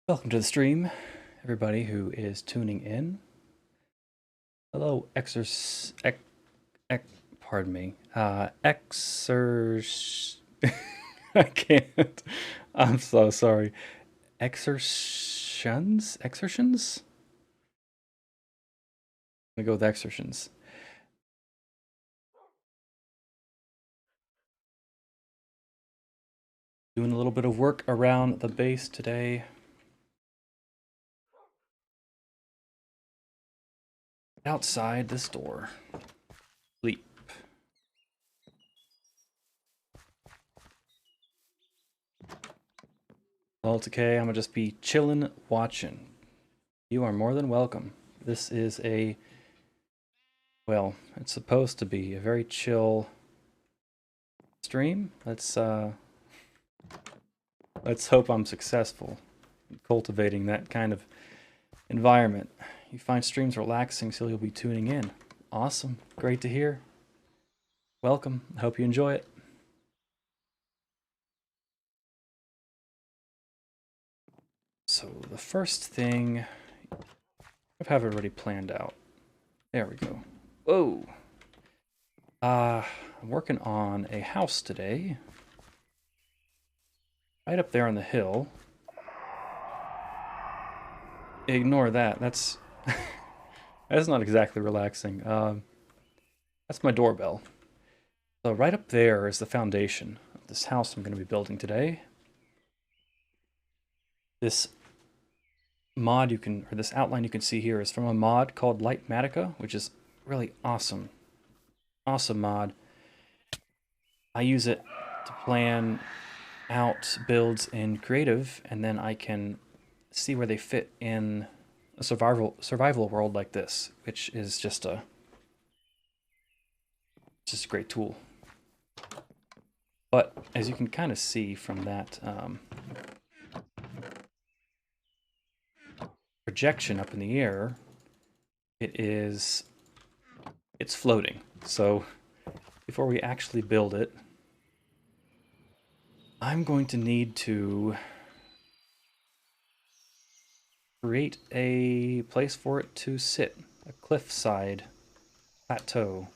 Welcome to the stream, everybody who is tuning in. Hello, pardon me, I can't. I'm so sorry. Exertions? I'm gonna go with exertions. Doing a little bit of work around the base today. Outside this door. Sleep. Well, it's okay. I'm gonna just be chilling, watching. You are more than welcome. This is well, it's supposed to be a very chill stream. Let's hope I'm successful in cultivating that kind of environment. You find streams relaxing, so you'll be tuning in. Awesome. Great to hear. Welcome. I hope you enjoy it. So the first thing, I have it already planned out. There we go. Whoa. I'm working on a house today. Right up there on the hill. Ignore that. That's that's not exactly relaxing. That's my doorbell. So right up there is the foundation of this house I'm going to be building today. This mod or this outline you can see here is from a mod called Lightmatica, which is really awesome. Awesome mod. I use it to plan out builds in creative, and then I can see where they fit in a survival world like this, which is just a great tool. But as you can kind of see from that projection up in the air, it's floating. So before we actually build it, I'm going to need to create a place for it to sit, a cliffside plateau.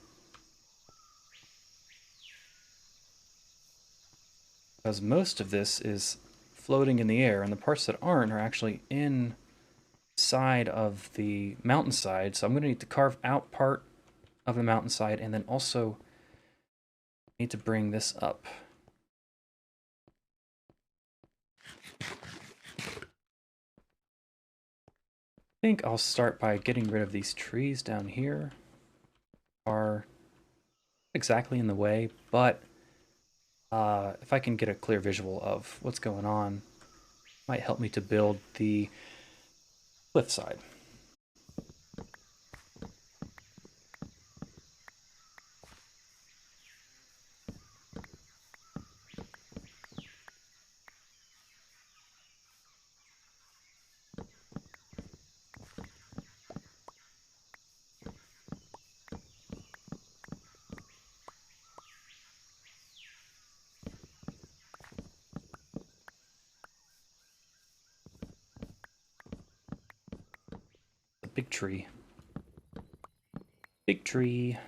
Because most of this is floating in the air, and the parts that aren't are actually inside of the mountainside. So I'm going to need to carve out part of the mountainside, and then also need to bring this up. I think I'll start by getting rid of these trees down here. Are exactly in the way, but if I can get a clear visual of what's going on, it might help me to build the cliffside. A big tree. Big tree.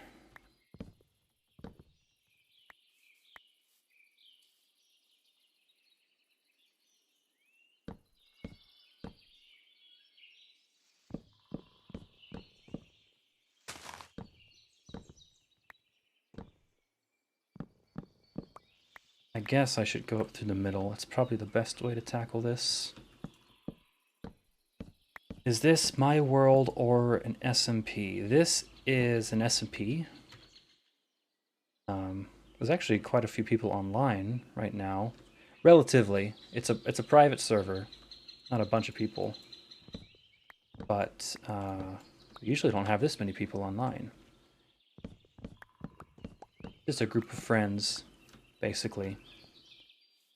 I guess I should go up through the middle. It's probably the best way to tackle this. Is this my world or an SMP? This is an SMP. There's actually quite a few people online right now. Relatively. It's a private server, not a bunch of people. But we usually don't have this many people online. Just a group of friends, basically.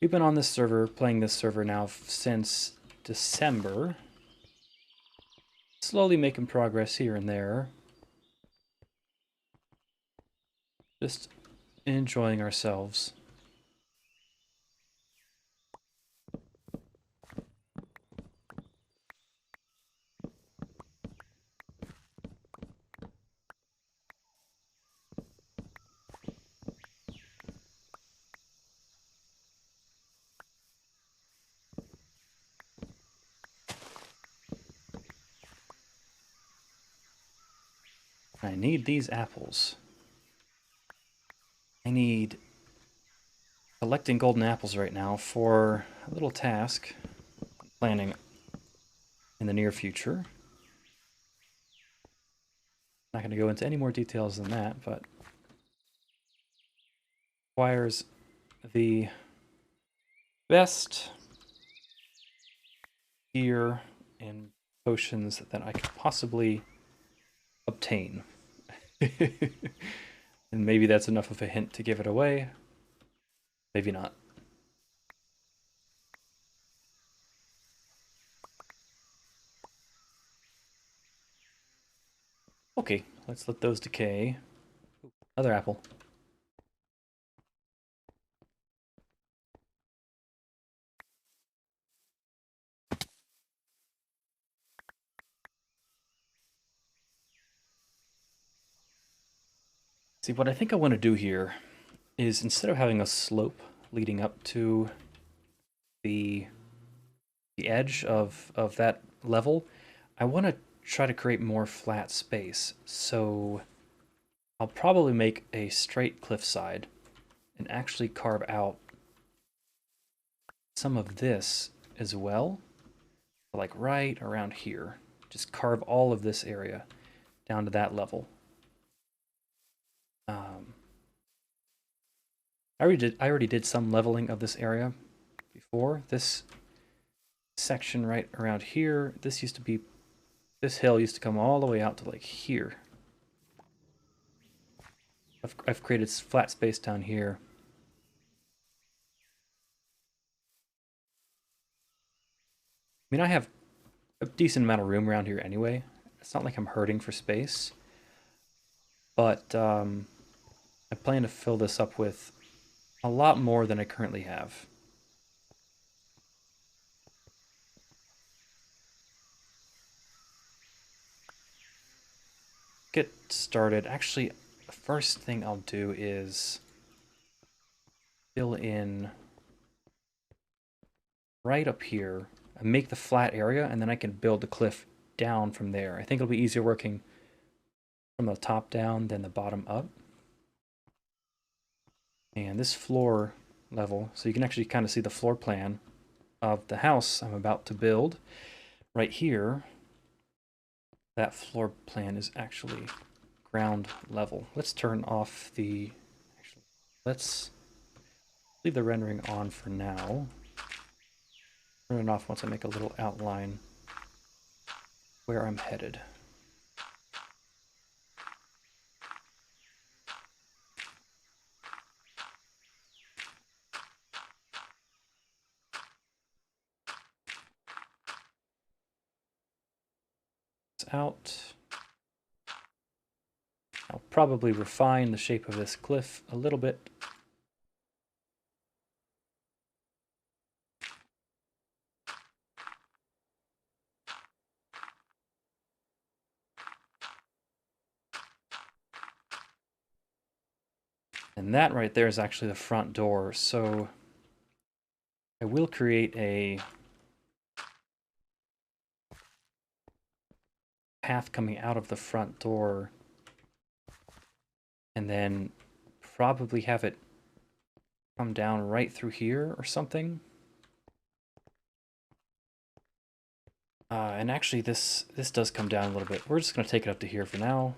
We've been on this server, playing this server now since December. Slowly making progress here and there. Just enjoying ourselves. I need these apples. I need collecting golden apples right now for a little task I'm planning in the near future. Not going to go into any more details than that, but requires the best gear and potions that I could possibly obtain. And maybe that's enough of a hint to give it away. Maybe not. Okay, let's let those decay. Ooh, another apple. See, what I think I want to do here is instead of having a slope leading up to the edge of that level, I want to try to create more flat space. So I'll probably make a straight cliffside and actually carve out some of this as well, like right around here. Just carve all of this area down to that level. I already did some leveling of this area before. This section right around here, this hill used to come all the way out to like here. I've created flat space down here. I mean, I have a decent amount of room around here anyway. It's not like I'm hurting for space. But I plan to fill this up with a lot more than I currently have. Get started. Actually, the first thing I'll do is fill in right up here and make the flat area, and then I can build the cliff down from there. I think it'll be easier working from the top down than the bottom up. And this floor level, so you can actually kind of see the floor plan of the house I'm about to build. Right here, that floor plan is actually ground level. Let's turn off the... Actually, let's leave the rendering on for now. Turn it off once I make a little outline where I'm headed. It's out. I'll probably refine the shape of this cliff a little bit. And that right there is actually the front door. So I will create a path coming out of the front door and then probably have it come down right through here or something. And actually this does come down a little bit. We're just going to take it up to here for now.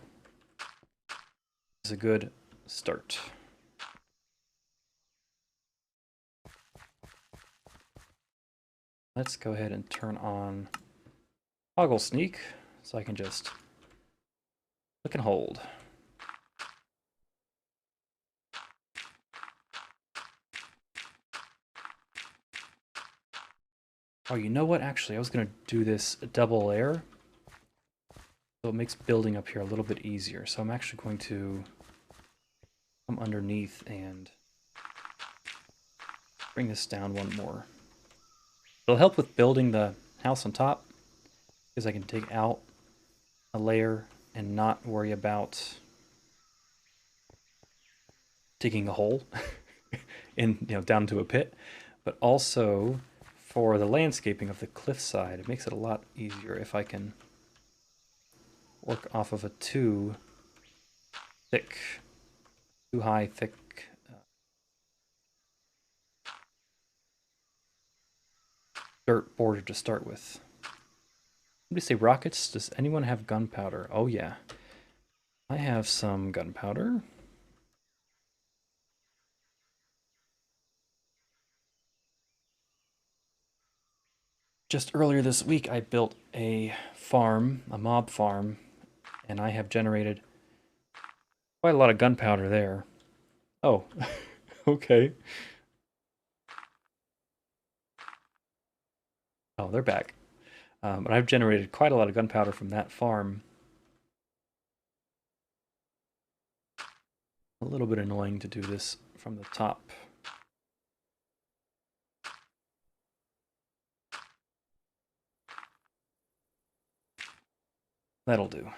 It's a good start. Let's go ahead and turn on toggle sneak so I can just click and hold. Oh, you know what? Actually, I was going to do this double layer, so it makes building up here a little bit easier. So I'm actually going to come underneath and bring this down one more. It'll help with building the house on top, because I can dig out a layer and not worry about digging a hole in, down to a pit. But also for the landscaping of the cliffside, it makes it a lot easier if I can work off of a 2 thick, too high, thick. Dirt border to start with. Somebody say rockets. Does anyone have gunpowder? Oh yeah. I have some gunpowder. Just earlier this week, I built a farm, a mob farm, and I have generated quite a lot of gunpowder there. Oh, okay. Oh, they're back. But I've generated quite a lot of gunpowder from that farm. A little bit annoying to do this from the top. That'll do.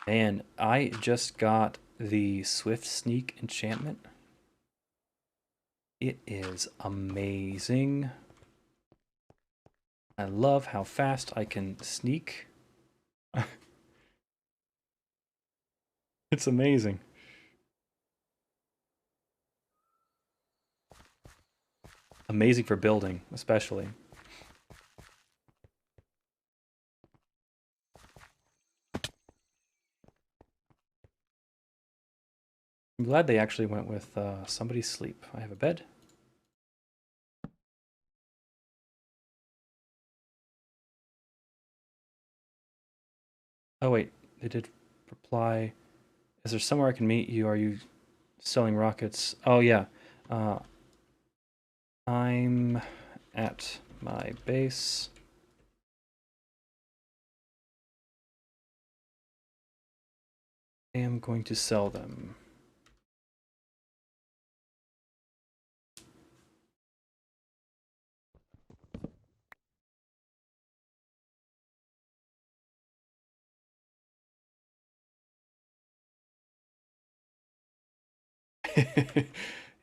And I just got the Swift Sneak enchantment. It is amazing. I love how fast I can sneak. It's amazing. Amazing for building, especially. I'm glad they actually went with somebody's sleep. I have a bed. Oh wait, they did reply. Is there somewhere I can meet you? Are you selling rockets? Oh yeah. Uh, I'm at my base. I am going to sell them.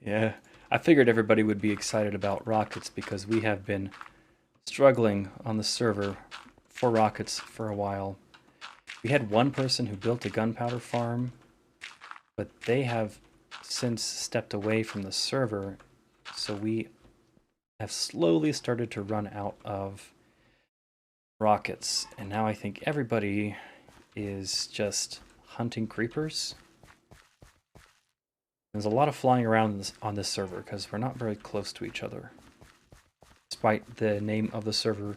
Yeah, I figured everybody would be excited about rockets because we have been struggling on the server for rockets for a while. We had one person who built a gunpowder farm, but they have since stepped away from the server, so we have slowly started to run out of rockets, and now I think everybody is just hunting creepers. There's a lot of flying around on this server because we're not very close to each other. Despite the name of the server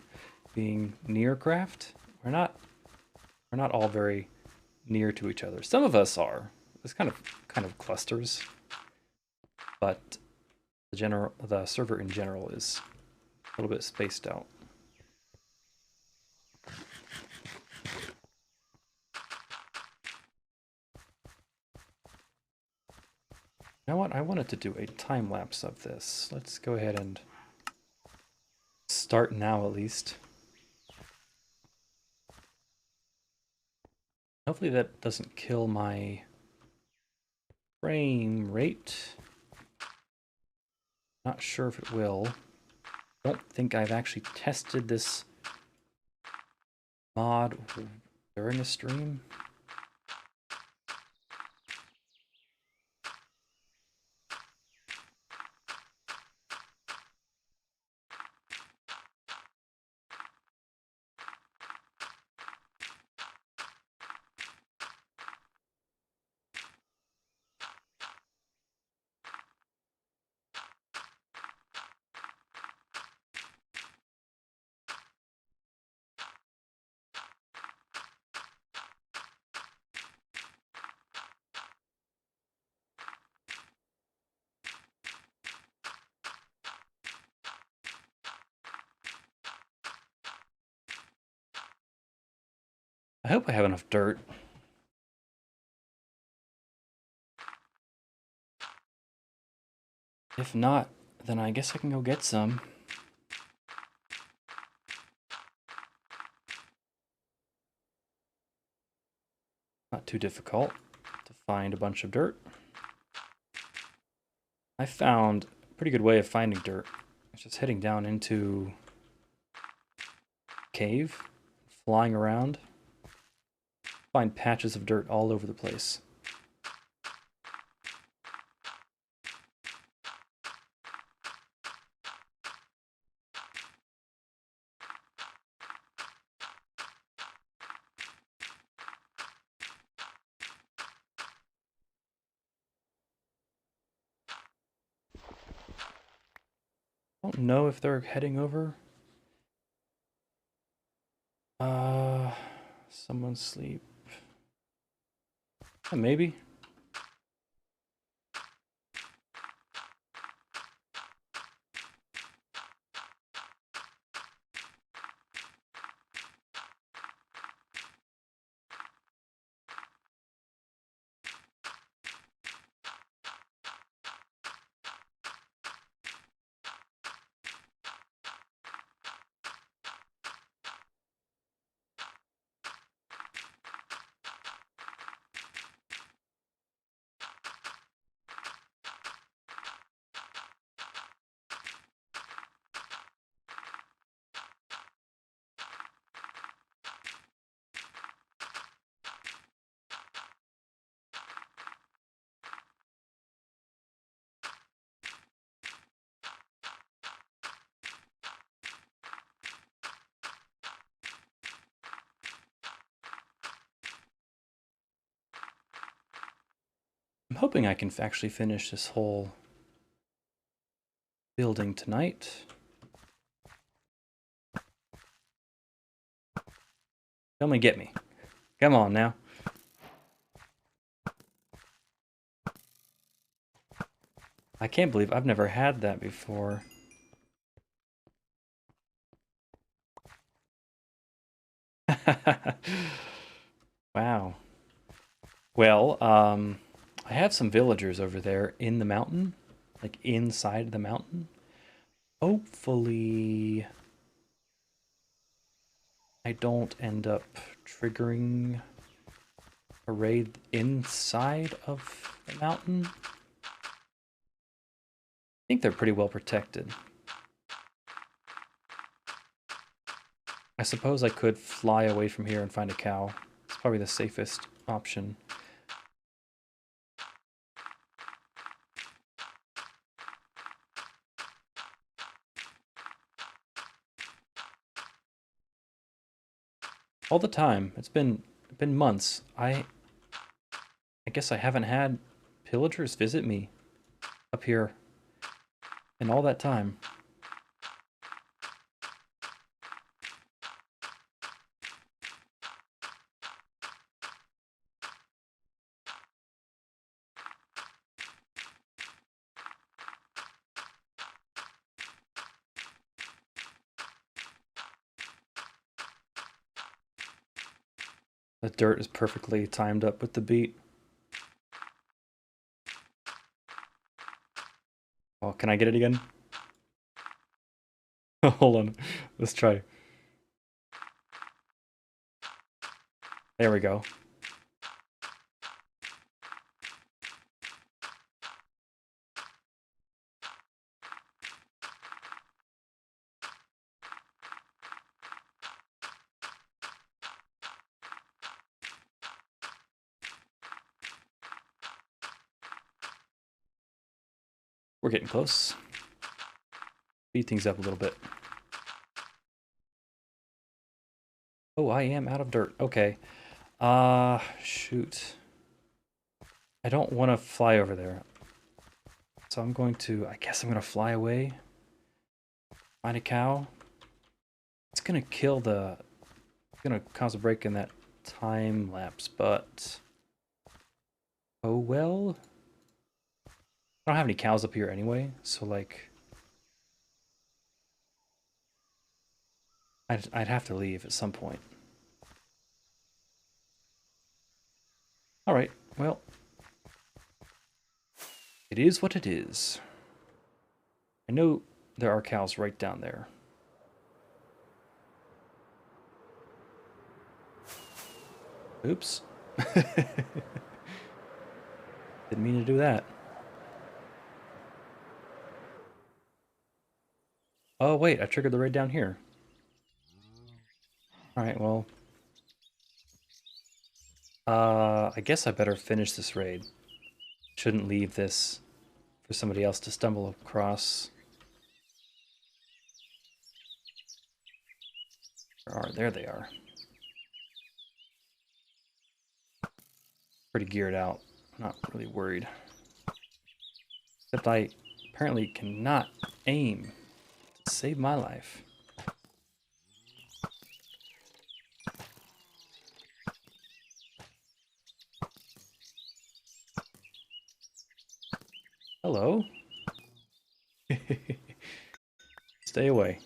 being Nearcraft, we're not all very near to each other. Some of us are. It's kind of clusters, but the server in general is a little bit spaced out. You know what? I wanted to do a time lapse of this. Let's go ahead and start now at least. Hopefully that doesn't kill my frame rate. Not sure if it will. Don't think I've actually tested this mod during a stream. I hope I have enough dirt. If not, then I guess I can go get some. Not too difficult to find a bunch of dirt. I found a pretty good way of finding dirt. It's just heading down into a cave, flying around. find patches of dirt all over the place. I don't know if they're heading over. Someone sleep. Maybe. I'm hoping I can actually finish this whole building tonight. Come and get me. Come on now. I can't believe I've never had that before. Wow. Well, I have some villagers over there in the mountain, like inside the mountain. Hopefully, I don't end up triggering a raid inside of the mountain. I think they're pretty well protected. I suppose I could fly away from here and find a cow. It's probably the safest option. All the time. It's been months. I guess I haven't had pillagers visit me up here in all that time. The dirt is perfectly timed up with the beat. Oh, can I get it again? Hold on. Let's try. There we go. We're getting close. Speed things up a little bit. Oh, I am out of dirt. Okay. Shoot. I don't want to fly over there. So I'm going to, I guess I'm going to fly away. Find a cow. It's going to kill the, it's going to cause a break in that time lapse, but oh well. I don't have any cows up here anyway, so like I'd have to leave at some point. All right, well, it is what it is. I know there are cows right down there. Oops. Didn't mean to do that. Oh, wait, I triggered the raid down here. All right, well. I guess I better finish this raid. Shouldn't leave this for somebody else to stumble across. There they are. Pretty geared out. I'm not really worried. Except I apparently cannot aim to save my life. Hello? Stay away.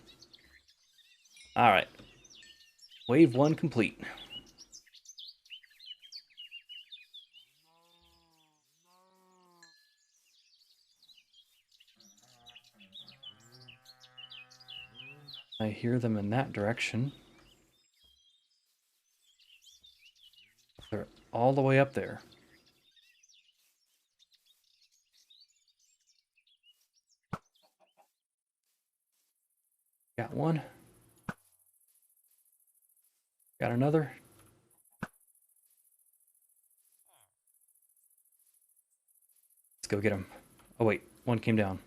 Alright. Wave 1 complete. I hear them in that direction. They're all the way up there. Got one. Got another. Let's go get him. Oh wait, one came down.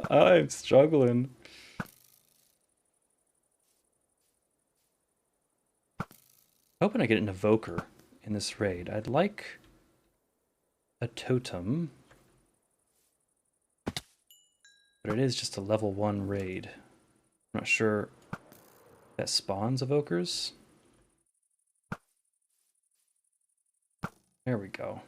I'm struggling. Hoping I get an evoker in this raid. I'd like a totem, but it is just a level 1 raid. I'm not sure if that spawns evokers. There we go.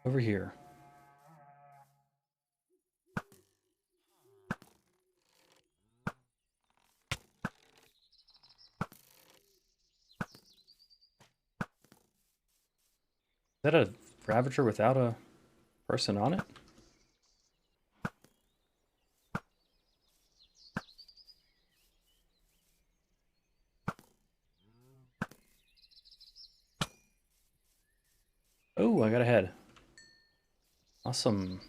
Over here. Is that a Ravager without a person on it? Oh, I got a head. Awesome.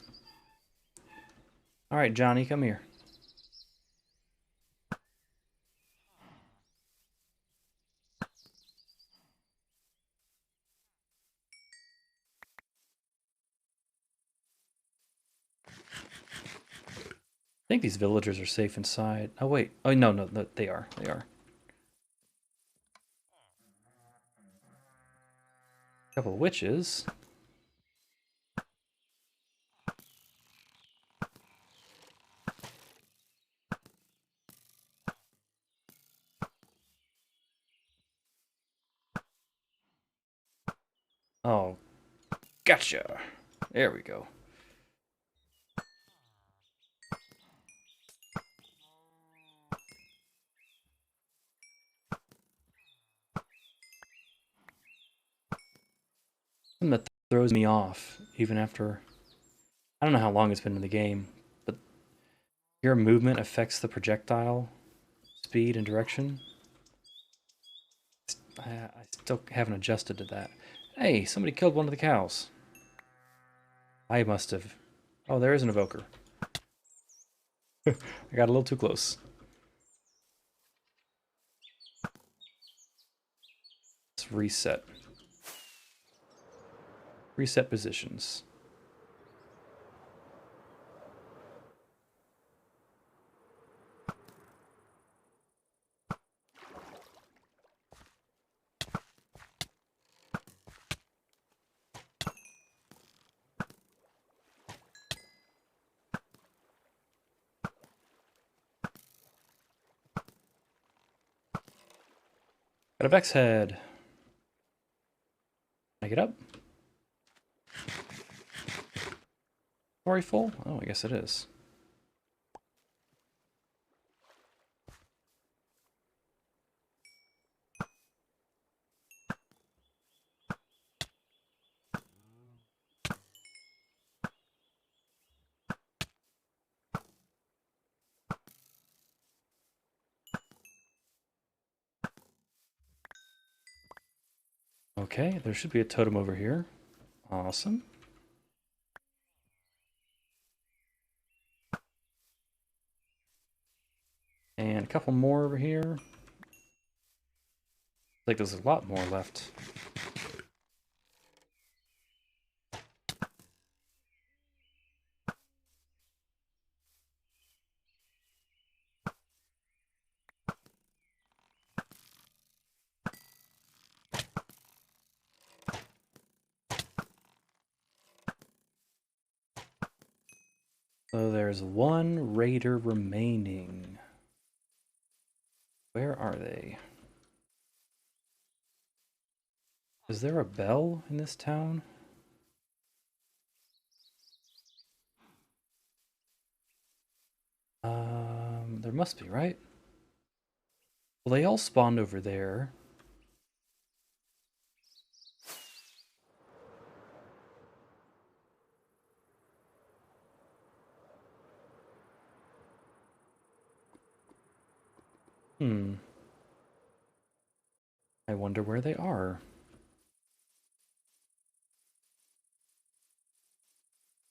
Alright, Johnny, come here. I think these villagers are safe inside. Oh, wait. Oh, no, no, they are. They are. A couple of witches. Oh, gotcha. There we go. Something that throws me off, even after... I don't know how long it's been in the game, but your movement affects the projectile speed and direction. I still haven't adjusted to that. Hey, somebody killed one of the cows. I must have... Oh, there is an evoker. I got a little too close. Let's reset. Reset positions. Got a Vex head. Can I get up? Of inventory full? Oh, I guess it is. Okay, there should be a totem over here. Awesome. And a couple more over here. Like there's a lot more left. So there's one raider remaining. Where are they? Is there a bell in this town? There must be, right? Well, they all spawned over there. I wonder where they are.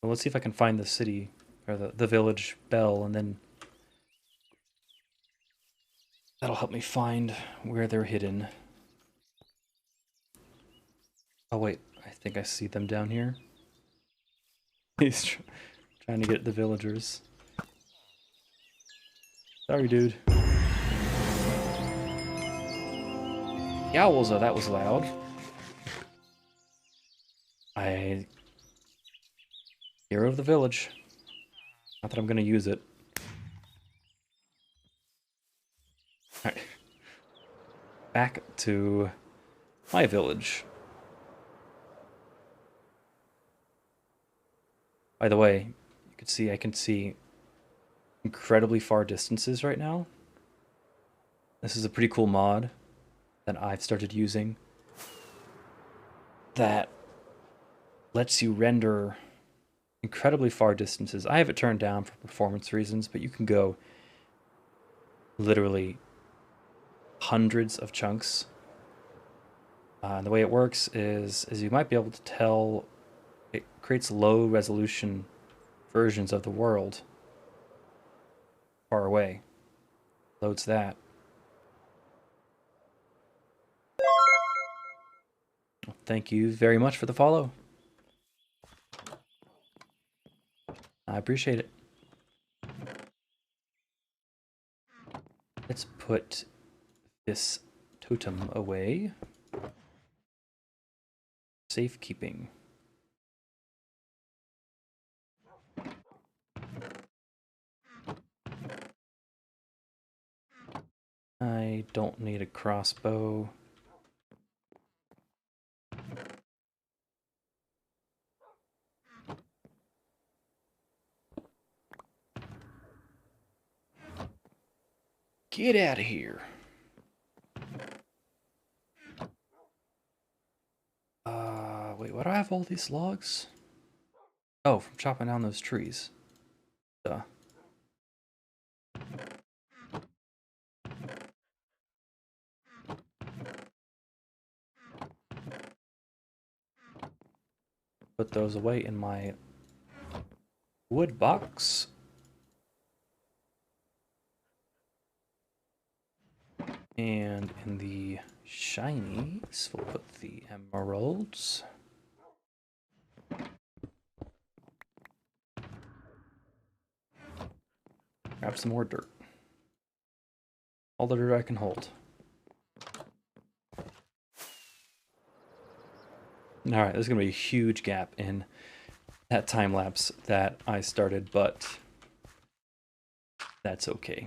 Well, let's see if I can find the city, or the village bell, and then that'll help me find where they're hidden. Oh wait, I think I see them down here. He's trying to get the villagers. Sorry, dude. Yowza, that was loud. Hero of the village. Not that I'm gonna use it. Alright. Back to my village. By the way, you can see I can see incredibly far distances right now. This is a pretty cool mod that I've started using that lets you render incredibly far distances. I have it turned down for performance reasons, but you can go literally hundreds of chunks. And the way it works is you might be able to tell, it creates low resolution versions of the world far away. Loads that. Thank you very much for the follow. I appreciate it. Let's put this totem away. Safekeeping. I don't need a crossbow. Get out of here. Wait, why do I have all these logs? Oh, from chopping down those trees. Duh. Put those away in my wood box. And in the shinies, we'll put the emeralds. Grab some more dirt. All the dirt I can hold. Alright, there's going to be a huge gap in that time lapse that I started, but that's okay.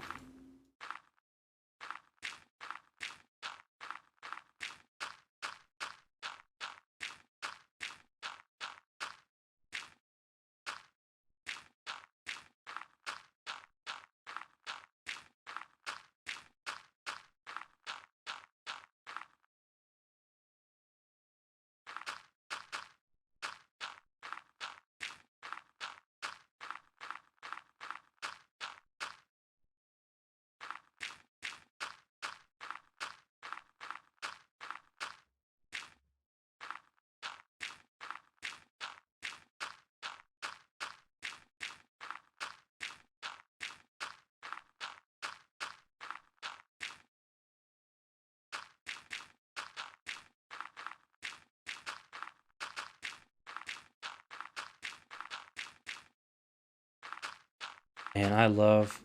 And I love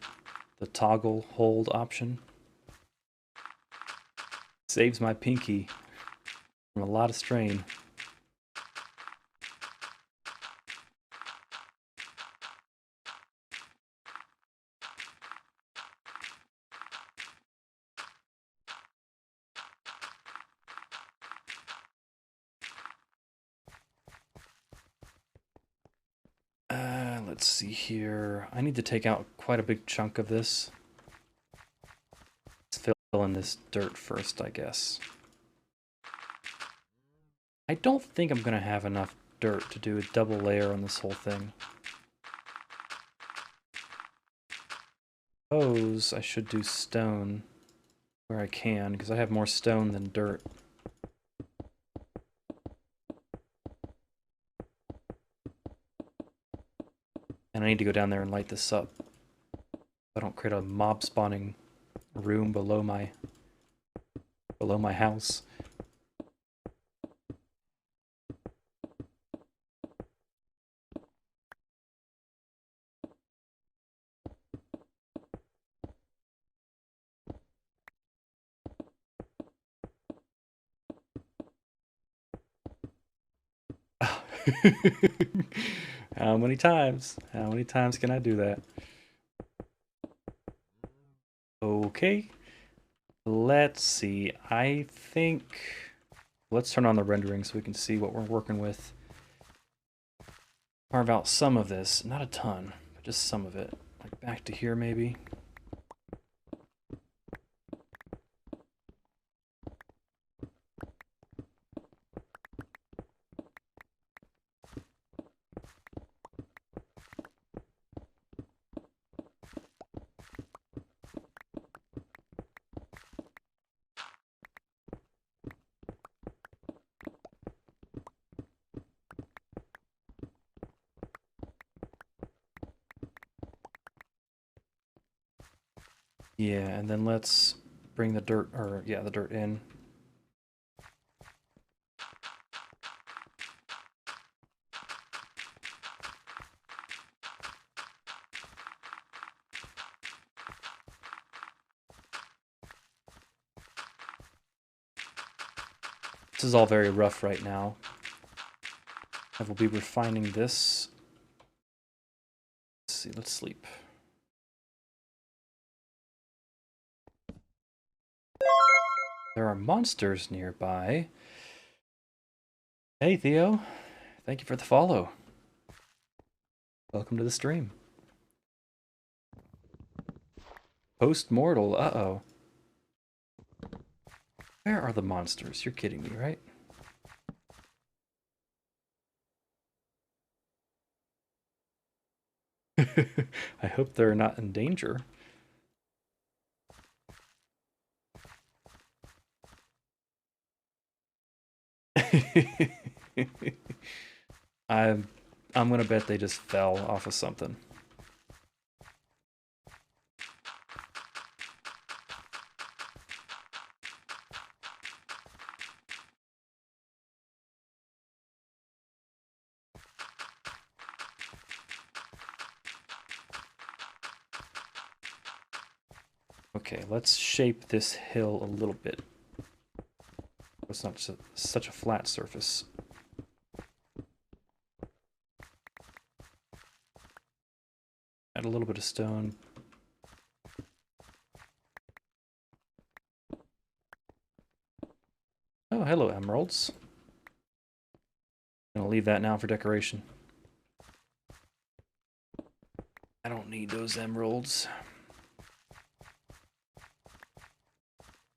the toggle hold option. Saves my pinky from a lot of strain. Let's see here. I need to take out quite a big chunk of this. Let's fill in this dirt first, I guess. I don't think I'm going to have enough dirt to do a double layer on this whole thing. Suppose I should do stone where I can, because I have more stone than dirt. And I need to go down there and light this up. I don't create a mob spawning room below my house. How many times? How many times can I do that? Okay. Let's see. I think... Let's turn on the rendering so we can see what we're working with. Carve out some of this. Not a ton, but just some of it. Like back to here, maybe. Yeah, and then let's bring the dirt, or yeah, the dirt in. This is all very rough right now. I will be refining this. Let's see, let's sleep. There are monsters nearby. Hey, Theo. Thank you for the follow. Welcome to the stream. Post-mortal, uh-oh. Where are the monsters? You're kidding me, right? I hope they're not in danger. I'm gonna bet they just fell off of something. Okay, let's shape this hill a little bit. It's not such a flat surface. Add a little bit of stone. Oh, hello, emeralds. I'm gonna leave that now for decoration. I don't need those emeralds.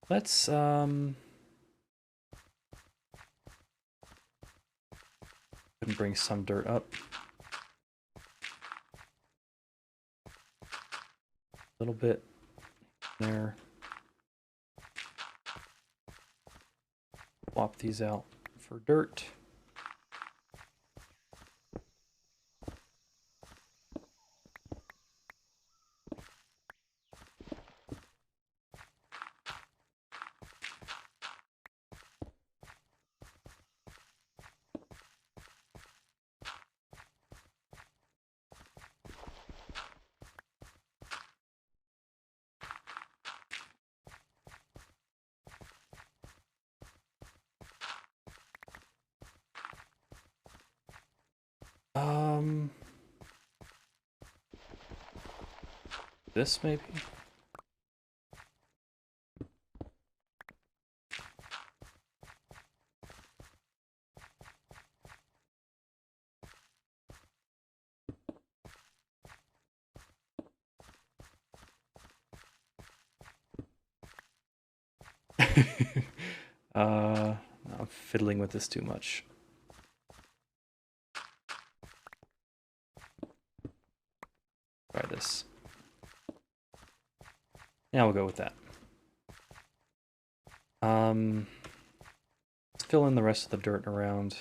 Let's, bring some dirt up. A little bit there. Swap these out for dirt. This maybe? I'm fiddling with this too much. Try this. Yeah, we'll go with that. Let's fill in the rest of the dirt around.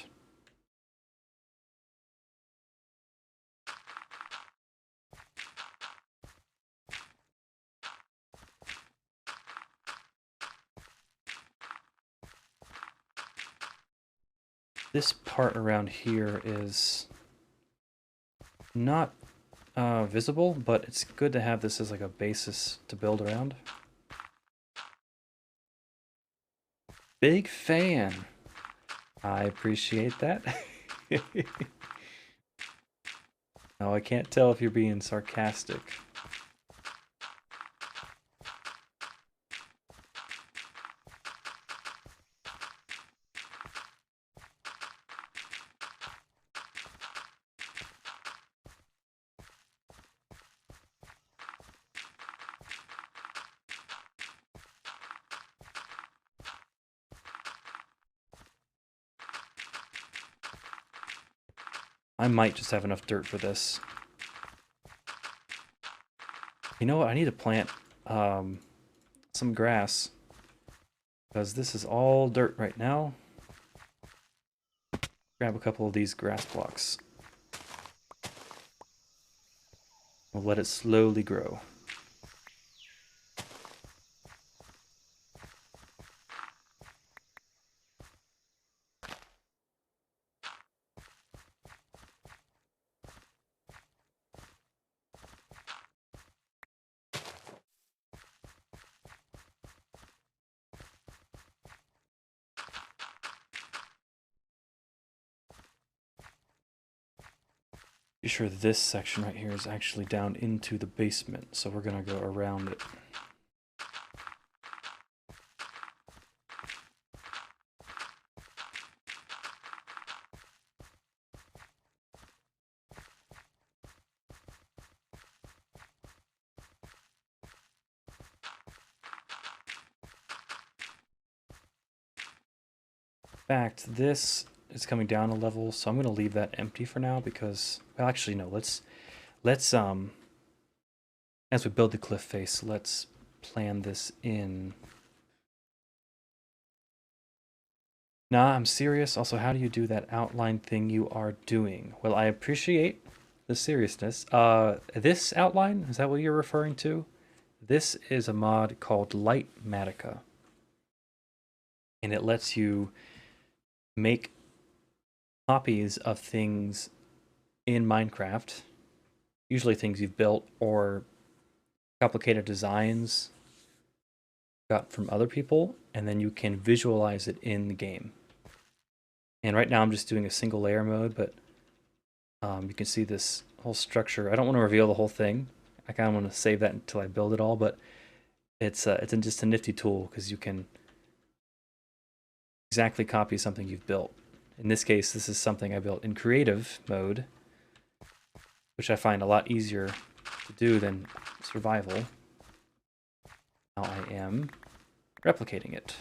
This part around here is not visible, but it's good to have this as like a basis to build around. Big fan. I appreciate that. No, I can't tell if you're being sarcastic. I might just have enough dirt for this. You know what? I need to plant some grass, because this is all dirt right now. Grab a couple of these grass blocks. We'll let it slowly grow. Be sure this section right here is actually down into the basement, so we're gonna go around it. In fact, this is coming down a level, so I'm gonna leave that empty for now because, well, actually no, let's as we build the cliff face, let's plan this in. Nah, I'm serious. Also, how do you do that outline thing you are doing? Well, I appreciate the seriousness. This outline, is that what you're referring to? This is a mod called Lightmatica. And it lets you make copies of things in Minecraft, usually things you've built or complicated designs got from other people, and then you can visualize it in the game. And right now I'm just doing a single layer mode, but you can see this whole structure. I don't want to reveal the whole thing. I kind of want to save that until I build it all, but it's just a nifty tool because you can exactly copy something you've built. In this case, this is something I built in creative mode, which I find a lot easier to do than survival. Now I am replicating it.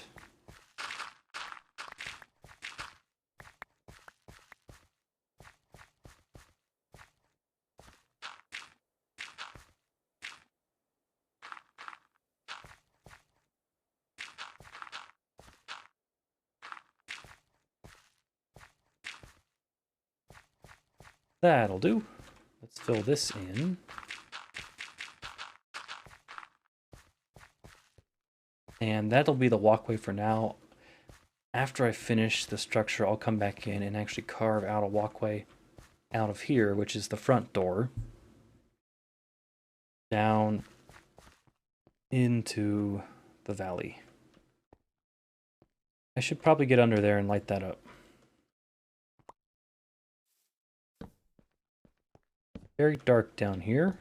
That'll do. Let's fill this in. And that'll be the walkway for now. After I finish the structure, I'll come back in and actually carve out a walkway out of here, which is the front door, down into the valley. I should probably get under there and light that up. Very dark down here.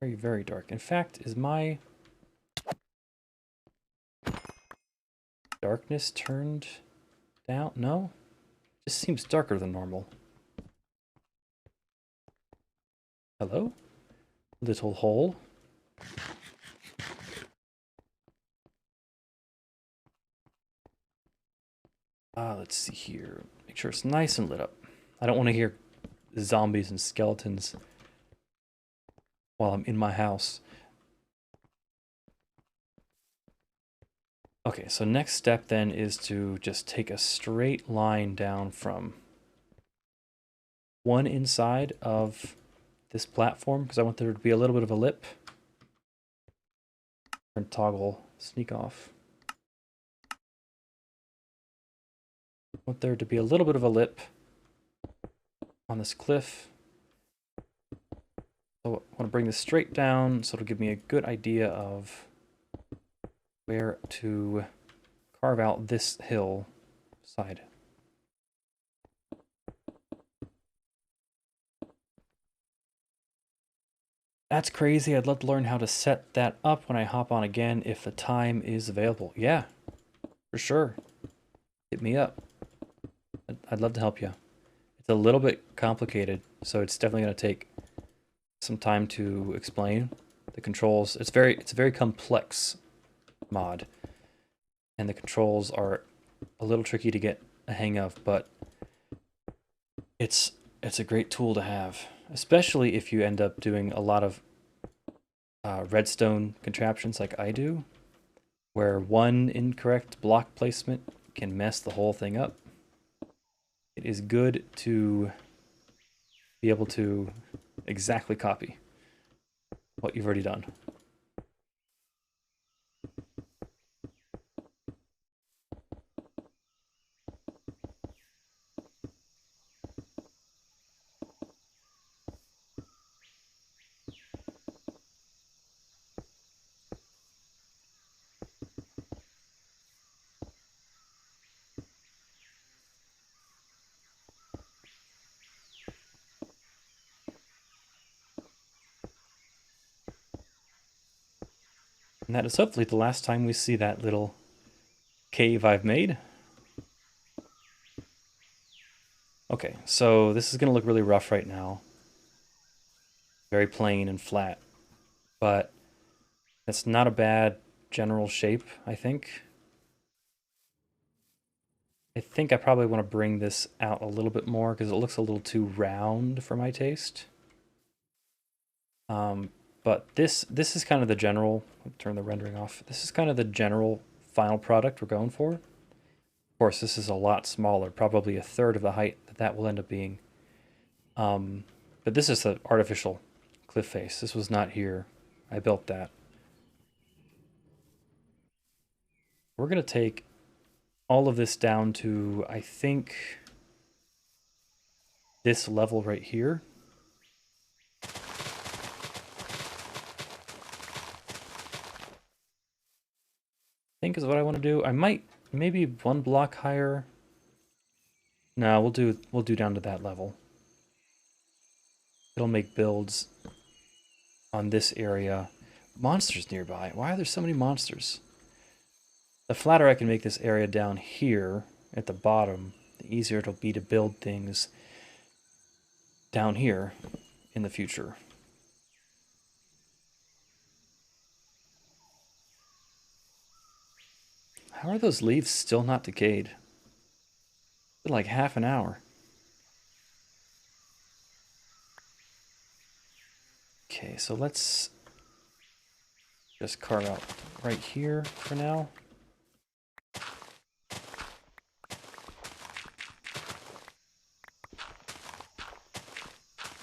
Very, very dark. In fact, is my darkness turned down? No? It just seems darker than normal. Hello? Little hole. Let's see here. Make sure it's nice and lit up. I don't want to hear zombies and skeletons while I'm in my house. Okay, so next step then is to just take a straight line down from one inside of this platform, because I want there to be a little bit of a lip. And toggle sneak off. I want there to be a little bit of a lip on this cliff. So I want to bring this straight down so it'll give me a good idea of where to carve out this hill side. That's crazy. I'd love to learn how to set that up when I hop on again if the time is available. Yeah, for sure. Hit me up. I'd love to help you. It's a little bit complicated, so it's definitely going to take some time to explain the controls. It's a very complex mod, and the controls are a little tricky to get a hang of, but it's a great tool to have, especially if you end up doing a lot of redstone contraptions like I do, where one incorrect block placement can mess the whole thing up. It is good to be able to exactly copy what you've already done. And that is hopefully the last time we see that little cave I've made. Okay, so this is going to look really rough right now. Very plain and flat. But that's not a bad general shape, I think. I think I probably want to bring this out a little bit more because it looks a little too round for my taste. But this is kind of the general, turn the rendering off. This is kind of the general final product we're going for. Of course, this is a lot smaller, probably a third of the height that will end up being. But this is the artificial cliff face. This was not here. I built that. We're going to take all of this down to, I think, this level right here. I think is what I want to do. I might maybe one block higher. No, we'll do down to that level. It'll make builds on this area. Monsters nearby. Why are there so many monsters? The flatter I can make this area down here at the bottom, the easier it'll be to build things down here in the future. How are those leaves still not decayed? It's been like half an hour. Okay, so let's just carve out right here for now.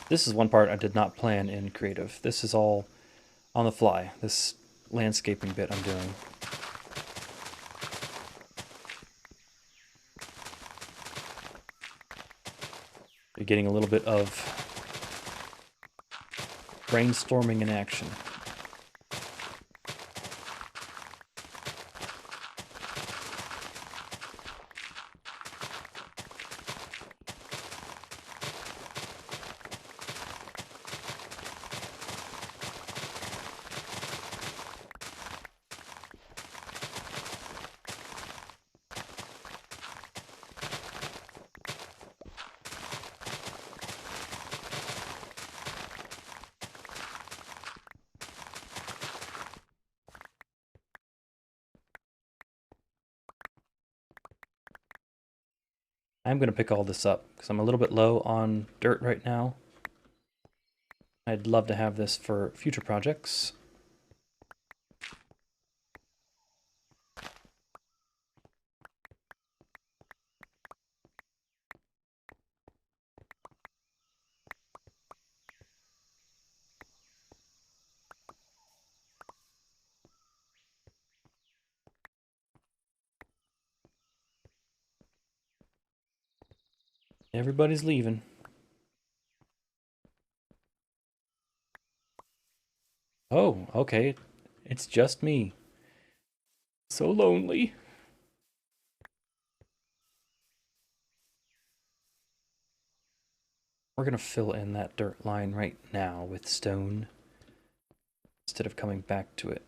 This is one part I did not plan in creative. This is all on the fly, this landscaping bit I'm doing. You're getting a little bit of brainstorming in action. I'm going to pick all this up because I'm a little bit low on dirt right now. I'd love to have this for future projects. Everybody's leaving. Oh, okay. It's just me. So lonely. We're going to fill in that dirt line right now with stone instead of coming back to it.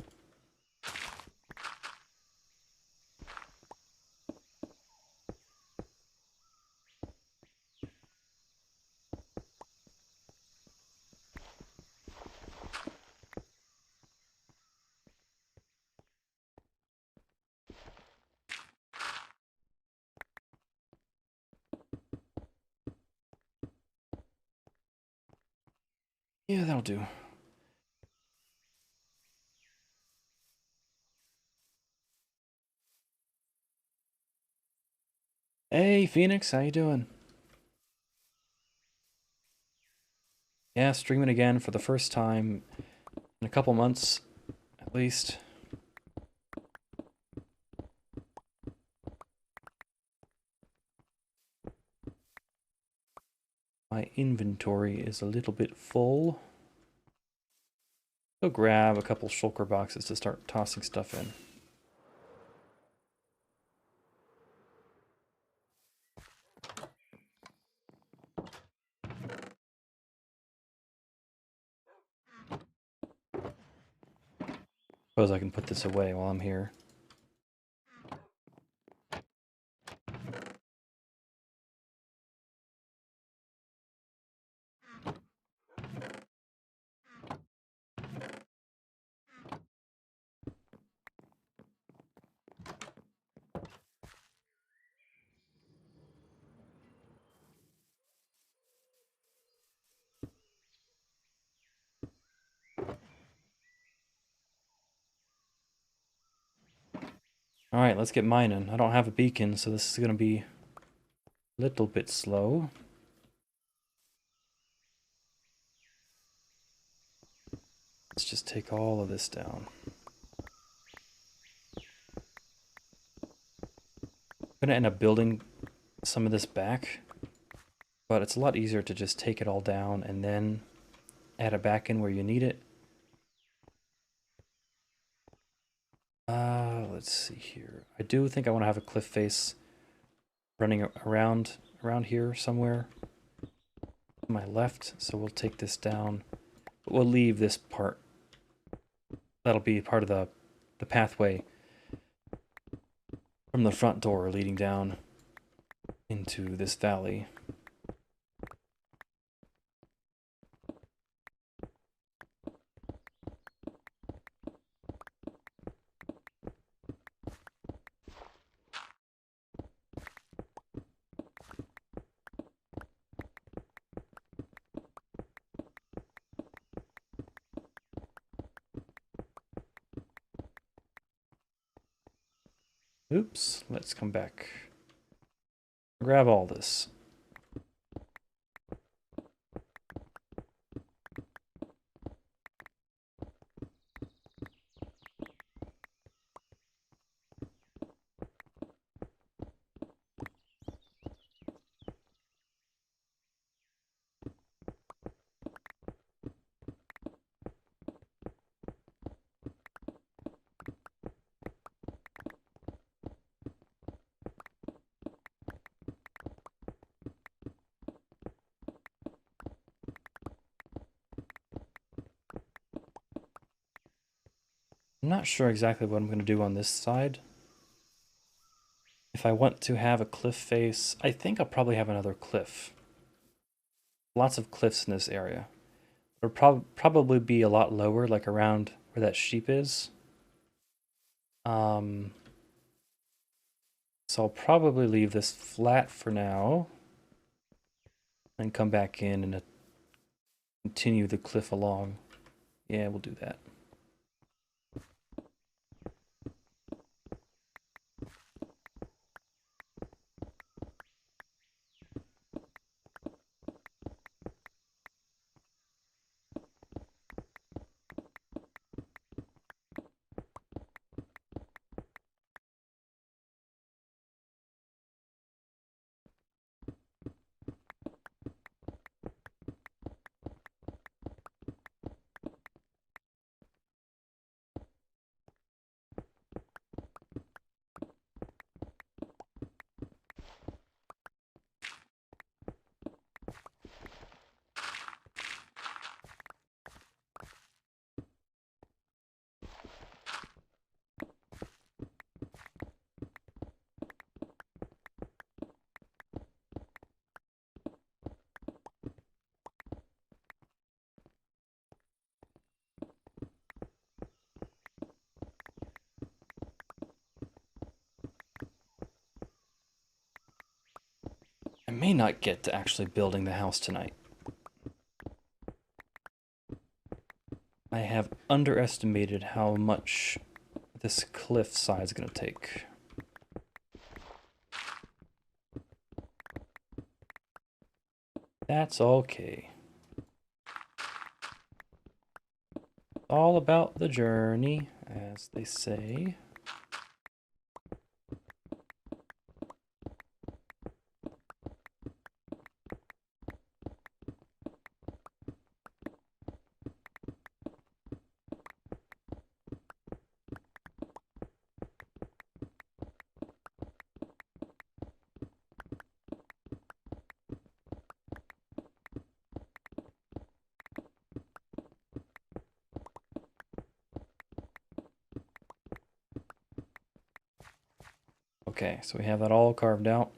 Yeah, that'll do. Hey, Phoenix, how you doing? Yeah, streaming again for the first time in a couple months, at least. My inventory is a little bit full. Go grab a couple shulker boxes to start tossing stuff in. Suppose I can put this away while I'm here. Alright, let's get mining. I don't have a beacon, so this is going to be a little bit slow. Let's just take all of this down. I'm going to end up building some of this back, but it's a lot easier to just take it all down and then add it back in where you need it. Let's see here. I do think I want to have a cliff face running around here somewhere to my left, so we'll take this down. But we'll leave this part. That'll be part of the pathway from the front door leading down into this valley. Oops, let's come back. Grab all this. I'm not sure exactly what I'm going to do on this side. If I want to have a cliff face, I think I'll probably have another cliff. Lots of cliffs in this area. It'll probably be a lot lower, like around where that sheep is. So So I'll probably leave this flat for now and come back in and continue the cliff along. Yeah, we'll do that. I may not get to actually building the house tonight. I have underestimated how much this cliff side is going to take. That's okay. All about the journey, as they say. Okay, so we have that all carved out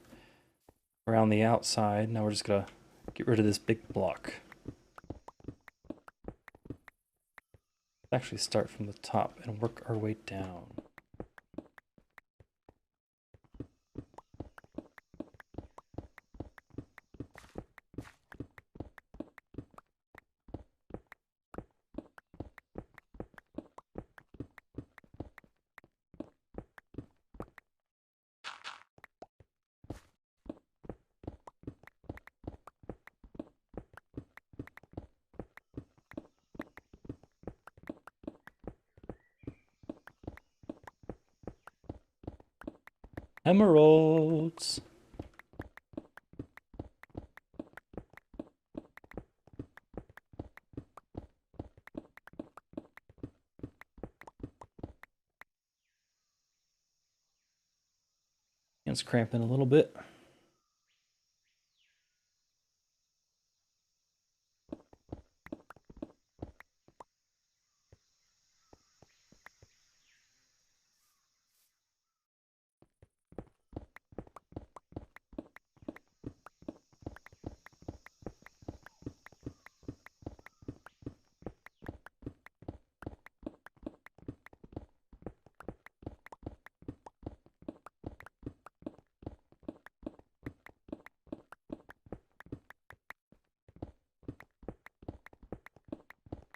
around the outside. Now we're just gonna get rid of this big block. Let's actually start from the top and work our way down. Emeralds! It's cramping a little bit.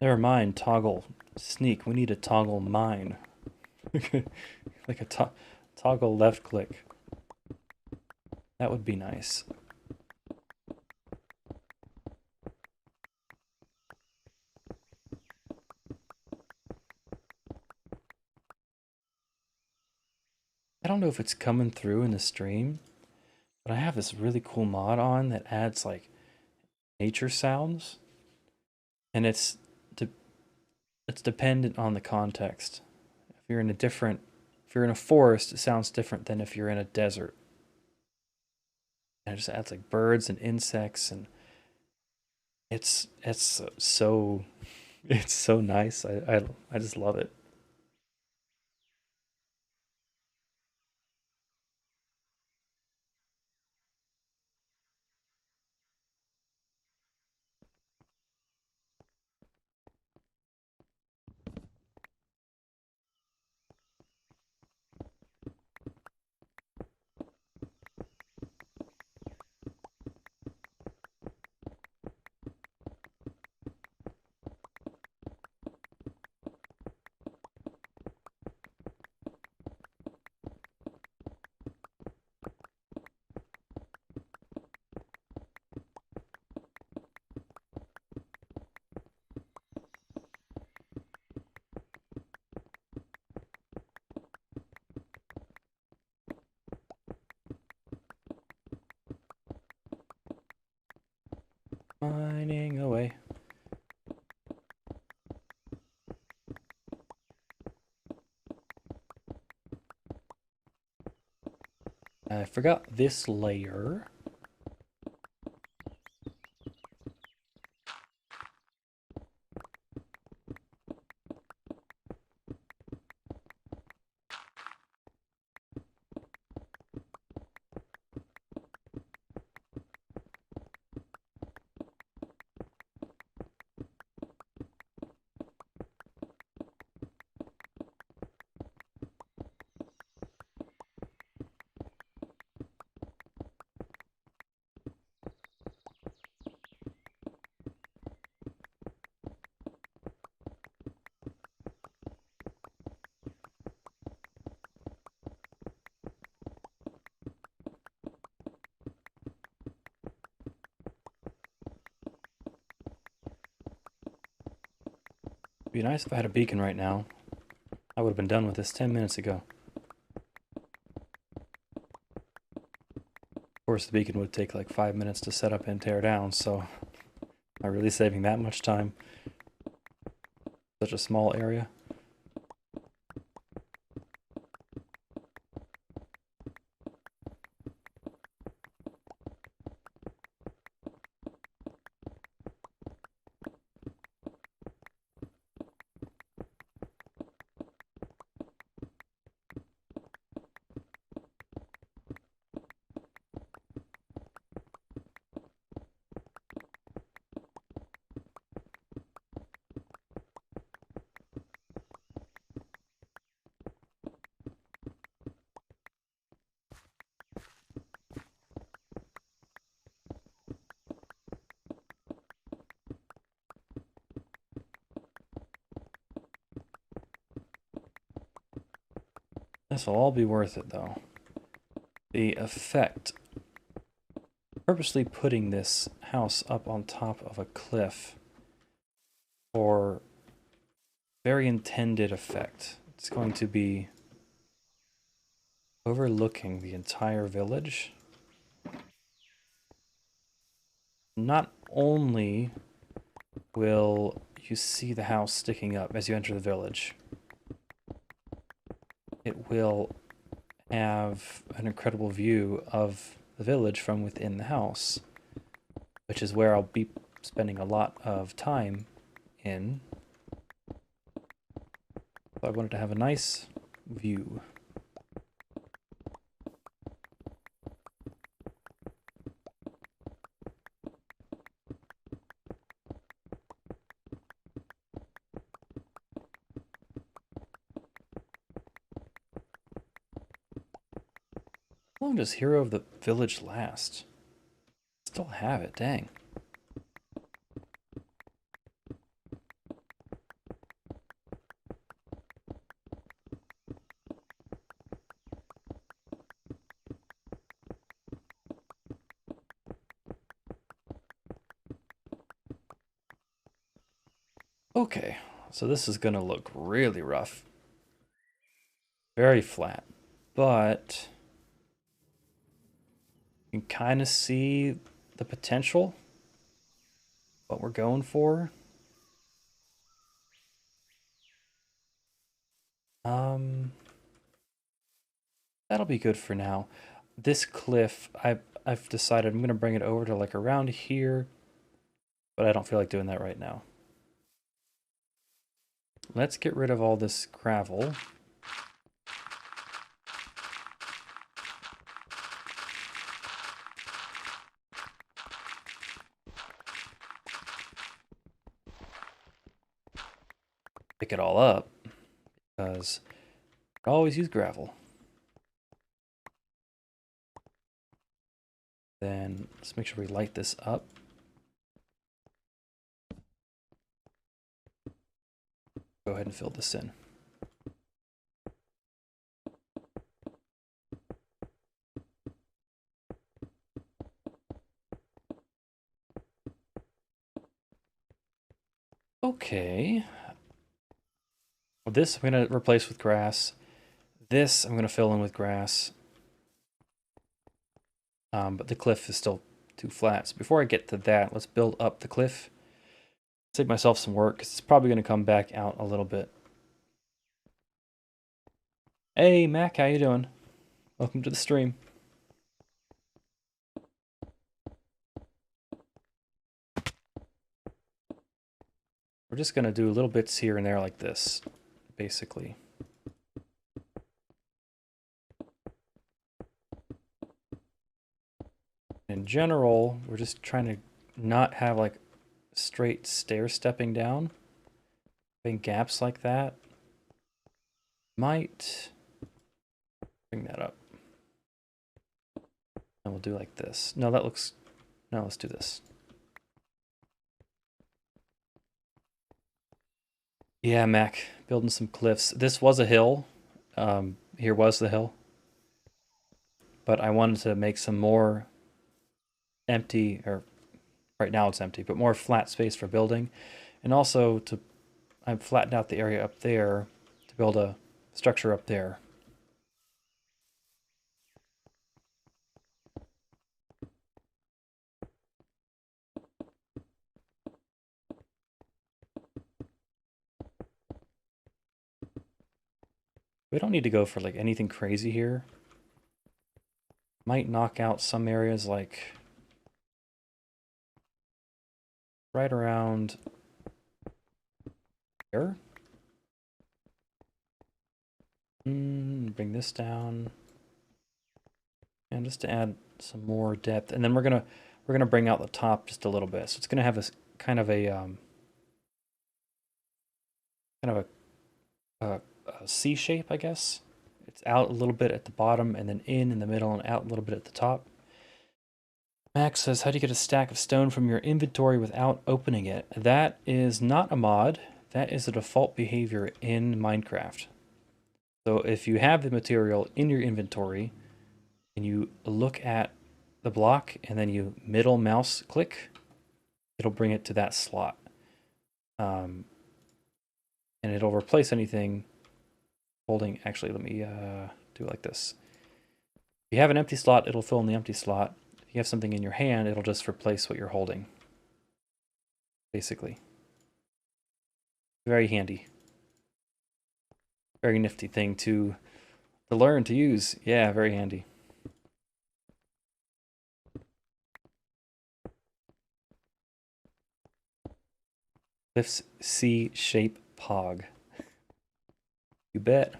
Never mind, toggle sneak. We need to toggle mine. Like a toggle left click. That would be nice. I don't know if it's coming through in the stream, but I have this really cool mod on that adds like nature sounds, and it's dependent on the context. If you're in a forest, it sounds different than if you're in a desert. And it just adds like birds and insects, and it's so it's so nice. I just love it. Mining away. I forgot this layer. It'd be nice if I had a beacon right now. I would have been done with this 10 minutes ago. Of course, the beacon would take like 5 minutes to set up and tear down, so am I really saving that much time? Such a small area. This will all be worth it, though. The effect. Purposely putting this house up on top of a cliff for very intended effect. It's going to be overlooking the entire village. Not only will you see the house sticking up as you enter the village, it will have an incredible view of the village from within the house, which is where I'll be spending a lot of time in. So I wanted to have a nice view. How long does Hero of the Village last? Still have it, dang. Okay, so this is gonna look really rough. Very flat, but you can kind of see the potential, what we're going for. That'll be good for now. This cliff, I've decided I'm gonna bring it over to like around here, but I don't feel like doing that right now. Let's get rid of all this gravel. Pick it all up, because I always use gravel. Then let's make sure we light this up. Go ahead and fill this in. Okay. Well, this I'm going to replace with grass. This I'm going to fill in with grass. But the cliff is still too flat. So before I get to that, let's build up the cliff. Save myself some work, because it's probably going to come back out a little bit. Hey, Mac, how you doing? Welcome to the stream. We're just going to do little bits here and there like this, basically. In general, we're just trying to not have like straight stair stepping down. Having gaps like that might bring that up. And we'll do like this. No, that looks... No, let's do this. Yeah, Mac, building some cliffs. This was a hill. Here was the hill. But I wanted to make some more empty, or right now it's empty, but more flat space for building. And also to, I've flattened out the area up there to build a structure up there. We don't need to go for like anything crazy here. Might knock out some areas like right around there. Bring this down. And just to add some more depth. And then we're gonna bring out the top just a little bit. So it's gonna have this kind of a C shape, I guess. It's out a little bit at the bottom and then in the middle and out a little bit at the top. Max says, how do you get a stack of stone from your inventory without opening it? That is not a mod. That is a default behavior in Minecraft. So if you have the material in your inventory and you look at the block and then you middle mouse click, it'll bring it to that slot. And it'll replace anything holding. Actually, let me do it like this. If you have an empty slot, it'll fill in the empty slot. If you have something in your hand, it'll just replace what you're holding. Basically. Very handy. Very nifty thing to learn to use. Yeah, very handy. Cliff's C-shape pog. You bet.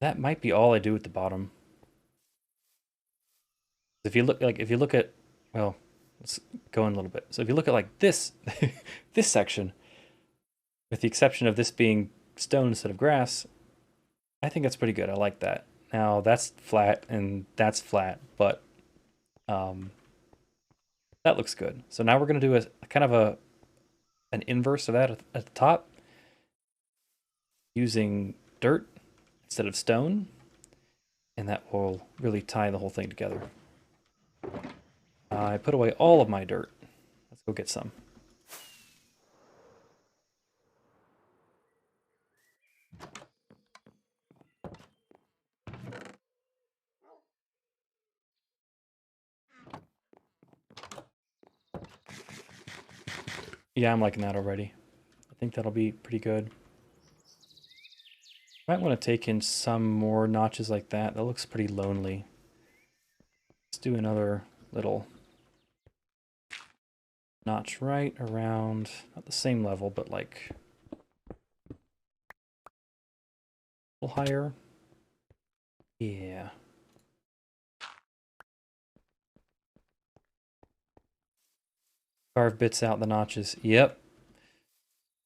That might be all I do at the bottom. If you look at, well, let's go in a little bit. So if you look at like this, this section, with the exception of this being stone instead of grass, I think that's pretty good. I like that. Now that's flat and that's flat, but that looks good. So now we're going to do a kind of an inverse of that at the top, using dirt instead of stone, and that will really tie the whole thing together. I put away all of my dirt. Let's go get some. Yeah, I'm liking that already. I think that'll be pretty good. Might want to take in some more notches like that. That looks pretty lonely. Let's do another little notch right around, not the same level, but like a little higher. Yeah. Carve bits out the notches. Yep.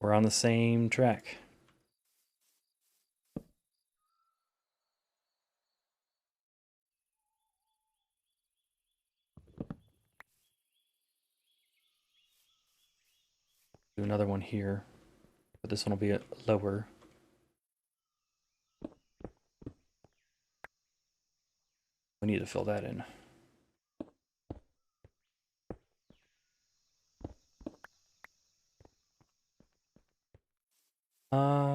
We're on the same track. Do another one here, but this one will be lower. We need to fill that in.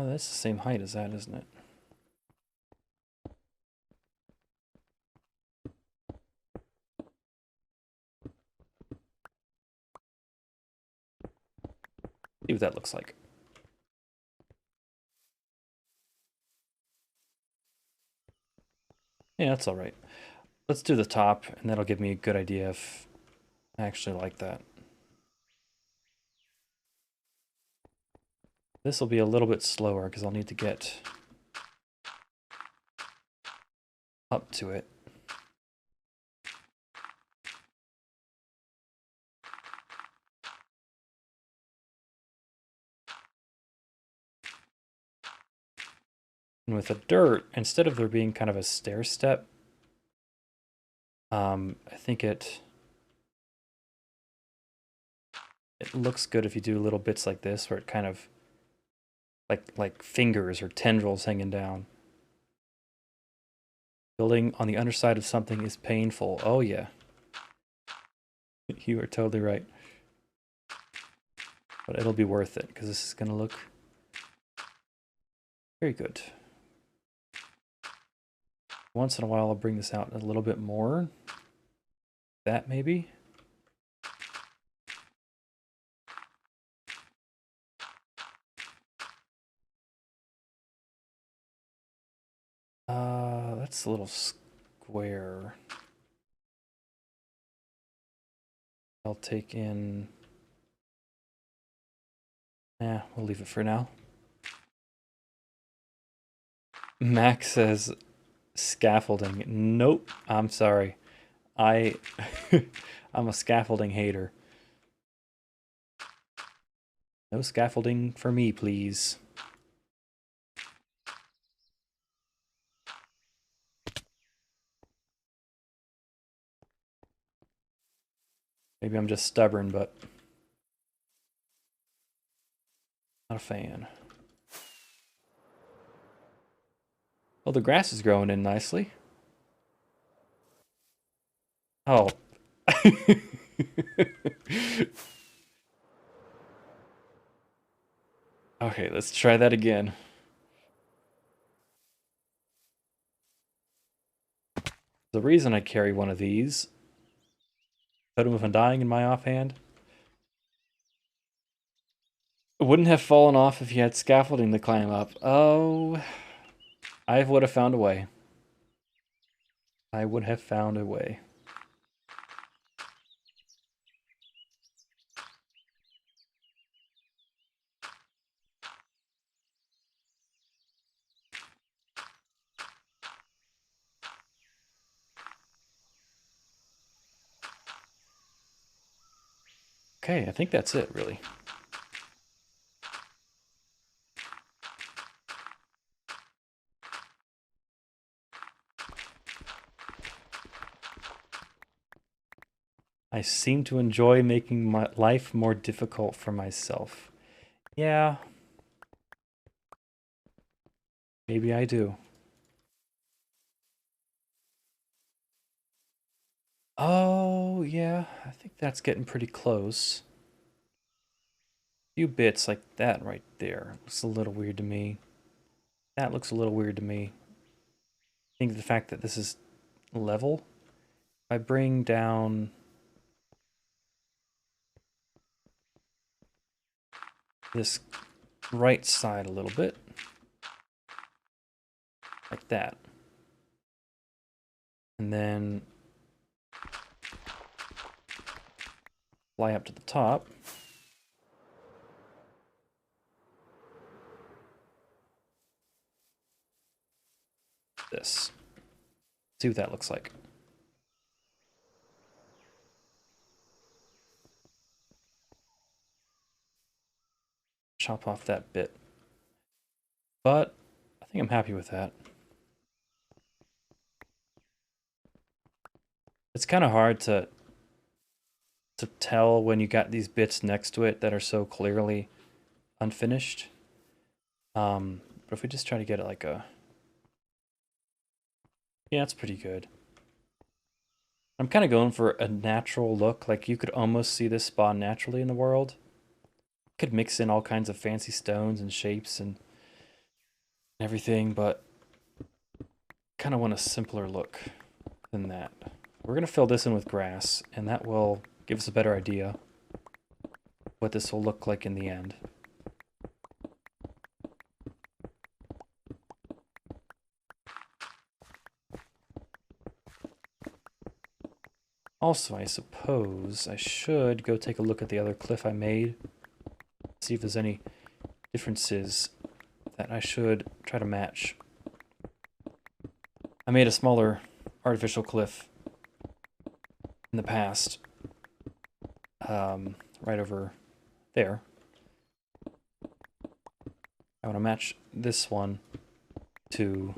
That's the same height as that, isn't it? See what that looks like. Yeah, that's all right. Let's do the top, and that'll give me a good idea if I actually like that. This will be a little bit slower because I'll need to get up to it. And with the dirt, instead of there being kind of a stair step, I think it looks good if you do little bits like this, where it kind of like fingers or tendrils hanging down. Building on the underside of something is painful. Oh yeah, you are totally right. But it'll be worth it because this is gonna look very good. Once in a while, I'll bring this out a little bit more. That maybe. That's a little square. I'll take in... Yeah, we'll leave it for now. Max says scaffolding. Nope, I'm sorry. I'm a scaffolding hater. No scaffolding for me, please. Maybe I'm just stubborn, but not a fan. Oh, the grass is growing in nicely. Oh. Okay, let's try that again. The reason I carry one of these, Totem of Undying in my offhand, wouldn't have fallen off if you had scaffolding to climb up. Oh, I would have found a way. I would have found a way. Okay, I think that's it, really. I seem to enjoy making my life more difficult for myself. Yeah. Maybe I do. Oh, yeah. I think that's getting pretty close. A few bits like that right there. Looks a little weird to me. That looks a little weird to me. I think the fact that this is level. If I bring down this right side a little bit, like that. And then fly up to the top. This. See what that looks like. Chop off that bit. But I think I'm happy with that. It's kind of hard to tell when you got these bits next to it that are so clearly unfinished. But if we just try to get it like a... Yeah, it's pretty good. I'm kind of going for a natural look. Like you could almost see this spawn naturally in the world. Could mix in all kinds of fancy stones and shapes and and everything, but kind of want a simpler look than that. We're going to fill this in with grass, and that will give us a better idea what this will look like in the end. Also, I suppose I should go take a look at the other cliff I made, see if there's any differences that I should try to match. I made a smaller artificial cliff in the past, right over there. I want to match this one to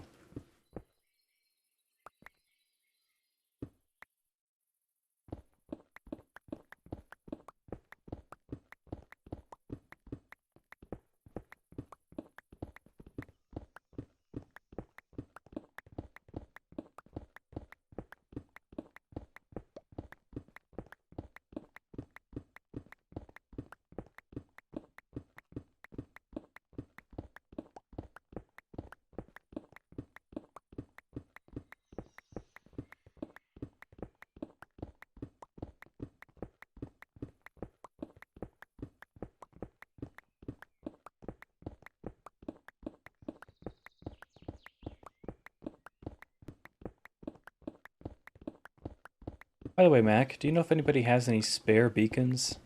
By the way, Mac, do you know if anybody has any spare beacons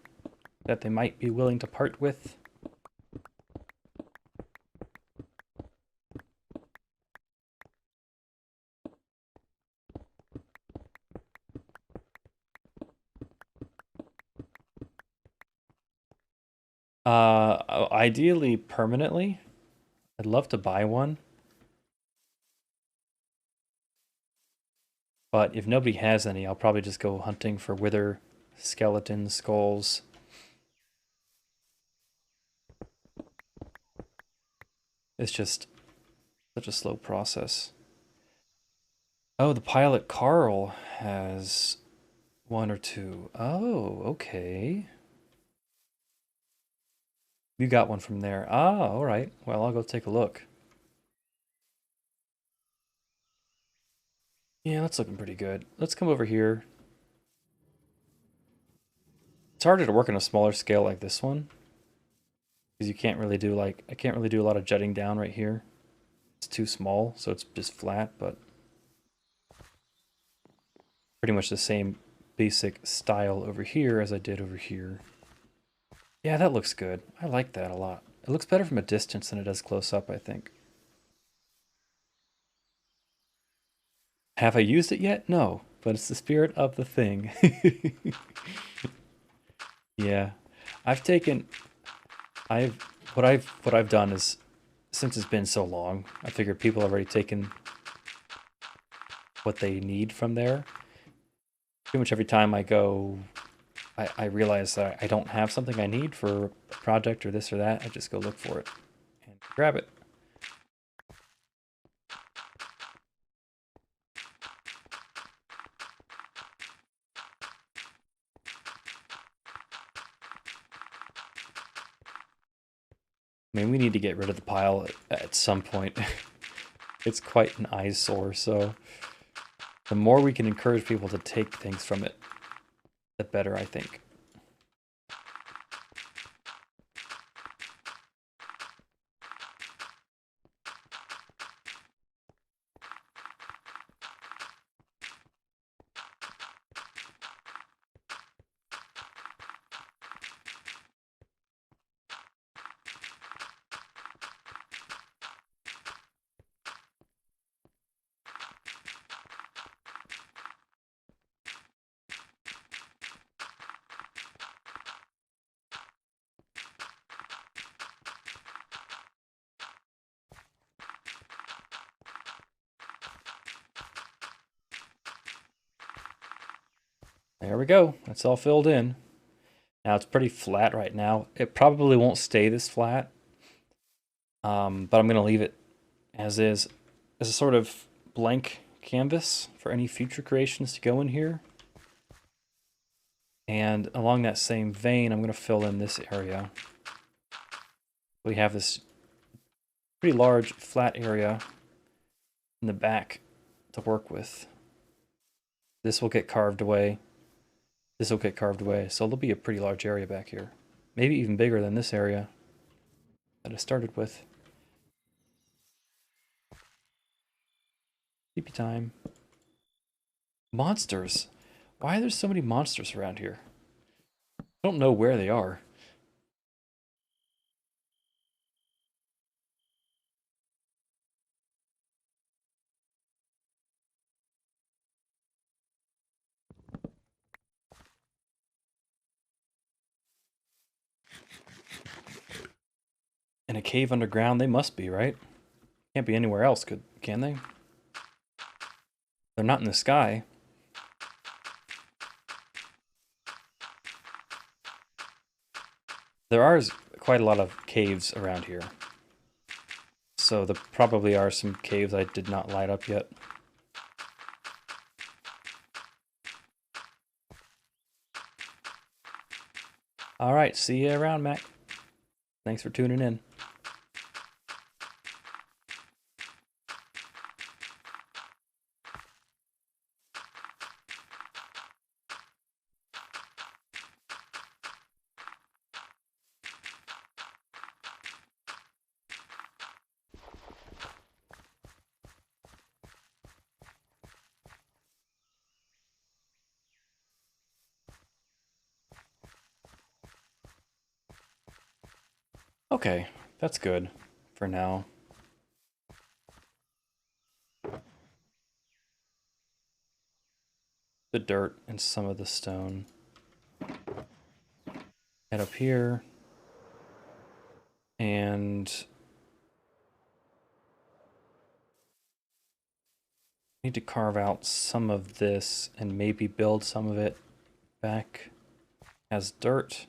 that they might be willing to part with? Ideally permanently. I'd love to buy one. But if nobody has any, I'll probably just go hunting for wither skeleton skulls. It's just such a slow process. Oh, the pilot Carl has one or two. Oh, okay. You got one from there. Ah, all right. Well, I'll go take a look. Yeah, that's looking pretty good. Let's come over here. It's harder to work on a smaller scale like this one, because you can't really do like, I can't really do a lot of jutting down right here. It's too small, so it's just flat, but pretty much the same basic style over here as I did over here. Yeah, that looks good. I like that a lot. It looks better from a distance than it does close up, I think. Have I used it yet? No, but it's the spirit of the thing. Yeah. I've taken I've what I've done is, since it's been so long, I figured people have already taken what they need from there. Pretty much every time I go, I realize that I don't have something I need for a project or this or that. I just go look for it and grab it. I mean, we need to get rid of the pile at some point. It's quite an eyesore, so the more we can encourage people to take things from it, the better, I think. There we go. That's all filled in. Now it's pretty flat right now. It probably won't stay this flat, but I'm going to leave it as is, as a sort of blank canvas for any future creations to go in here. And along that same vein, I'm going to fill in this area. We have this pretty large flat area in the back to work with. This will get carved away. This will get carved away. So there'll be a pretty large area back here. Maybe even bigger than this area that I started with. TP time. Monsters. Why are there so many monsters around here? I don't know where they are. In a cave underground, they must be, right? Can't be anywhere else, can they? They're not in the sky. There are quite a lot of caves around here. So there probably are some caves I did not light up yet. Alright, see you around, Mac. Thanks for tuning in. Okay, that's good for now. The dirt and some of the stone. Head up here. And need to carve out some of this and maybe build some of it back as dirt.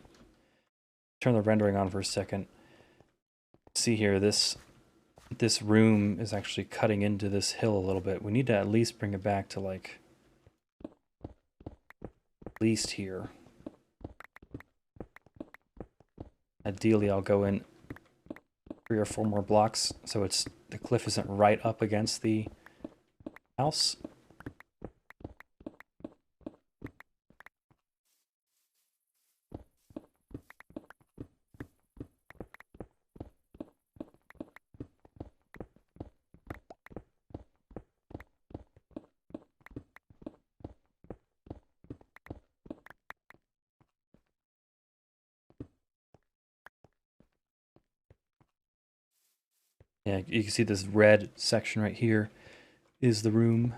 Turn the rendering on for a second. See here, this room is actually cutting into this hill a little bit. We need to at least bring it back to like at least here. Ideally, I'll go in 3 or 4 more blocks so the cliff isn't right up against the house. Yeah, you can see this red section right here is the room.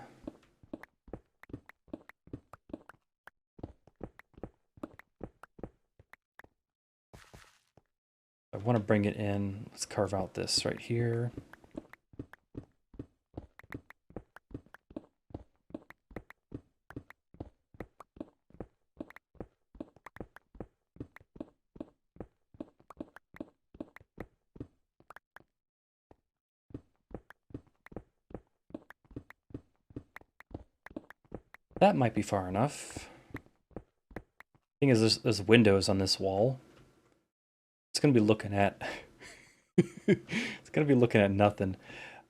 I want to bring it in. Let's carve out this right here. That might be far enough. Thing is, there's windows on this wall. It's gonna be looking at. It's gonna be looking at nothing.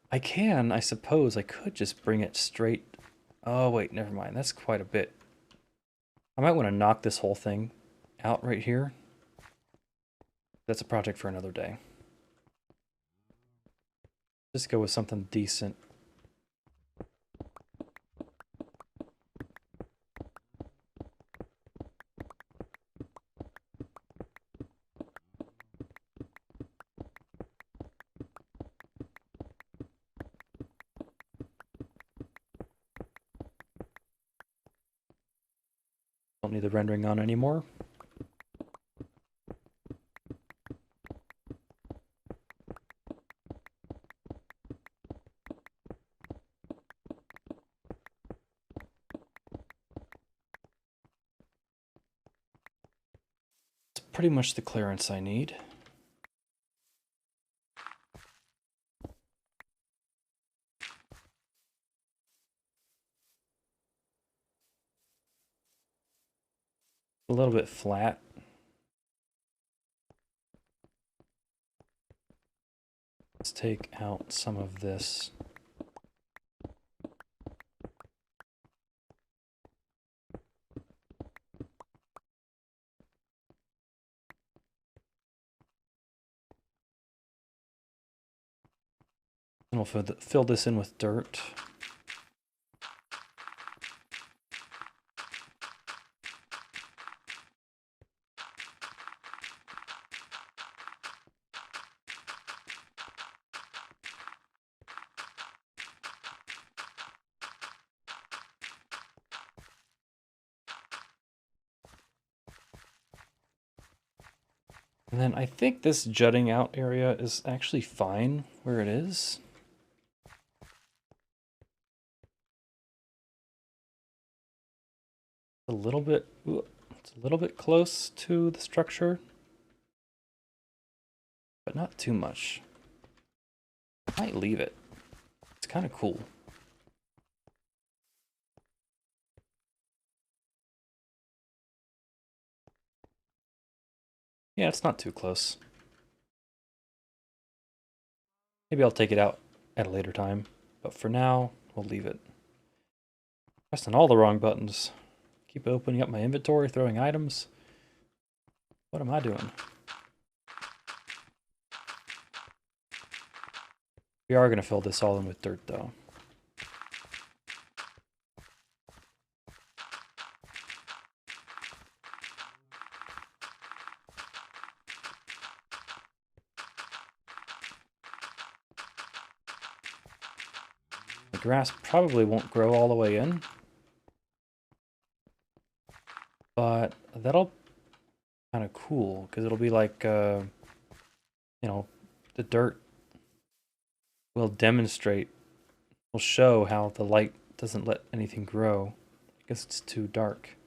I suppose, I could just bring it straight. Oh wait, never mind. That's quite a bit. I might want to knock this whole thing out right here. That's a project for another day. Just go with something decent. Don't need the rendering on anymore. It's pretty much the clearance I need. A little bit flat. Let's take out some of this. And we'll fill this in with dirt. And then I think this jutting out area is actually fine where it is. A little bit, it's a little bit close to the structure, but not too much. I might leave it. It's kind of cool. Yeah, it's not too close. Maybe I'll take it out at a later time, but for now, we'll leave it. Pressing all the wrong buttons. Keep opening up my inventory, throwing items. What am I doing? We are going to fill this all in with dirt, though. The grass probably won't grow all the way in, but that'll kind of cool because it'll be like, you know, the dirt will demonstrate, will show how the light doesn't let anything grow because it's too dark.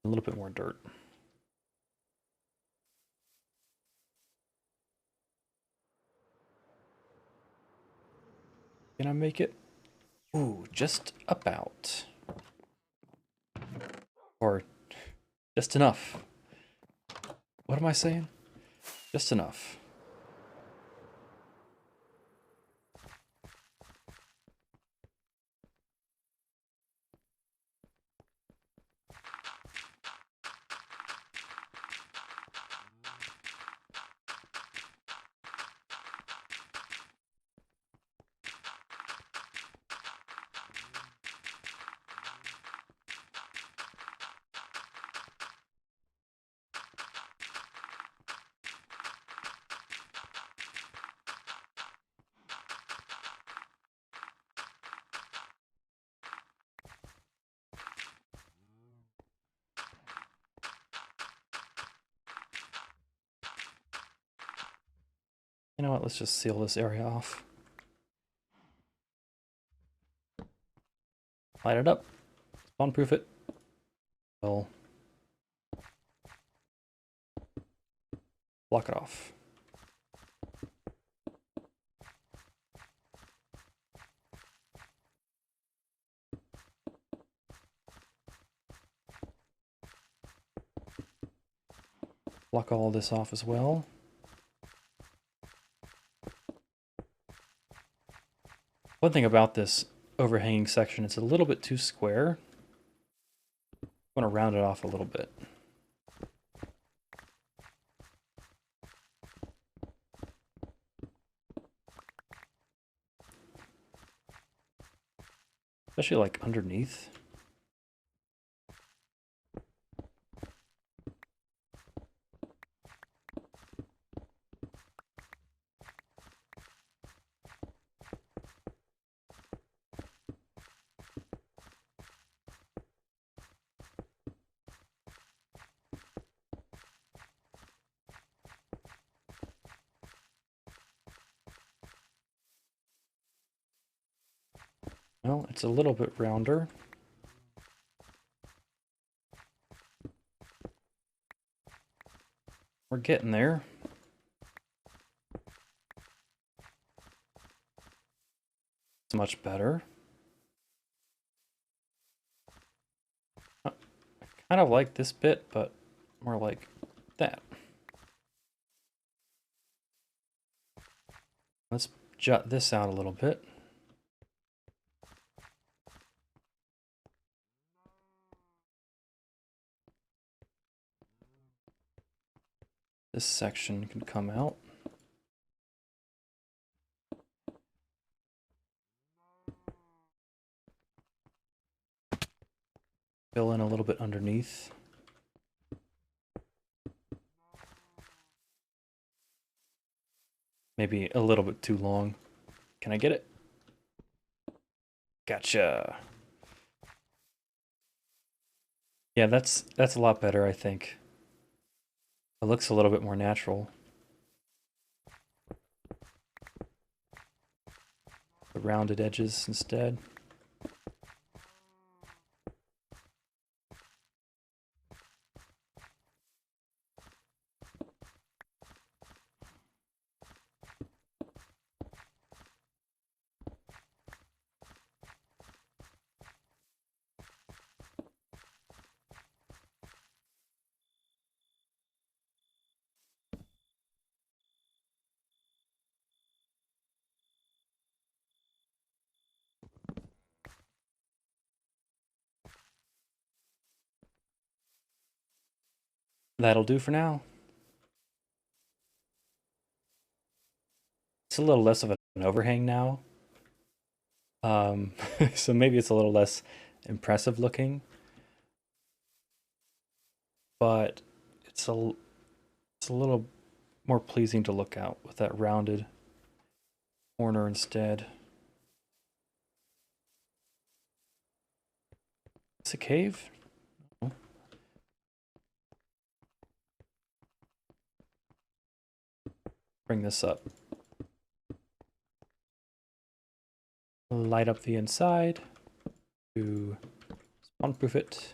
A little bit more dirt. Can I make it? Ooh, just about. Or just enough. What am I saying? Just enough. You know what? Let's just seal this area off. Light it up. Spawn-proof it. We'll block it off. Block all this off as well. One thing about this overhanging section, it's a little bit too square. I want to round it off a little bit. Especially like underneath. Well, it's a little bit rounder. We're getting there. It's much better. I kind of like this bit, but more like that. Let's jut this out a little bit. This section can come out. Fill in a little bit underneath. Maybe a little bit too long. Can I get it? Gotcha. Yeah, that's a lot better, I think. It looks a little bit more natural. The rounded edges instead. That'll do for now. It's a little less of an overhang now. So maybe it's a little less impressive looking. But it's a little more pleasing to look at with that rounded corner instead. It's a cave? No. Bring this up. Light up the inside to spawn-proof it.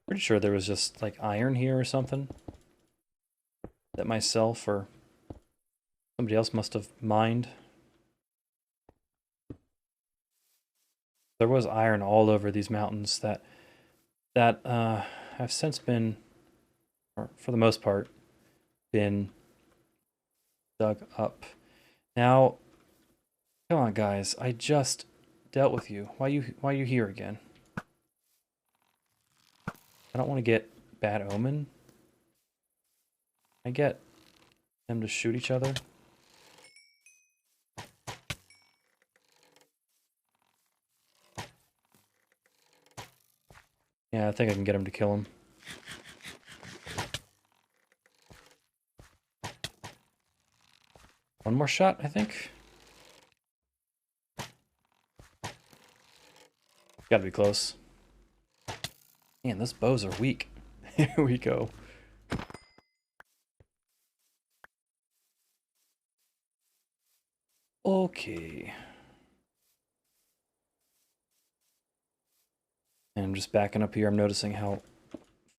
Pretty sure there was just like iron here or something that myself or somebody else must have mined. There was iron all over these mountains that have since been, or for the most part, been dug up. Now, come on, guys! I just dealt with you. Why are you here again? I don't want to get bad omen. I get them to shoot each other. Yeah, I think I can get him to kill him. One more shot, I think. Gotta be close. Man, those bows are weak. Here we go. Okay. And I'm just backing up here. I'm noticing how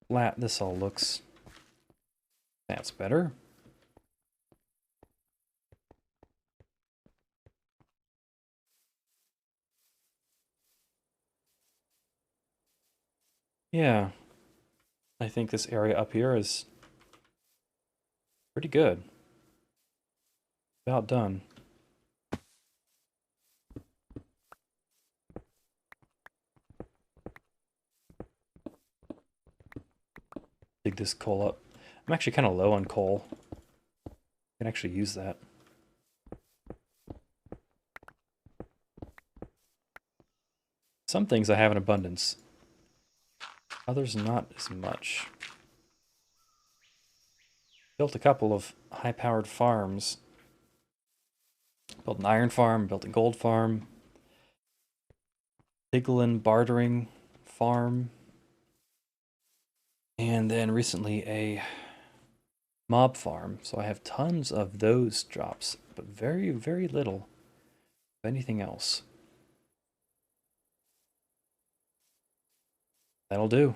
flat this all looks. That's better. Yeah. I think this area up here is pretty good. About done. Dig this coal up. I'm actually kind of low on coal. I can actually use that. Some things I have in abundance. Others not as much. Built a couple of high-powered farms. Built an iron farm, built a gold farm. Piglin bartering farm. And then recently a mob farm. So I have tons of those drops, but very, very little of anything else. That'll do.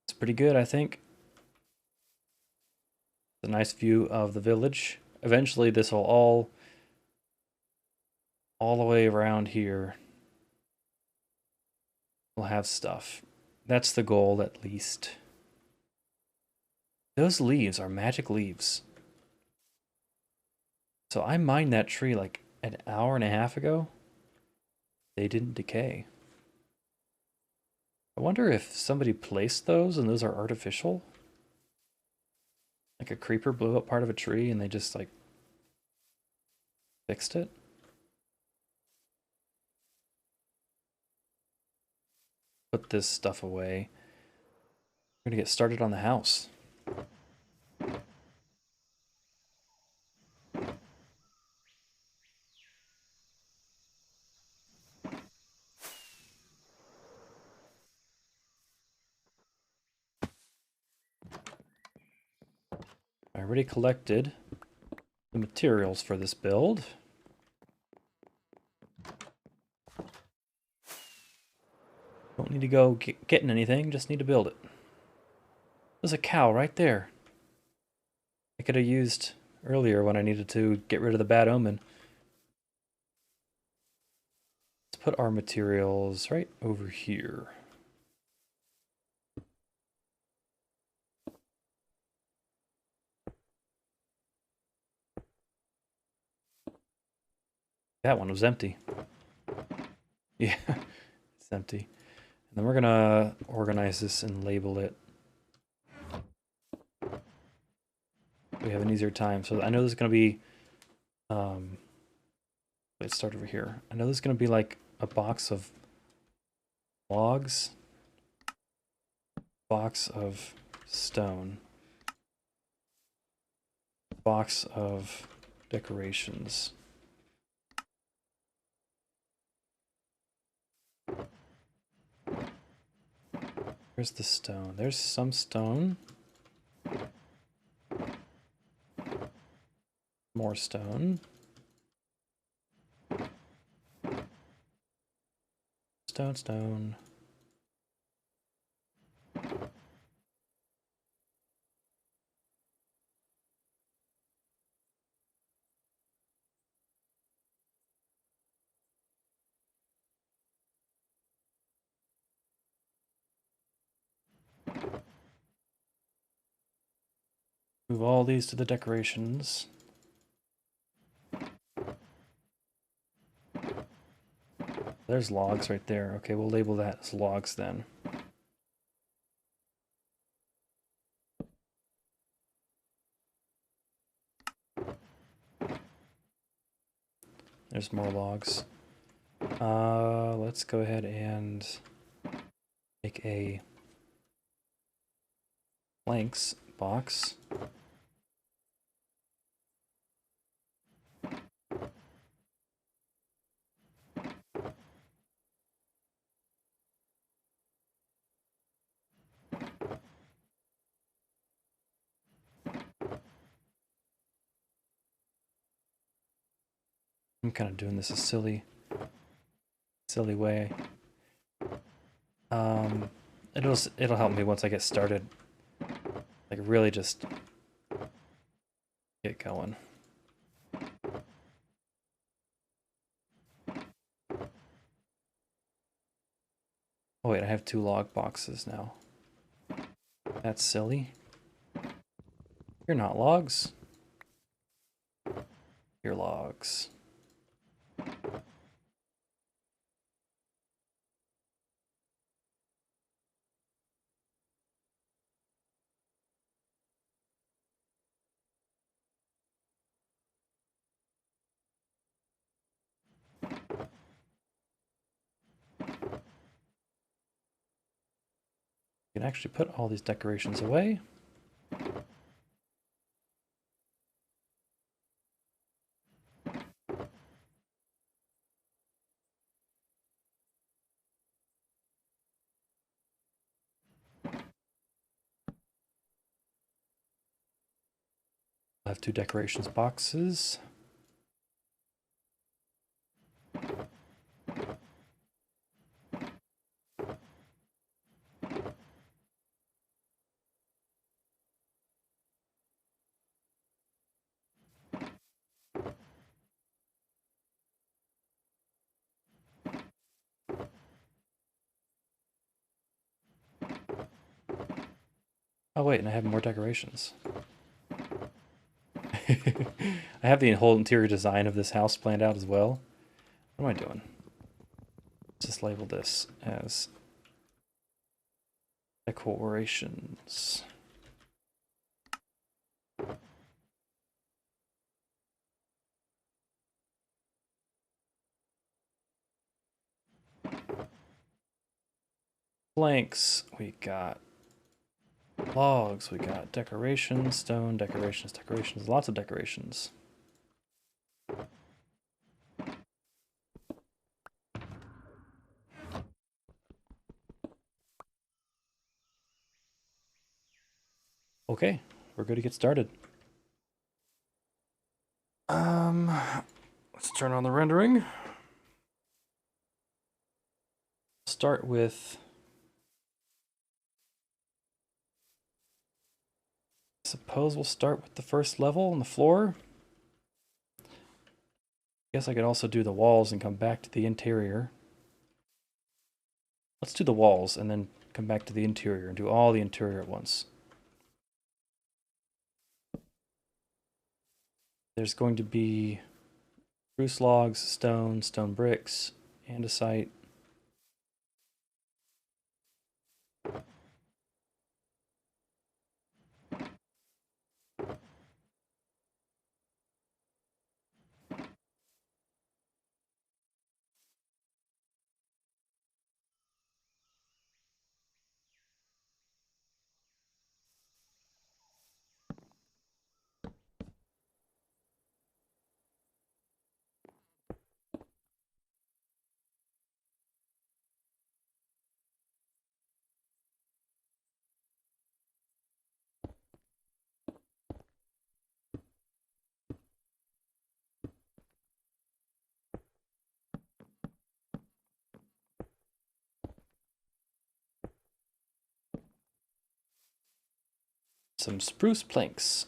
It's pretty good, I think. A nice view of the village. Eventually this will all all the way around here we'll have stuff. That's the goal, at least. Those leaves are magic leaves. So I mined that tree like an hour and a half ago. They didn't decay. I wonder if somebody placed those and those are artificial. Like a creeper blew up part of a tree and they just like fixed it. Put this stuff away. We're gonna get started on the house. I already collected the materials for this build. Don't need to go getting anything, just need to build it. There's a cow right there. I could have used earlier when I needed to get rid of the bad omen. Let's put our materials right over here. That one was empty. Yeah, it's empty. And then we're gonna organize this and label it. We have an easier time. So I know there's gonna be, let's start over here. I know there's gonna be like a box of logs, box of stone, box of decorations. Where's the stone? There's some stone. More stone. Stone, stone. Move all these to the decorations. There's logs right there. Okay, we'll label that as logs then. There's more logs. Let's go ahead and make a planks box. I'm kind of doing this a silly way. It'll help me once I get started. Like really just get going. Oh wait, I have 2 log boxes now. That's silly. You're not logs. You're logs. You can actually put all these decorations away. I have 2 decorations boxes. Oh wait, and I have more decorations. I have the whole interior design of this house planned out as well. What am I doing? Let's just label this as decorations. Planks, we got logs, we got decorations, stone, decorations, decorations, lots of decorations. Okay, we're good to get started. Let's turn on the rendering. Start with, suppose we'll start with the first level on the floor. Guess I could also do the walls and come back to the interior. Let's do the walls and then come back to the interior and do all the interior at once. There's going to be spruce logs, stone, stone bricks, andesite. Some spruce planks.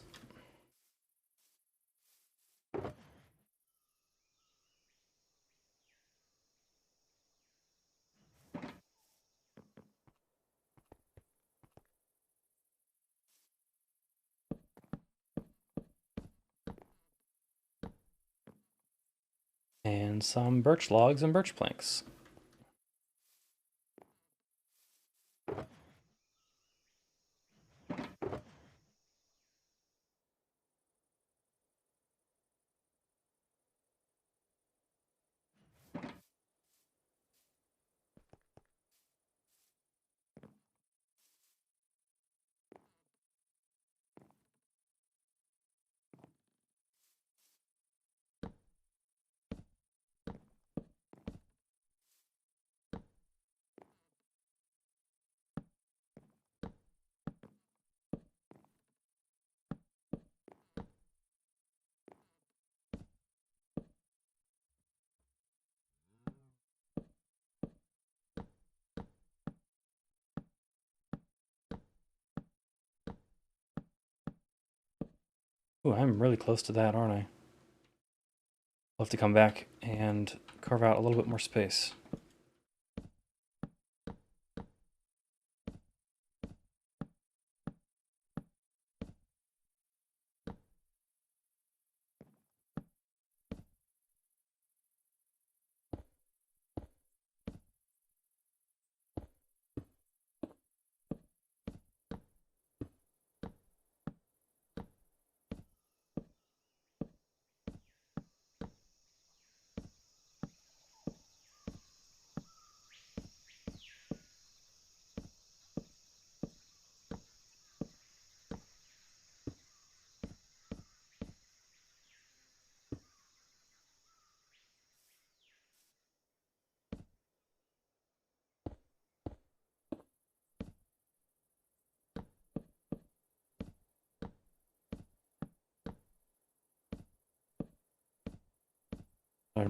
And some birch logs and birch planks. Ooh, I'm really close to that, aren't I? I'll have to come back and carve out a little bit more space.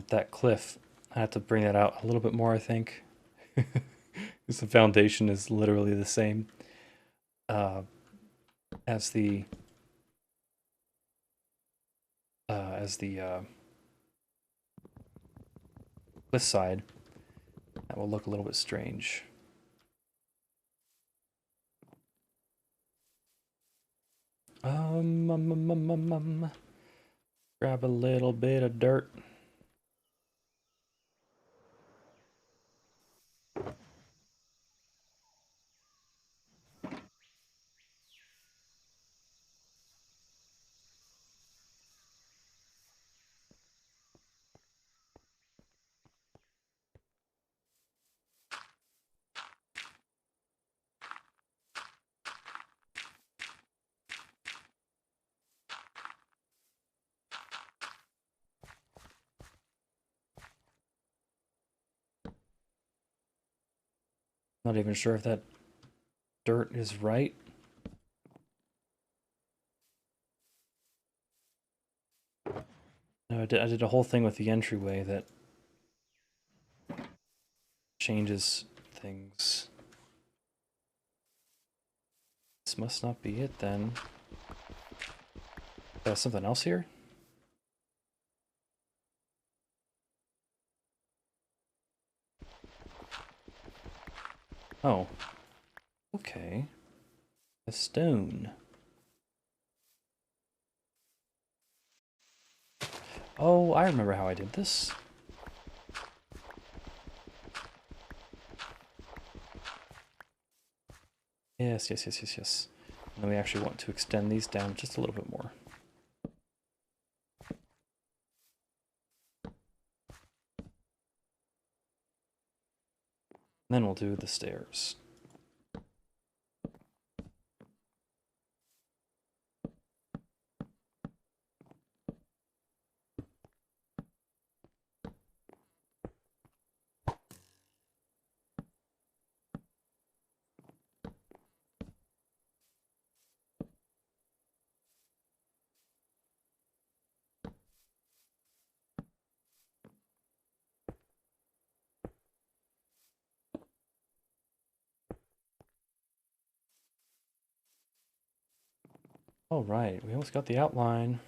That cliff, I have to bring that out a little bit more, I think. Because the foundation is literally the same as the cliff side. That will look a little bit strange. Grab a little bit of dirt. Not even sure if that dirt is right. No, I did a whole thing with the entryway that changes things. This must not be it then. There's something else here? Oh. Okay. A stone. Oh, I remember how I did this. Yes, yes, yes, yes, yes. And then we actually want to extend these down just a little bit more. And then we'll do the stairs. All right, we almost got the outline.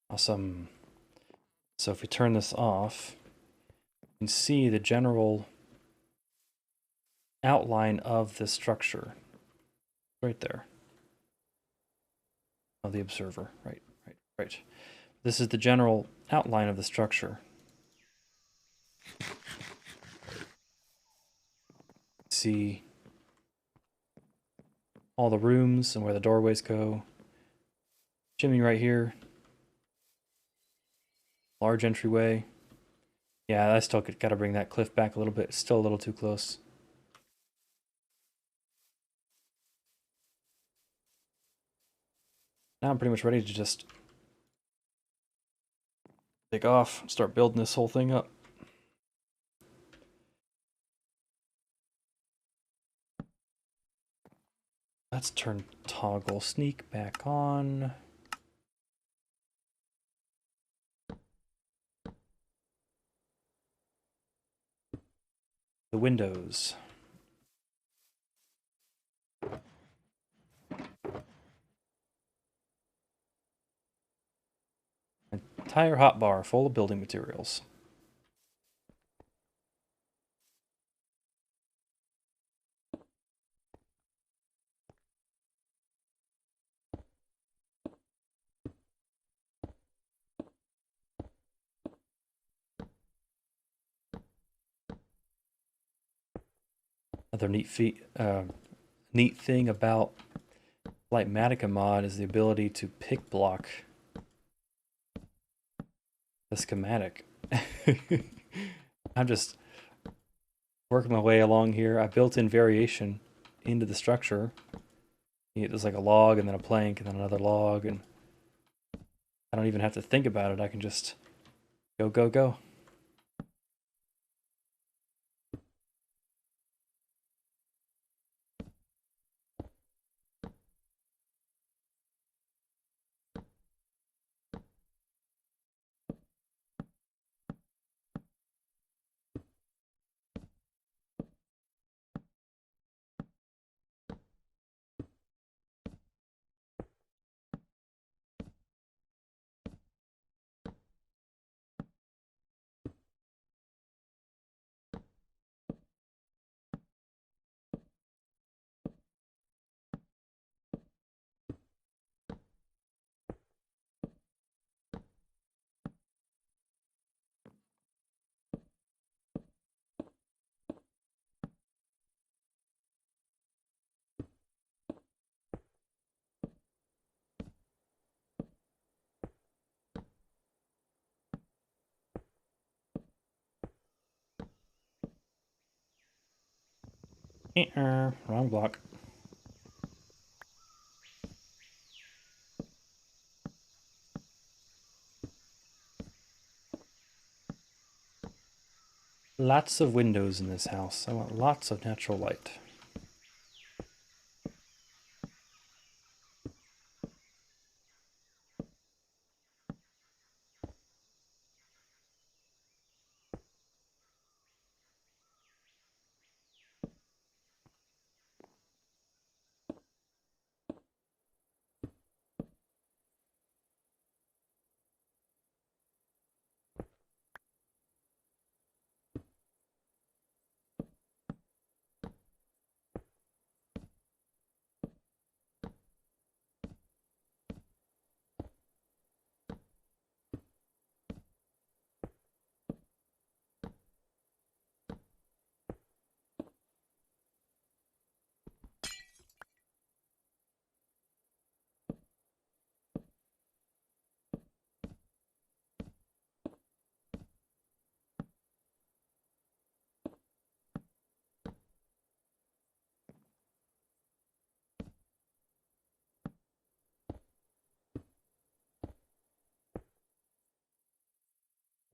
Awesome. So if we turn this off, you can see the general outline of the structure right there. Of the observer. Right, right, right. This is the general outline of the structure. See all the rooms and where the doorways go. Chimney right here. Large entryway. Yeah, I still gotta bring that cliff back a little bit. It's still a little too close. Now I'm pretty much ready to just take off and start building this whole thing up. Let's turn toggle sneak back on. The windows. Entire hotbar full of building materials. Another neat thing about Lightmatica mod is the ability to pick block the schematic. I'm just working my way along here. I built in variation into the structure. There's like a log and then a plank and then another log, and I don't even have to think about it. I can just go, go, go. Wrong block. Lots of windows in this house. I want lots of natural light.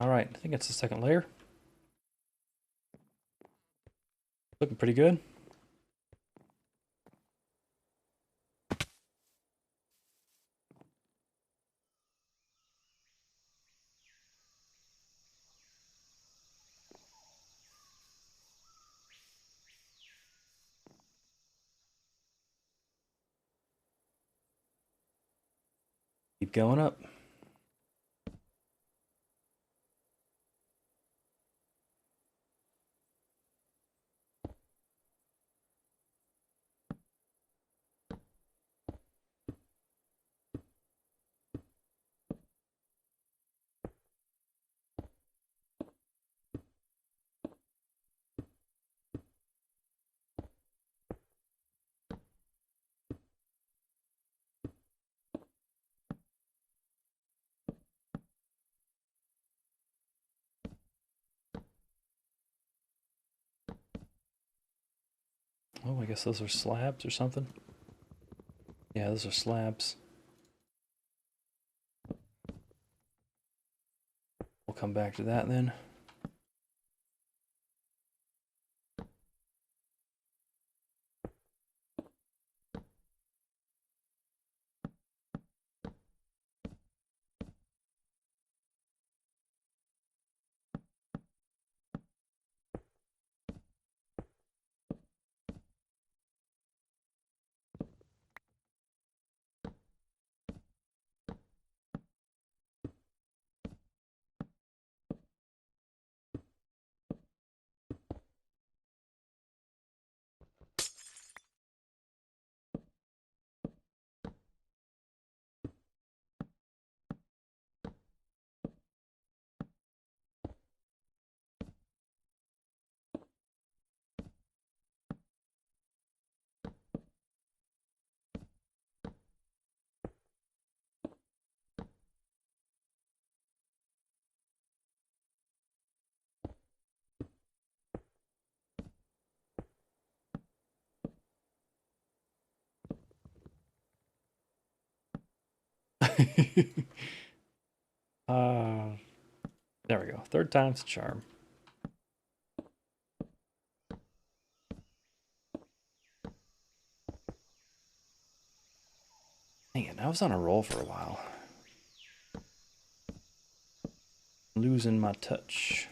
All right, I think it's the second layer. Looking pretty good. Keep going up. Oh, I guess those are slabs or something. Yeah, those are slabs. We'll come back to that then. uh, there we go. Third time's the charm. Dang it, I was on a roll for a while. Losing my touch.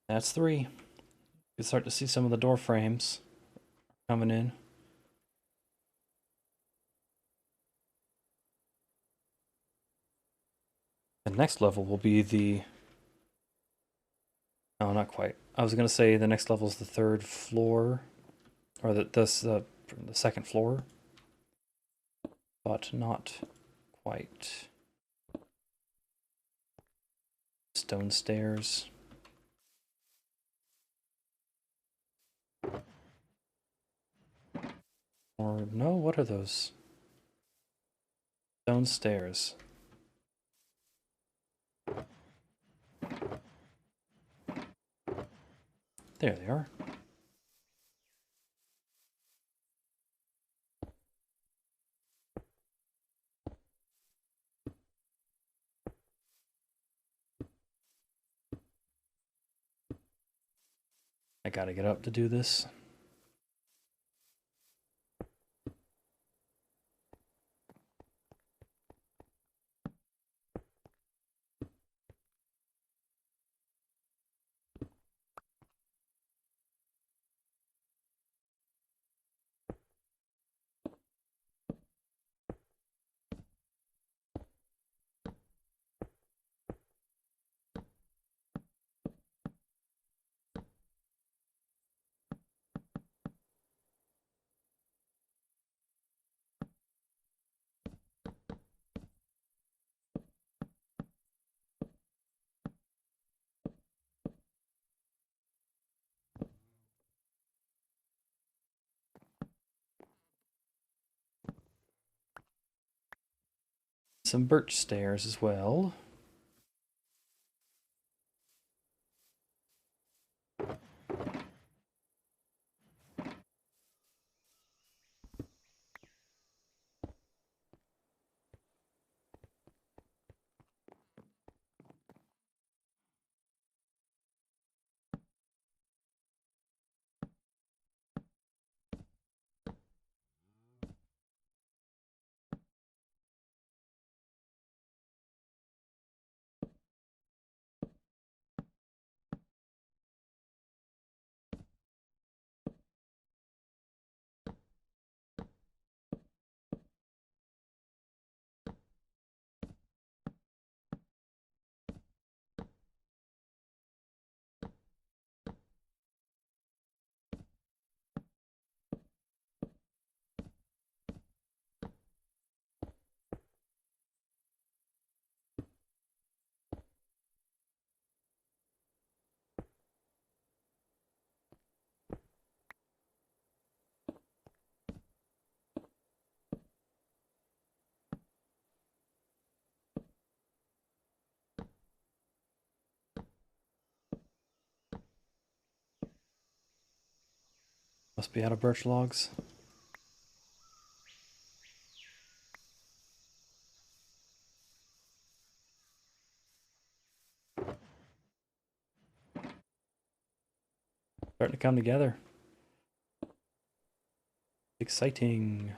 That's three. You can start to see some of the door frames coming in. The next level will be the... No, not quite. I was going to say the next level is the third floor, or the second floor, but not quite. Stone stairs. Or no, what are those? Stone stairs. There they are. I gotta get up to do this. Some birch stairs as well. Must be out of birch logs. Starting to come together. Exciting.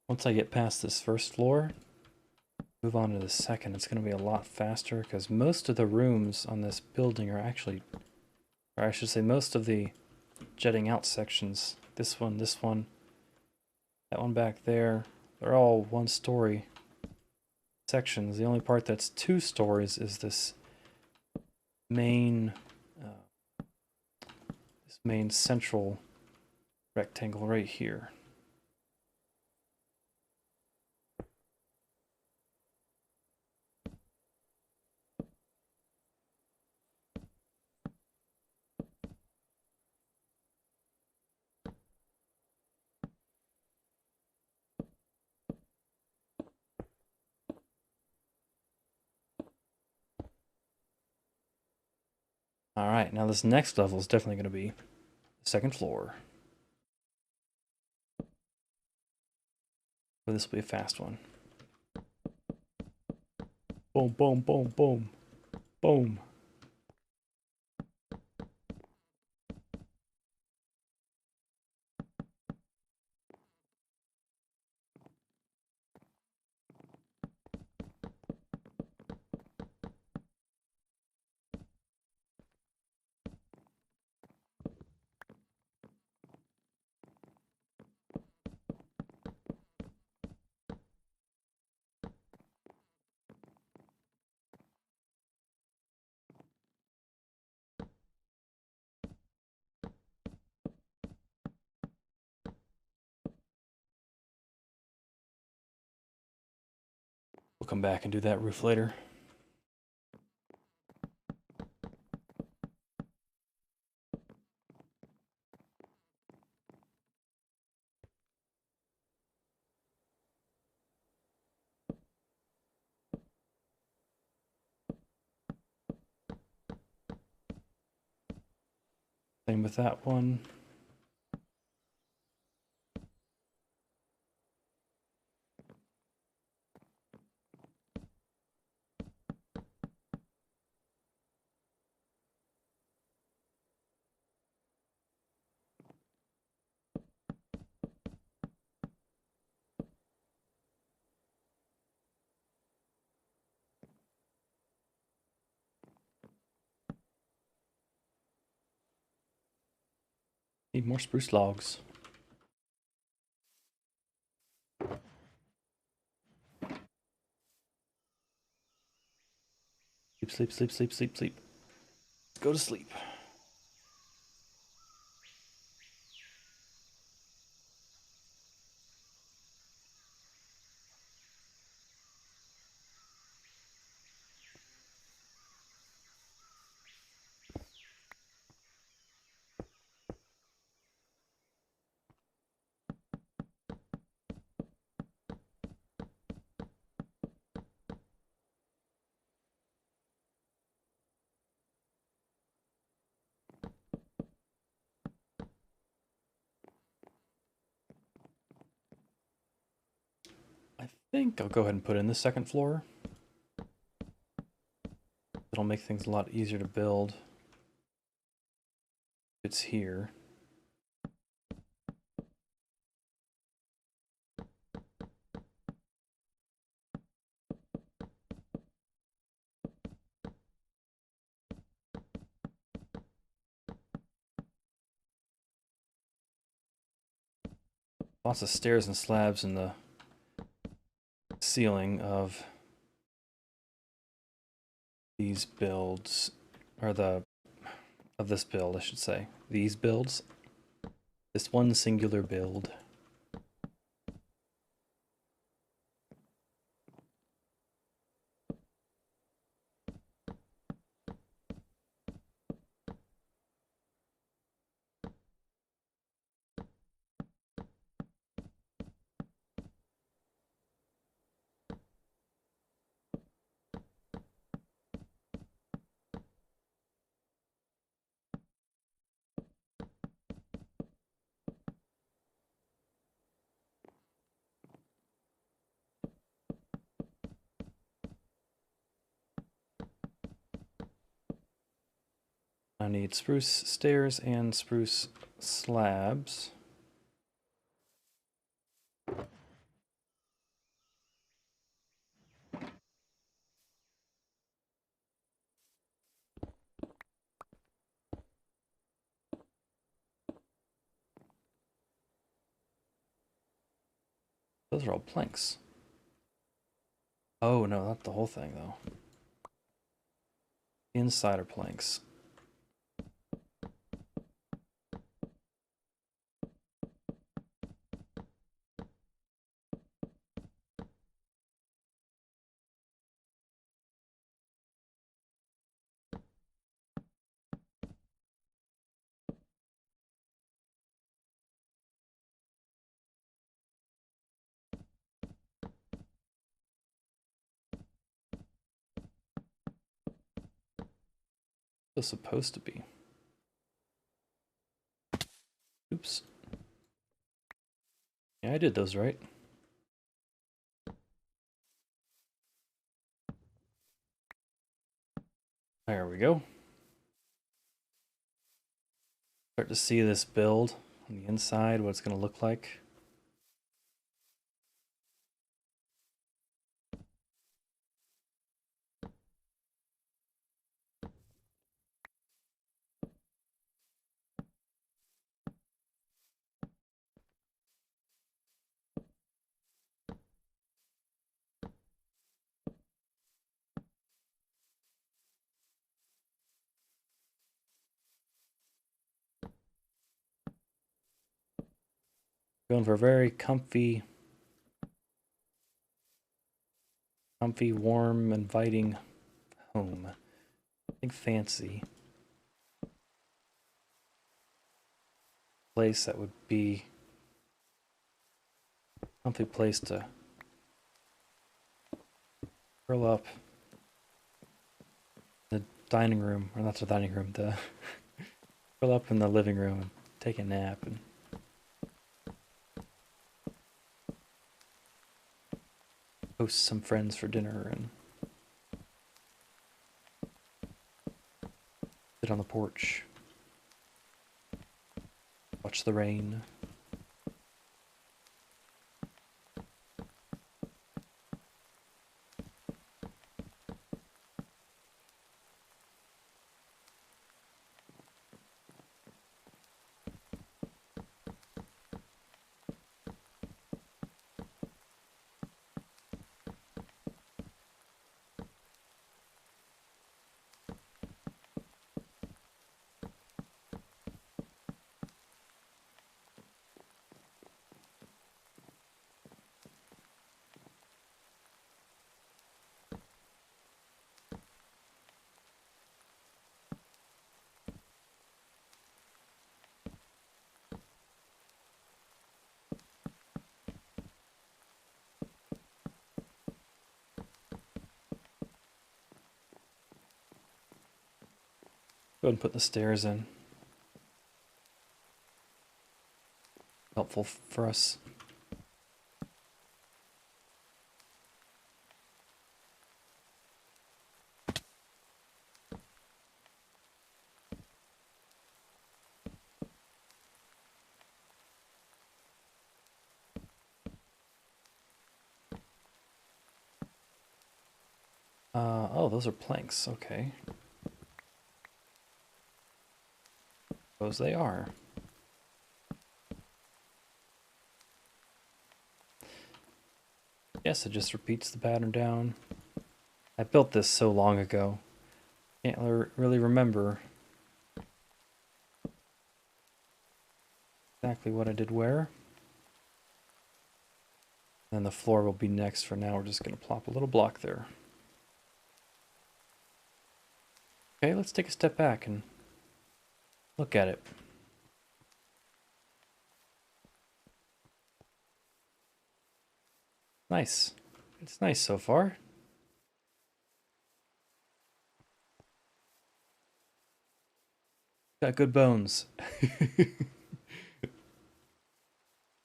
Once I get past this first floor, move on to the second, it's going to be a lot faster because most of the rooms on this building are actually, or I should say most of the jetting out sections, this one, that one back there, they're all one-story sections. The only part that's 2 stories is this main central rectangle right here. All right, now this next level is definitely going to be the second floor. But this will be a fast one. Boom, boom, boom, boom, boom. We'll come back and do that roof later. Same with that one. Need more spruce logs. Sleep, sleep, sleep, sleep, sleep, sleep. Go to sleep. I think I'll go ahead and put in the second floor. It'll make things a lot easier to build. It's here. Lots of stairs and slabs in the ceiling of these builds, or of this build, I should say. These builds. This one singular build. I need spruce stairs and spruce slabs. Those are all planks. Oh no, not the whole thing though. Inside are planks. It's supposed to be. Oops. Yeah, I did those right. There we go. Start to see this build on the inside, what it's going to look like. Going for a very comfy, warm, inviting home. Big fancy place that would be a comfy place to curl up in the dining room, or not the dining room, the curl up in the living room and take a nap and host some friends for dinner and sit on the porch, watch the rain. Go ahead and put the stairs in. Helpful for us. Oh, those are planks. Okay. Those they are. Yes, it just repeats the pattern down. I built this so long ago. Can't really remember exactly what I did where. And the floor will be next. For now, we're just going to plop a little block there. Okay, let's take a step back and look at it. Nice. It's nice so far. Got good bones.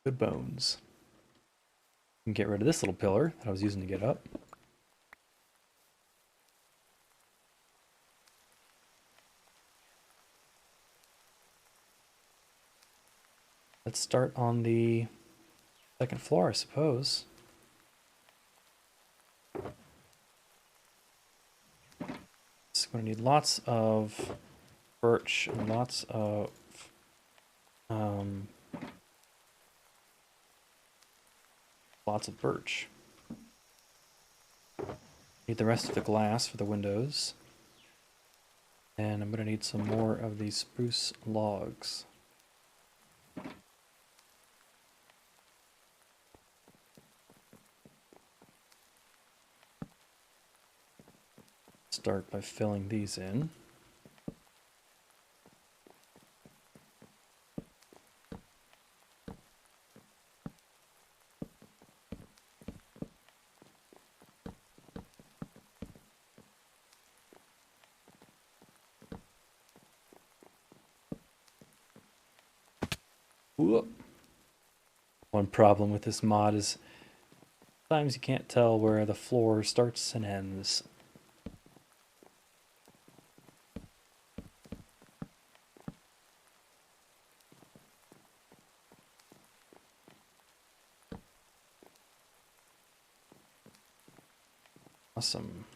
Good bones. And get rid of this little pillar that I was using to get up. Let's start on the second floor, I suppose. So we're gonna need lots of birch and lots of birch. Need the rest of the glass for the windows. And I'm gonna need some more of these spruce logs. Start by filling these in. Whoop. One problem with this mod is sometimes you can't tell where the floor starts and ends. Awesome.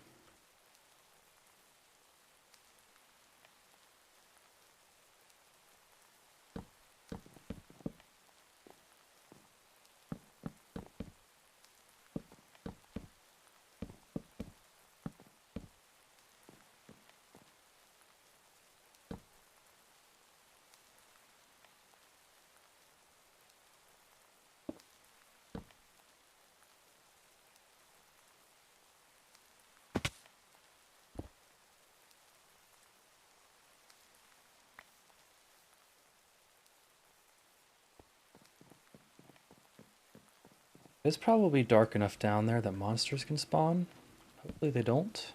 It's probably dark enough down there that monsters can spawn. Hopefully they don't.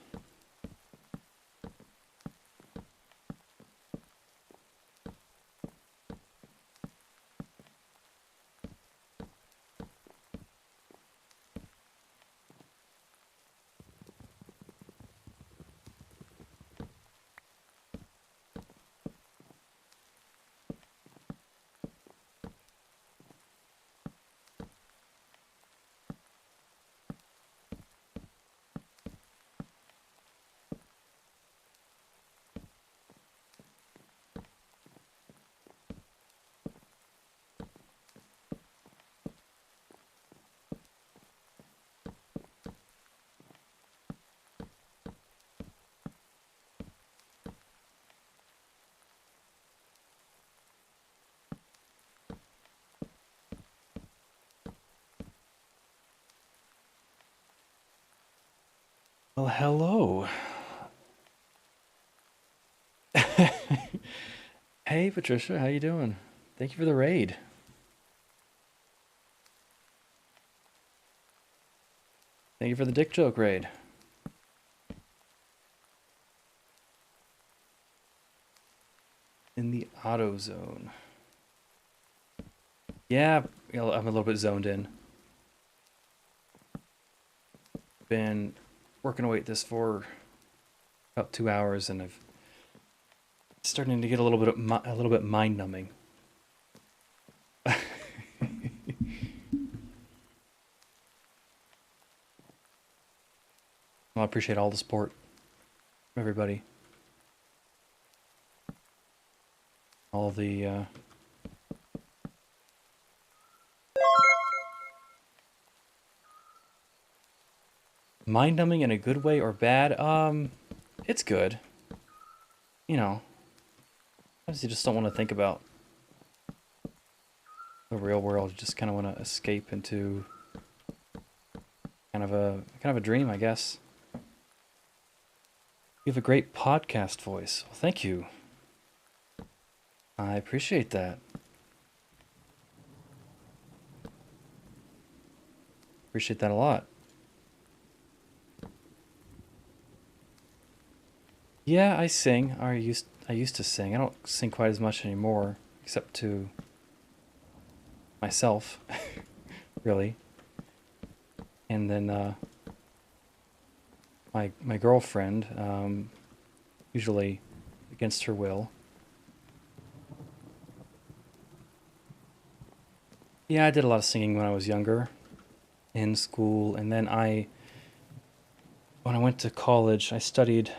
Well, hello. Hey, Patricia, how you doing? Thank you for the raid. Thank you for the dick joke raid. In the auto zone. Yeah, I'm a little bit zoned in. Been working away at this for about 2 hours, and I've starting to get a little bit mind numbing. Well, I appreciate all the support from everybody. All the mind numbing in a good way or bad. It's good. You know, sometimes you just don't want to think about the real world. You just kind of want to escape into kind of a dream, I guess. You have a great podcast voice. Well, thank you. I appreciate that. Appreciate that a lot. Yeah, I sing. I used to sing. I don't sing quite as much anymore, except to myself, really. And then my girlfriend, usually against her will. Yeah, I did a lot of singing when I was younger, in school, and then when I went to college, I studied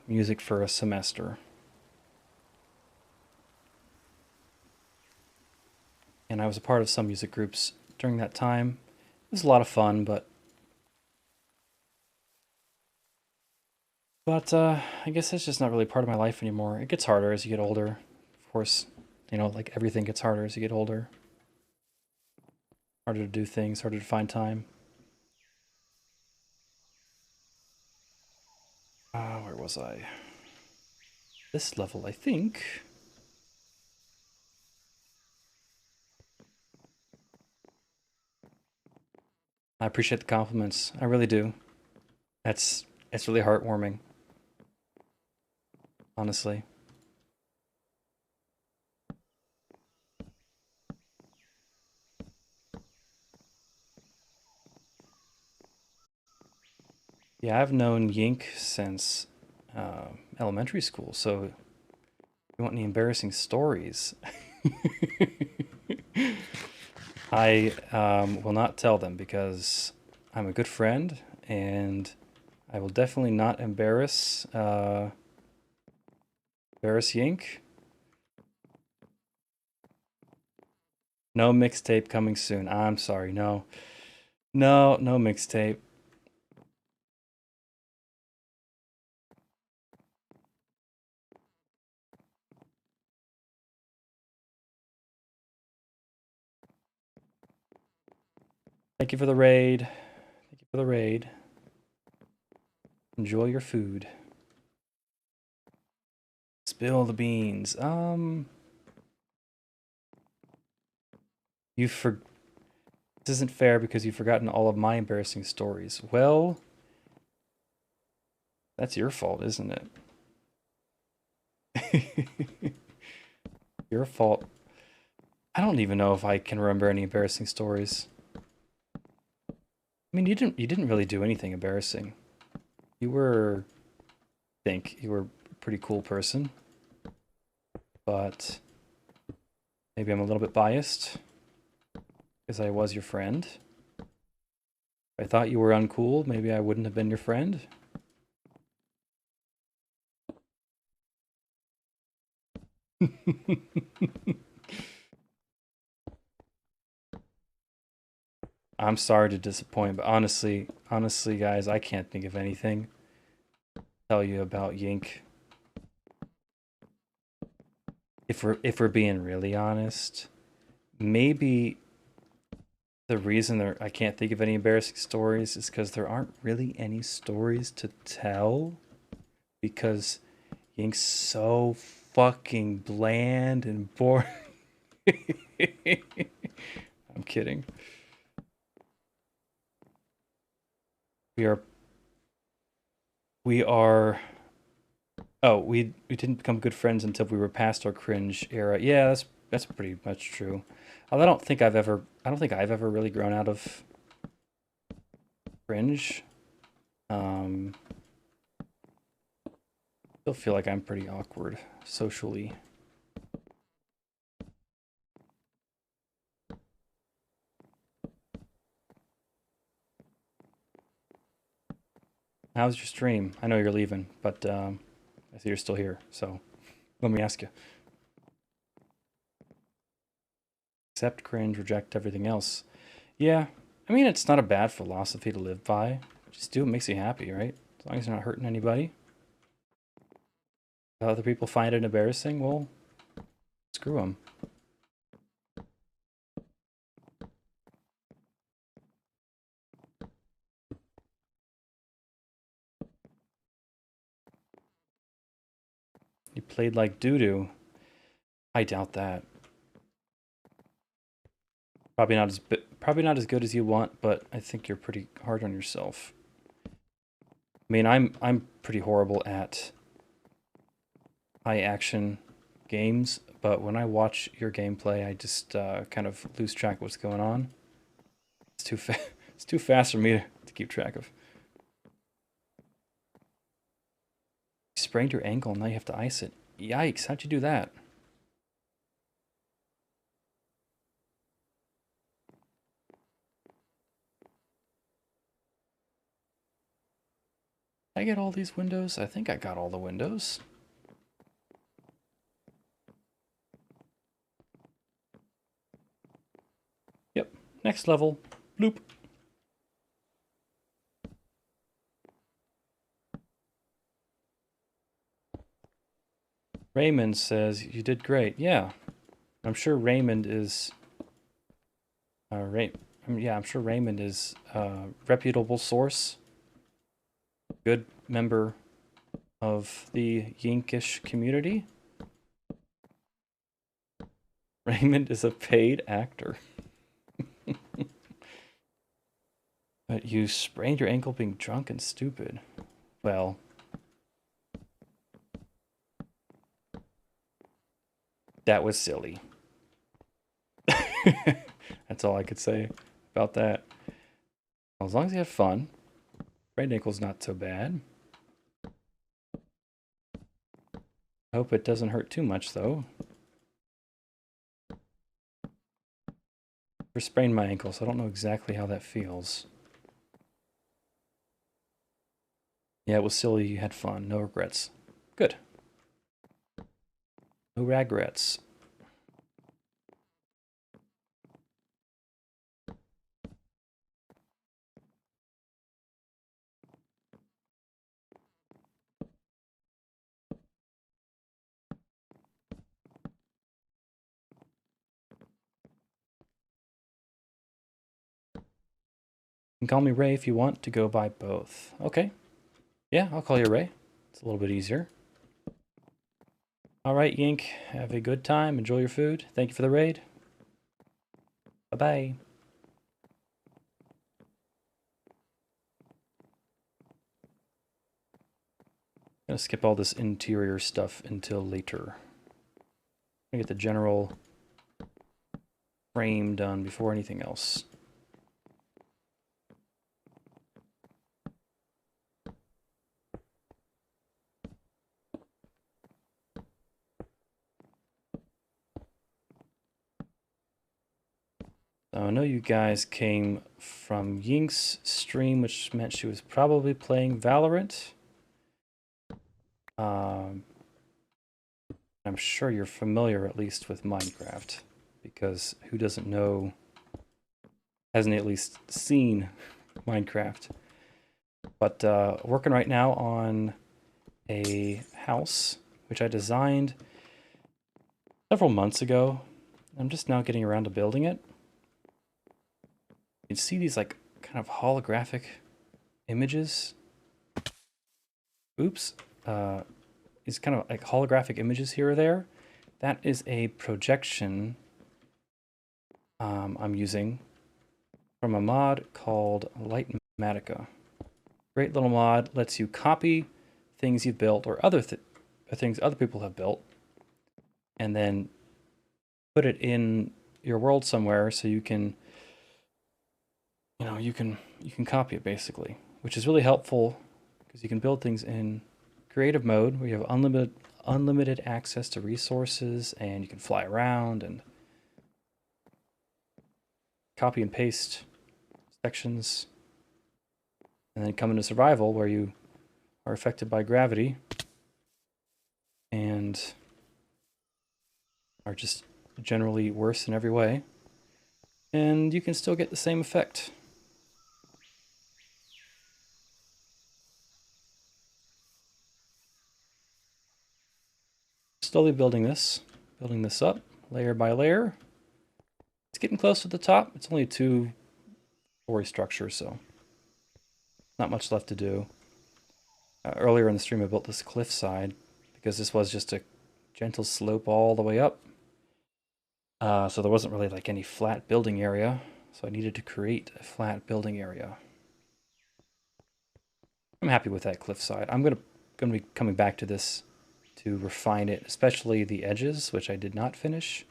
music for a semester. And I was a part of some music groups during that time. It was a lot of fun, but I guess it's just not really part of my life anymore. It gets harder as you get older. Of course, like everything gets harder as you get older. Harder to do things, harder to find time. Where was I? This level, I think. I appreciate the compliments. I really do. It's really heartwarming, honestly. Yeah, I've known Yink since elementary school, so if you want any embarrassing stories, I will not tell them because I'm a good friend and I will definitely not embarrass Yink. No mixtape coming soon. I'm sorry. No. No, no mixtape. Thank you for the raid. Thank you for the raid. Enjoy your food. Spill the beans. You for This isn't fair because you've forgotten all of my embarrassing stories. Well, that's your fault, isn't it? Your fault. I don't even know if I can remember any embarrassing stories. I mean, you didn't really do anything embarrassing. I think you were a pretty cool person, but maybe I'm a little bit biased because I was your friend. If I thought you were uncool, maybe I wouldn't have been your friend. I'm sorry to disappoint, but honestly, guys, I can't think of anything to tell you about Yink. If we're being really honest, maybe the reason I can't think of any embarrassing stories is because there aren't really any stories to tell because Yink's so fucking bland and boring. I'm kidding. We are we are Oh, we didn't become good friends until we were past our cringe era. Yeah, that's pretty much true. I don't think I've ever really grown out of cringe. Um, Still feel like I'm pretty awkward socially. How's your stream? I know you're leaving, but I see you're still here, so let me ask you. Accept cringe, reject everything else. Yeah, I mean, it's not a bad philosophy to live by. Just do what makes you happy, right? As long as you're not hurting anybody. If other people find it embarrassing, well, screw them. You played like doo-doo. I doubt that. Probably not as good as you want, but I think you're pretty hard on yourself. I mean, I'm pretty horrible at high action games, but when I watch your gameplay, I just kind of lose track of what's going on. It's too fa it's too fast for me to keep track of. You sprained your ankle, now you have to ice it. Yikes, how'd you do that? Did I get all these windows? I think I got all the windows. Yep, next level. Bloop. Raymond says, you did great. Yeah, I'm sure Raymond is... yeah, I'm sure Raymond is a reputable source. Good member of the Yinkish community. Raymond is a paid actor. But you sprained your ankle being drunk and stupid. Well, that was silly. That's all I could say about that. Well, as long as you have fun. Sprained ankle's not so bad. Hope it doesn't hurt too much, though. I sprained my ankle, so I don't know exactly how that feels. Yeah, it was silly. You had fun. No regrets. Good. No regrets. You can call me Ray if you want to go by both. Okay. Yeah, I'll call you Ray. It's a little bit easier. All right, Yink. Have a good time. Enjoy your food. Thank you for the raid. Bye-bye. Gonna skip all this interior stuff until later. Gonna get the general frame done before anything else. So I know you guys came from Yink's stream, which meant she was probably playing Valorant. I'm sure you're familiar at least with Minecraft, because who doesn't know, hasn't at least seen Minecraft. But working right now on a house, which I designed several months ago. I'm just now getting around to building it. You can see these like kind of holographic images. Oops. These kind of like holographic images here or there. That is a projection I'm using from a mod called Lightmatica. Great little mod, lets you copy things you've built or other things other people have built, and then put it in your world somewhere so you can, you can copy it basically, which is really helpful because you can build things in creative mode where you have unlimited access to resources and you can fly around and copy and paste sections, and then come into survival where you are affected by gravity and are just generally worse in every way, and you can still get the same effect. Slowly building this up layer by layer. It's getting close to the top. It's only a 2-story structure, so not much left to do. Earlier in the stream I built this cliffside because this was just a gentle slope all the way up. So there wasn't really like any flat building area, so I needed to create a flat building area. I'm happy with that cliffside. I'm gonna be coming back to this to refine it, especially the edges, which I did not finish,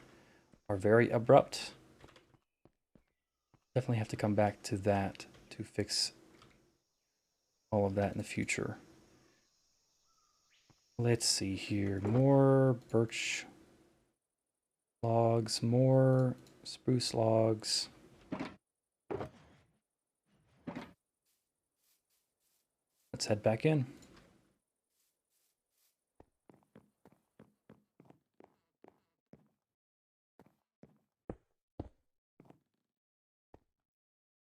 are very abrupt. Definitely have to come back to that to fix all of that in the future. Let's see here. More birch logs, more spruce logs. Let's head back in.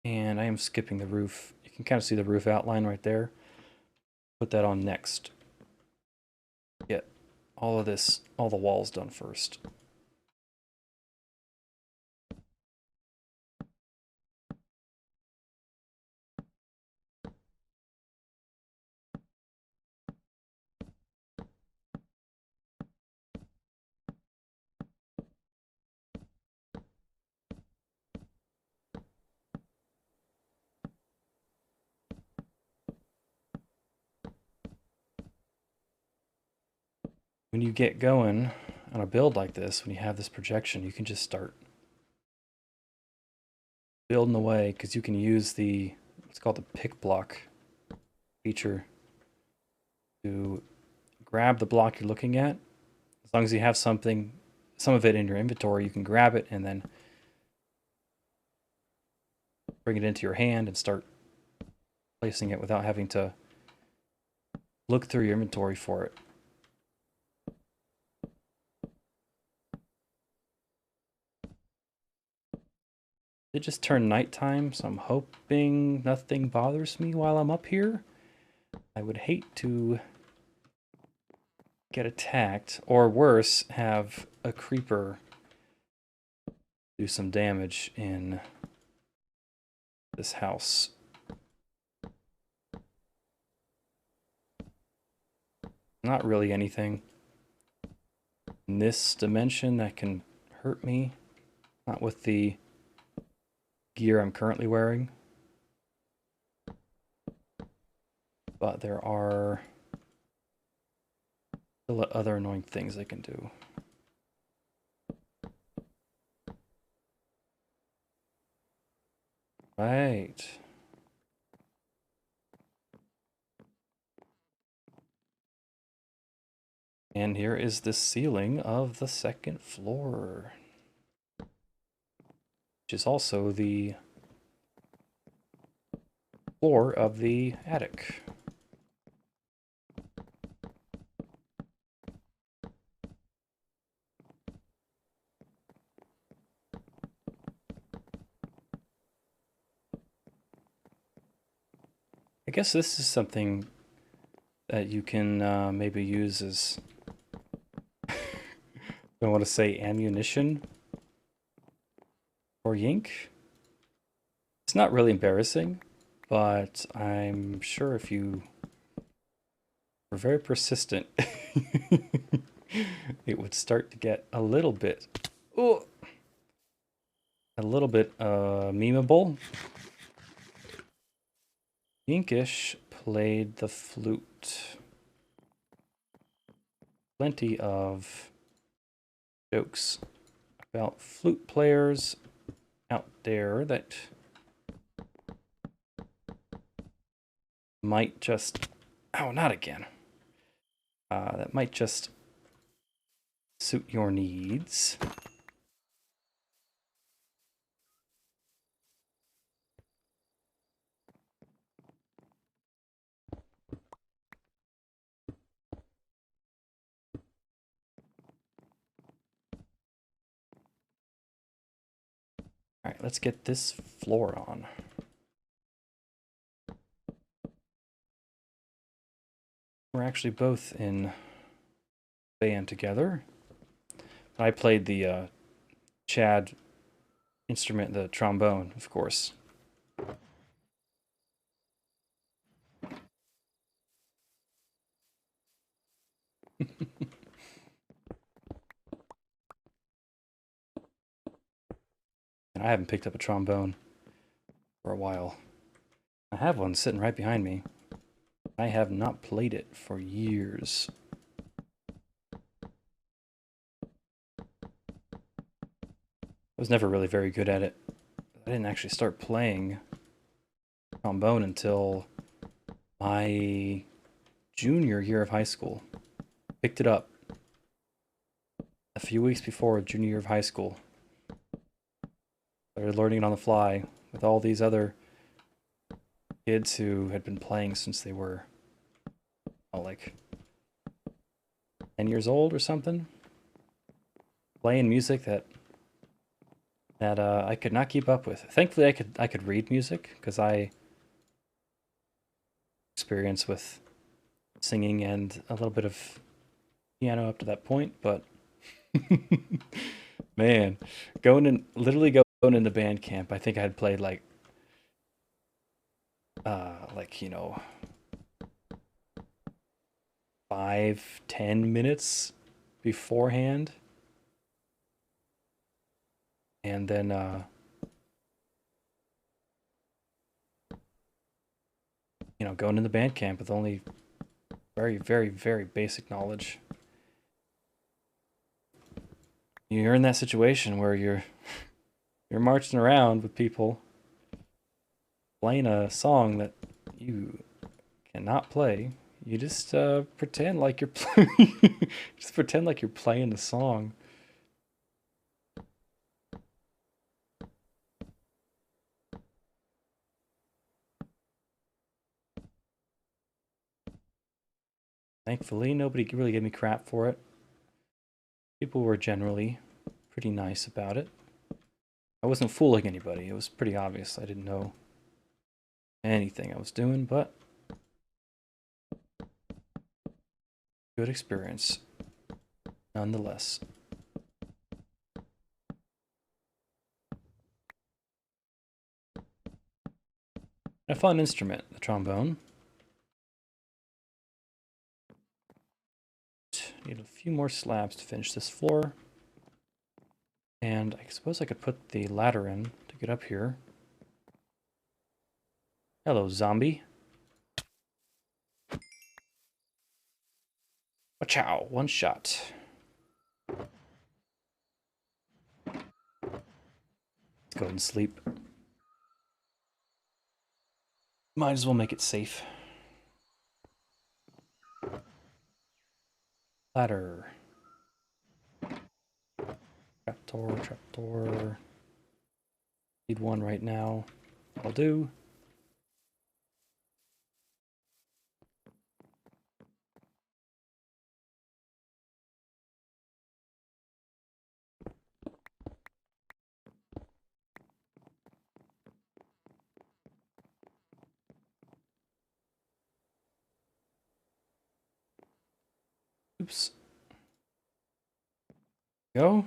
And I am skipping the roof. You can kind of see the roof outline right there. Put that on next. Get all of this, all the walls done first. When you get going on a build like this, when you have this projection, you can just start building away because you can use the, it's called the pick block feature to grab the block you're looking at. As long as you have some of it in your inventory, you can grab it and then bring it into your hand and start placing it without having to look through your inventory for it. It just turned nighttime, so I'm hoping nothing bothers me while I'm up here. I would hate to get attacked, or worse, have a creeper do some damage in this house. Not really anything in this dimension that can hurt me. Not with the gear I'm currently wearing. But there are still other annoying things I can do. Right. And here is the ceiling of the second floor, which is also the floor of the attic. I guess this is something that you can maybe use as, I don't want to say ammunition or yink. It's not really embarrassing, but I'm sure if you were very persistent, it would start to get a little bit, memeable. Yinkish played the flute. Plenty of jokes about flute players out there that might just, oh, not again. That might just suit your needs. All right, let's get this floor on. We're actually both in band together. I played the Chad instrument, the trombone, of course. And I haven't picked up a trombone for a while. I have one sitting right behind me. I have not played it for years. I was never really very good at it. I didn't actually start playing trombone until my junior year of high school. Picked it up a few weeks before junior year of high school. Started learning it on the fly with all these other kids who had been playing since they were, like 10 years old or something. Playing music that I could not keep up with. Thankfully, I could read music because I experience with singing and a little bit of piano up to that point, but man, literally going into band camp, I think I had played like 5-10 minutes beforehand, and then going into band camp with only very, very, very basic knowledge. You're in that situation where you're marching around with people playing a song that you and not play. You just pretend like you're just pretend like you're playing the song. Thankfully, nobody really gave me crap for it. People were generally pretty nice about it. I wasn't fooling anybody. It was pretty obvious. I didn't know anything I was doing, but good experience nonetheless. A fun instrument, the trombone. Need a few more slabs to finish this floor. And I suppose I could put the ladder in to get up here. Hello, zombie. Wachow, one shot. Let's go ahead and sleep. Might as well make it safe. Ladder. Trapdoor, trapdoor. Need one right now. I'll do. Oops. Go.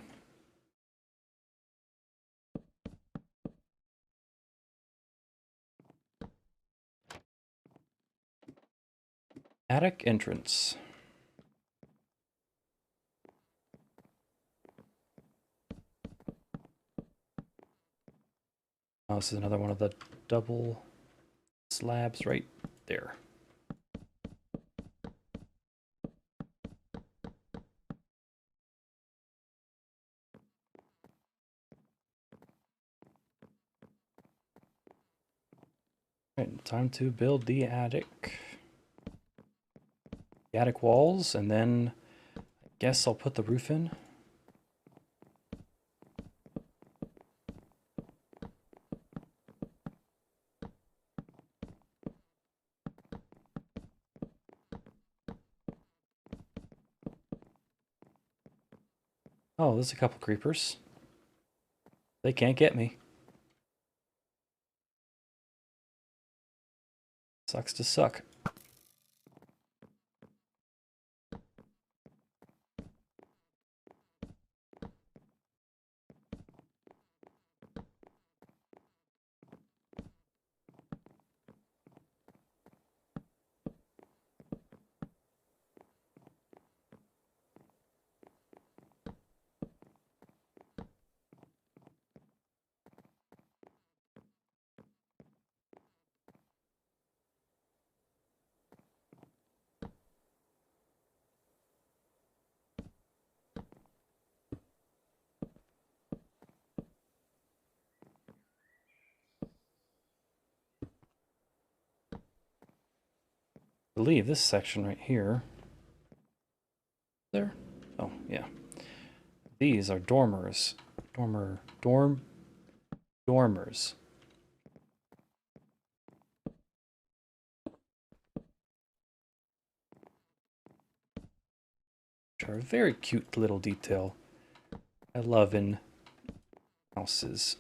Attic entrance. Oh, this is another one of the double slabs right there. Right, time to build the attic. The attic walls, and then I guess I'll put the roof in. Oh, there's a couple creepers. They can't get me. Sucks to suck. I believe this section right here. There? Oh, yeah. These are dormers. Dormers. Which are a very cute little detail I love in houses.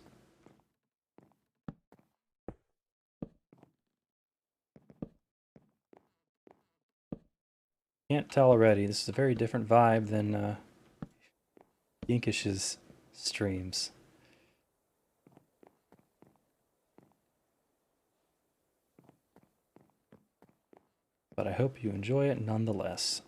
Can't tell already, this is a very different vibe than Yinkish's streams. But I hope you enjoy it nonetheless.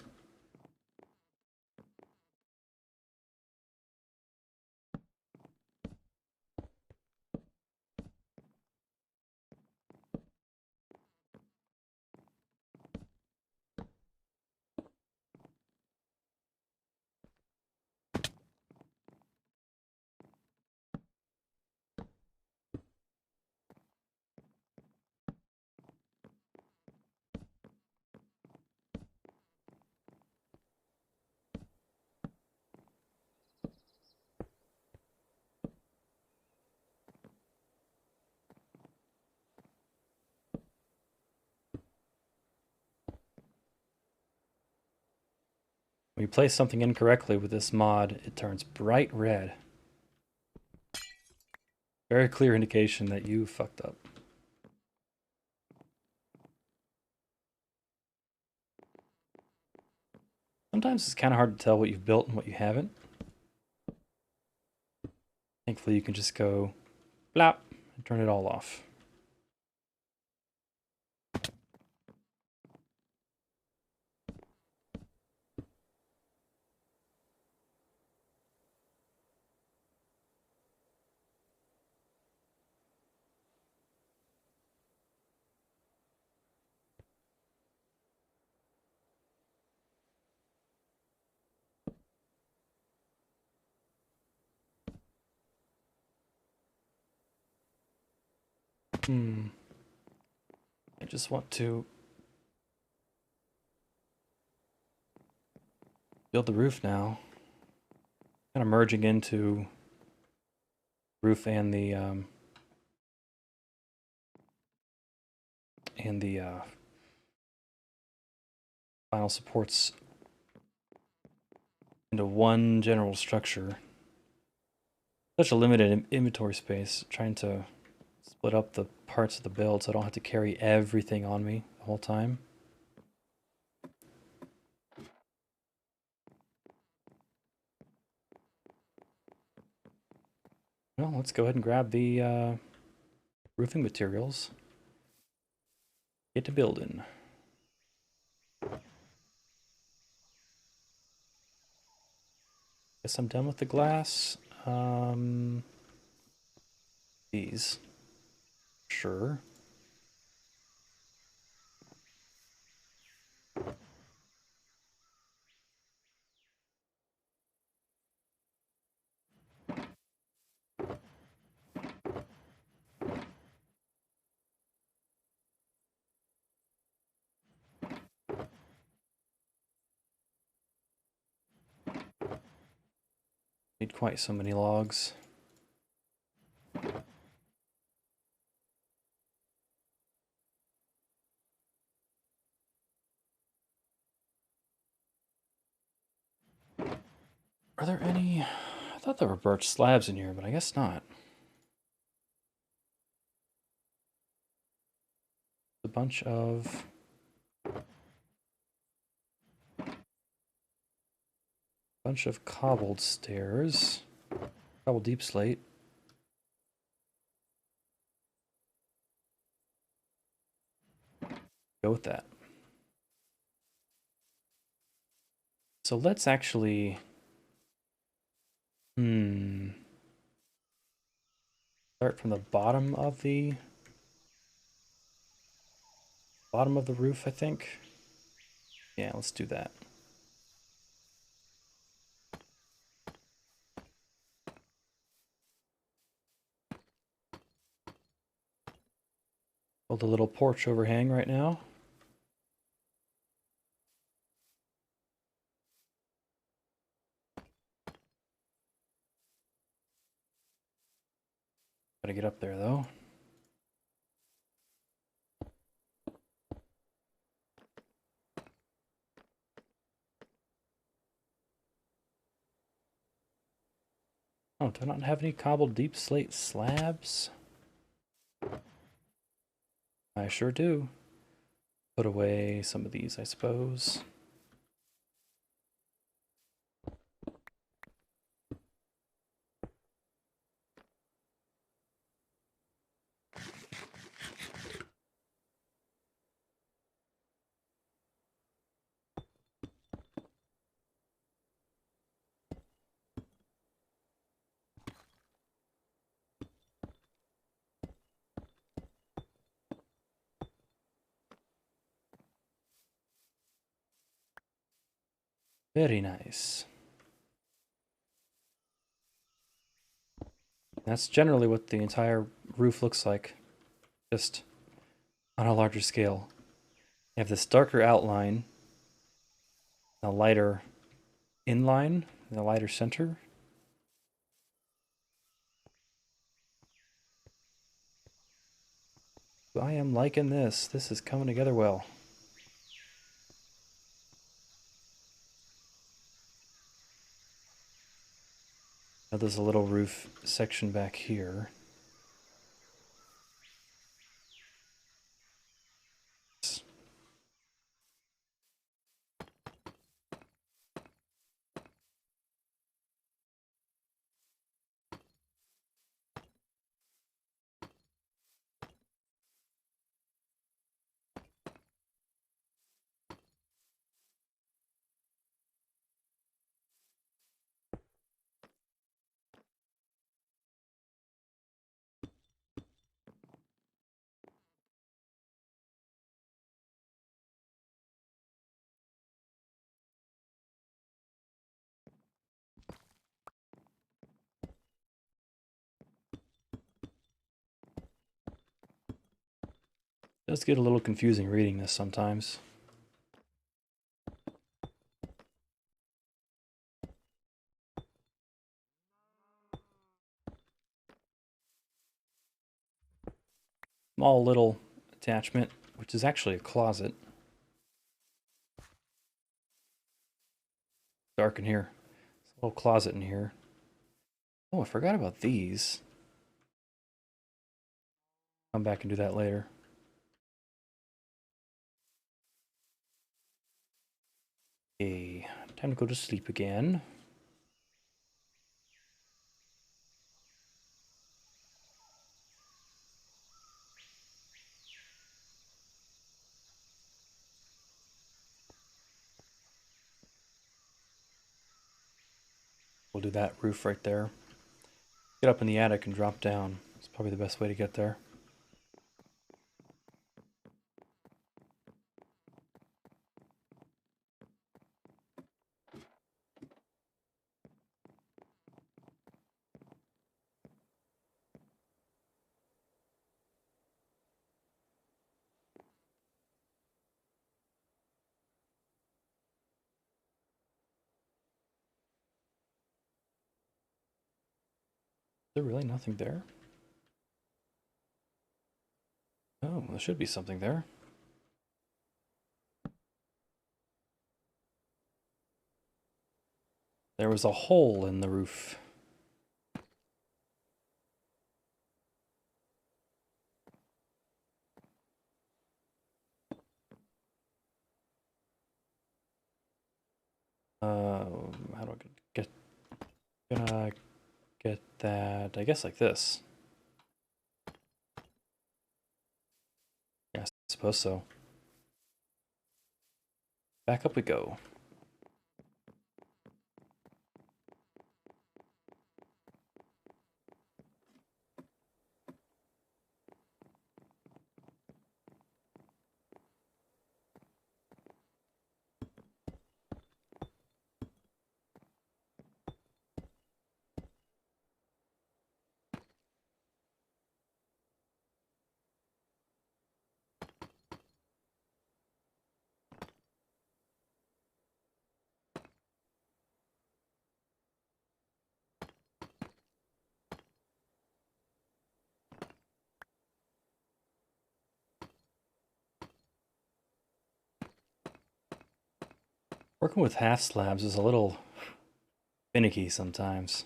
When you place something incorrectly with this mod, it turns bright red. Very clear indication that you fucked up. Sometimes it's kind of hard to tell what you've built and what you haven't. Thankfully, you can just go blop and turn it all off. I just want to build the roof now. Kind of merging into roof and the final supports into one general structure. Such a limited inventory space, trying to split up the parts of the build so I don't have to carry everything on me the whole time. Well, let's go ahead and grab the roofing materials. Get to building. Guess I'm done with the glass. These. Sure. Need quite so many logs. Are there any? I thought there were birch slabs in here, but I guess not. A bunch of cobbled stairs. Cobbled deep slate. Go with that. So let's actually start from the bottom of the roof, I think. Yeah, let's do that. Build a little porch overhang right now. Gotta get up there though. Oh, do I not have any cobbled deep slate slabs? I sure do. Put away some of these, I suppose. Very nice. That's generally what the entire roof looks like, just on a larger scale. You have this darker outline, a lighter inline, and a lighter center. I am liking this. This is coming together well. Now there's a little roof section back here. It does get a little confusing reading this sometimes. Small little attachment, which is actually a closet. Dark in here. There's a little closet in here. Oh, I forgot about these. Come back and do that later. Okay, time to go to sleep again. We'll do that roof right there. Get up in the attic and drop down. It's probably the best way to get there. Is there really nothing there? Oh, there should be something there. There was a hole in the roof. How do I gonna get that? I guess like this. Yeah, I suppose so. Back up we go. Working with half slabs is a little finicky sometimes.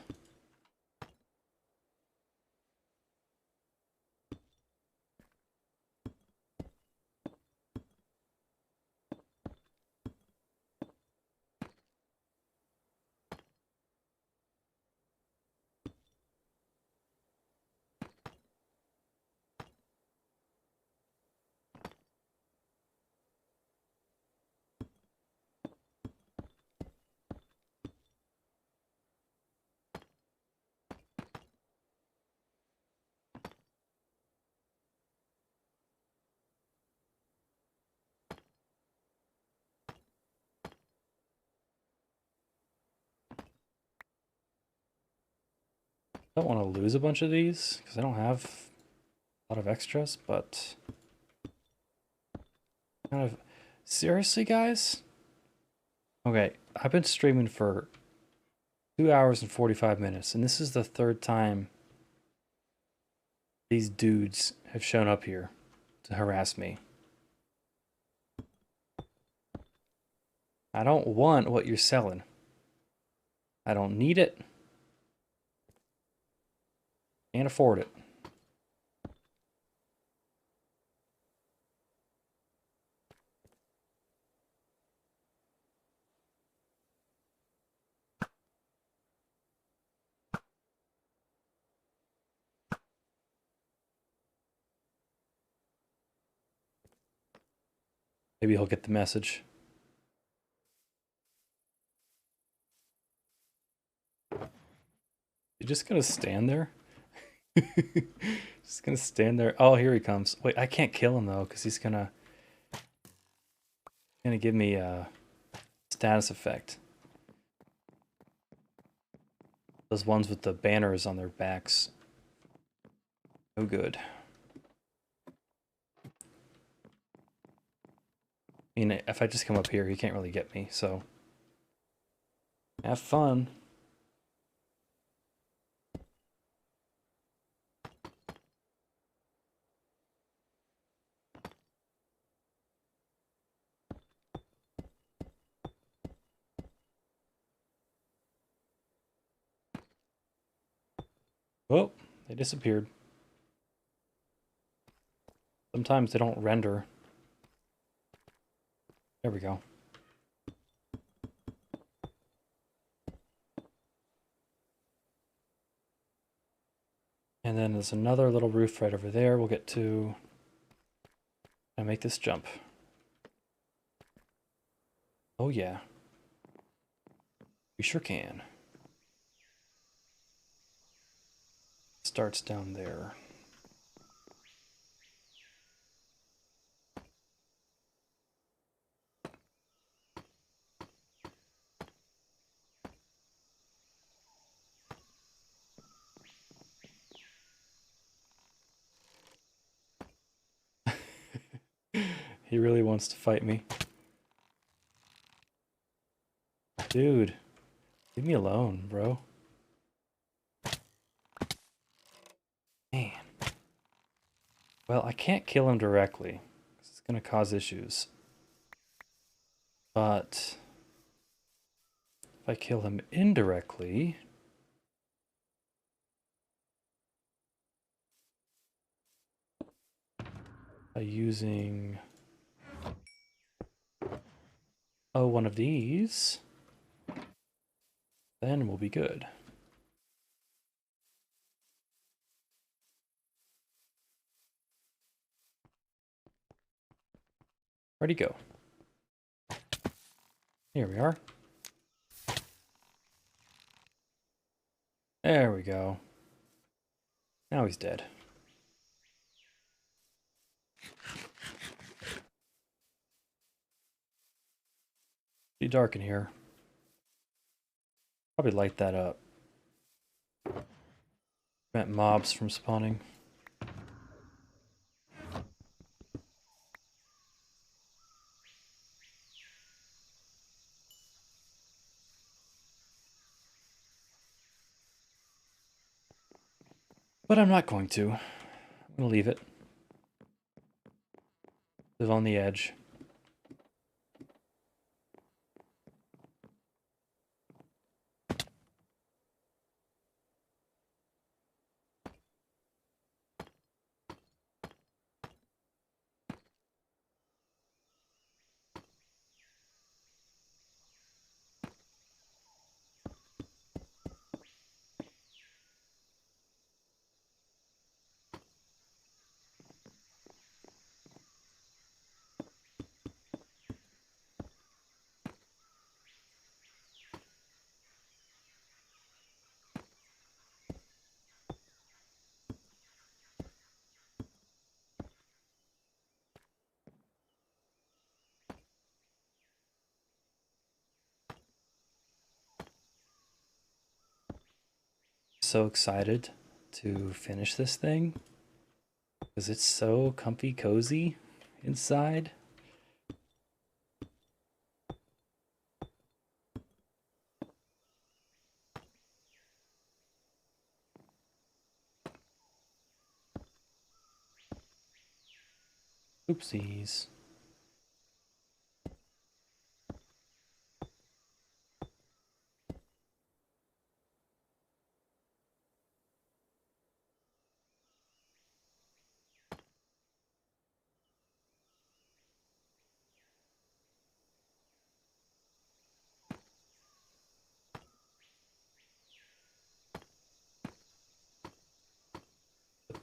I don't want to lose a bunch of these because I don't have a lot of extras, but kind of seriously, guys? Okay, I've been streaming for 2 hours and 45 minutes, and this is the third time these dudes have shown up here to harass me. I don't want what you're selling. I don't need it. Can't afford it. Maybe he'll get the message. You just gonna stand there? Just gonna stand there. Oh, here he comes. Wait, I can't kill him though, because he's gonna give me a status effect. Those ones with the banners on their backs. No good. I mean, if I just come up here, he can't really get me, so have fun. Oh, they disappeared. Sometimes they don't render. There we go. And then there's another little roof right over there. We'll get to and make this jump. Oh yeah. We sure can. Starts down there. He really wants to fight me. Dude, leave me alone, bro. Man. Well, I can't kill him directly. It's going to cause issues. But if I kill him indirectly, by using one of these, then we'll be good. Where'd he go? Here we are. There we go. Now he's dead. Pretty dark in here. Probably light that up. Prevent mobs from spawning. But I'm not going to. I'm going to leave it. Live on the edge. So excited to finish this thing because it's so comfy cozy inside. Oopsies.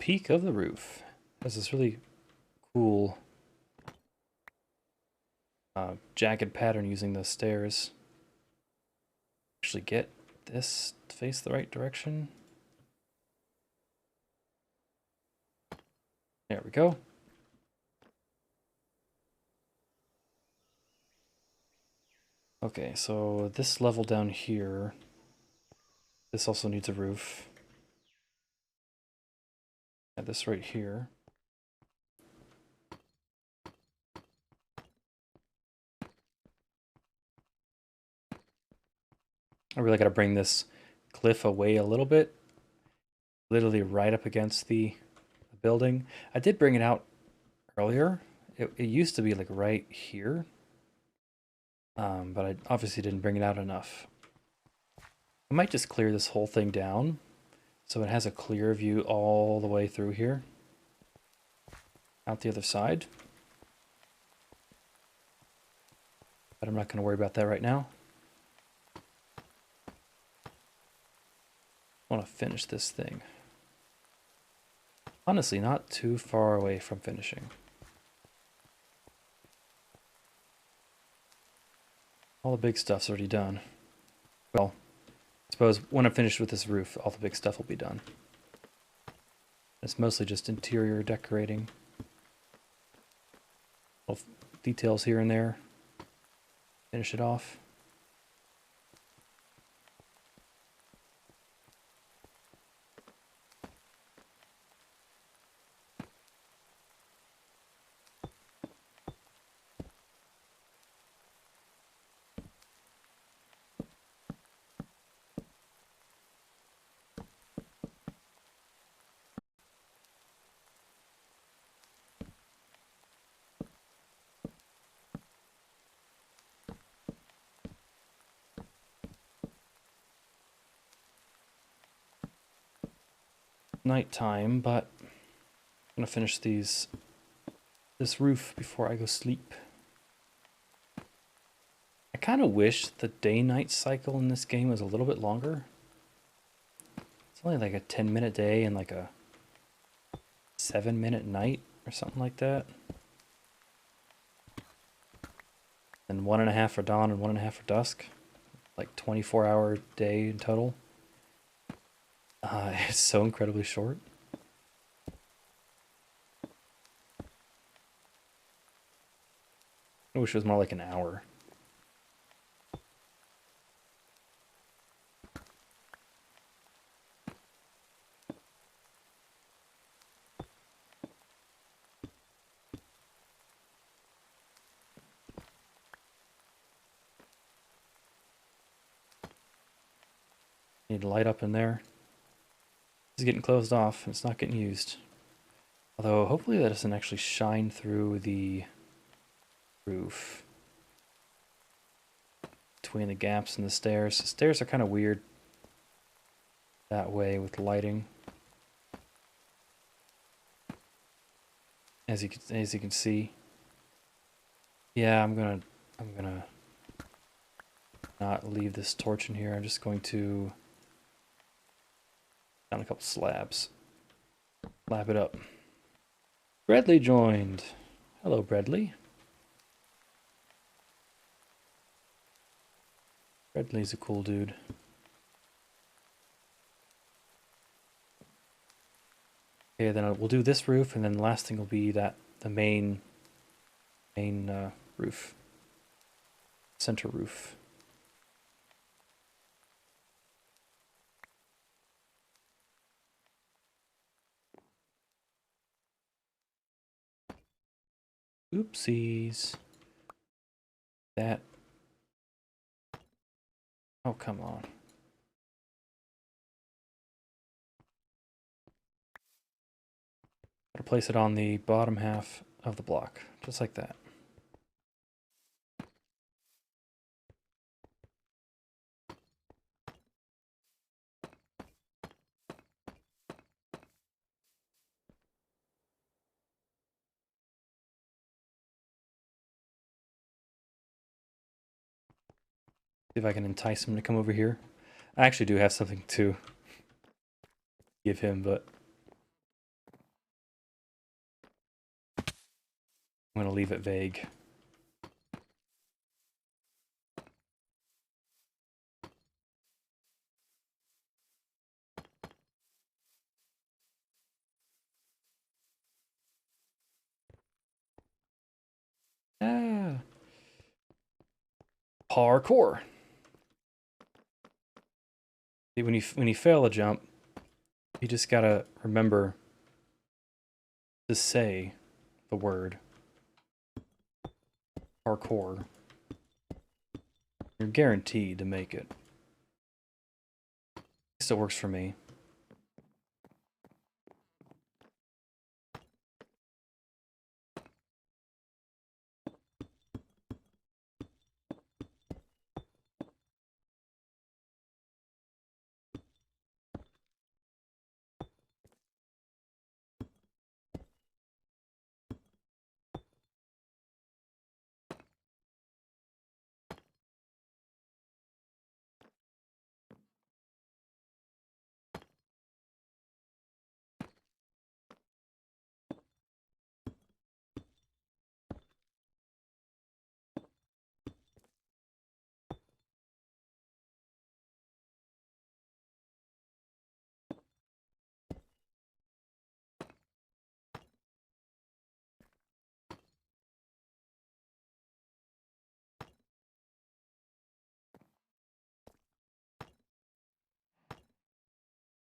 peak of the roof. It has this really cool jagged pattern using the stairs. Actually get this to face the right direction. There we go. Okay, so this level down here, this also needs a roof. Add this right here. I really got to bring this cliff away a little bit. Literally right up against the building. I did bring it out earlier. It used to be like right here. But I obviously didn't bring it out enough. I might just clear this whole thing down so it has a clear view all the way through here. Out the other side. But I'm not going to worry about that right now. I want to finish this thing. Honestly, not too far away from finishing. All the big stuff's already done. Well, I suppose when I'm finished with this roof, all the big stuff will be done. It's mostly just interior decorating. Little details here and there. Finish it off. Nighttime, but I'm gonna finish this roof before I go sleep. I kind of wish the day-night cycle in this game was a little bit longer. It's only like a 10-minute day and like a 7-minute night or something like that. And 1.5 for dawn and 1.5 for dusk. Like 24-hour day in total. It's so incredibly short. I wish it was more like an hour. Need light up in there. It's getting closed off. It's not getting used. Although, hopefully that doesn't actually shine through the roof. Between the gaps in the stairs. The stairs are kind of weird that way with lighting. As you can see. Yeah, I'm gonna not leave this torch in here. I'm just going to down a couple slabs. Lap it up. Bradley joined. Hello, Bradley. Bradley's a cool dude. Okay, then we'll do this roof, and then the last thing will be the main roof. Center roof. Oopsies. That. Oh, come on. Gotta place it on the bottom half of the block, just like that. See if I can entice him to come over here. I actually do have something to give him, but I'm going to leave it vague. Ah. Parkour. See, when you fail a jump, you just gotta remember to say the word parkour. You're guaranteed to make it. It still works for me.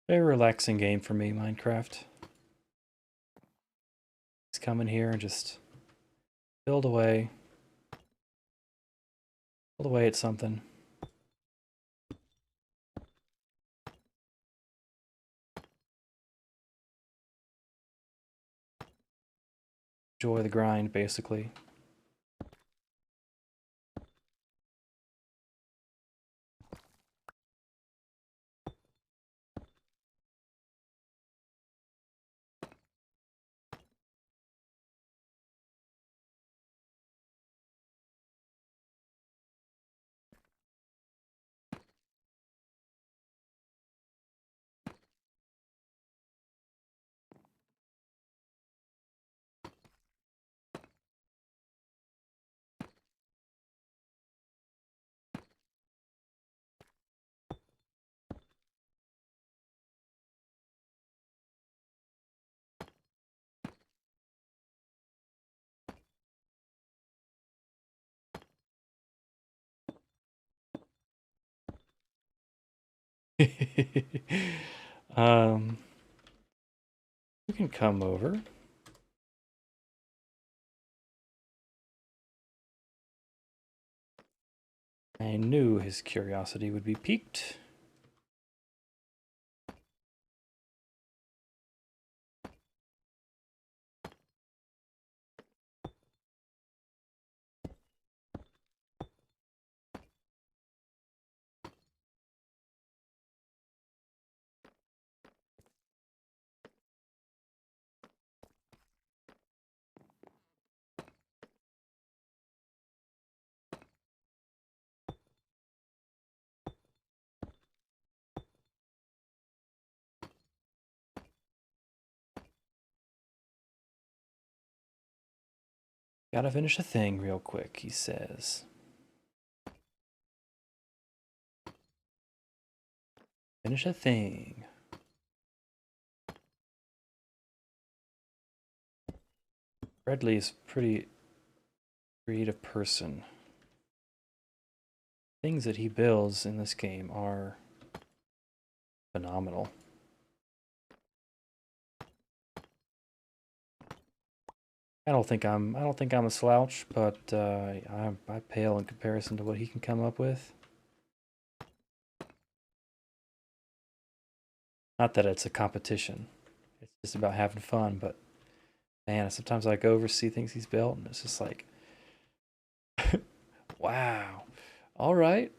Very relaxing game for me, Minecraft. Just come in here and just build away at something. Enjoy the grind, basically. um, you can come over. I knew his curiosity would be piqued. Gotta finish a thing real quick, he says. Finish a thing. Redley is a pretty creative person. Things that he builds in this game are phenomenal. I don't think I'm a slouch, but I pale in comparison to what he can come up with. Not that it's a competition. It's just about having fun, but man, sometimes I go oversee things he's built and it's just like wow. All right.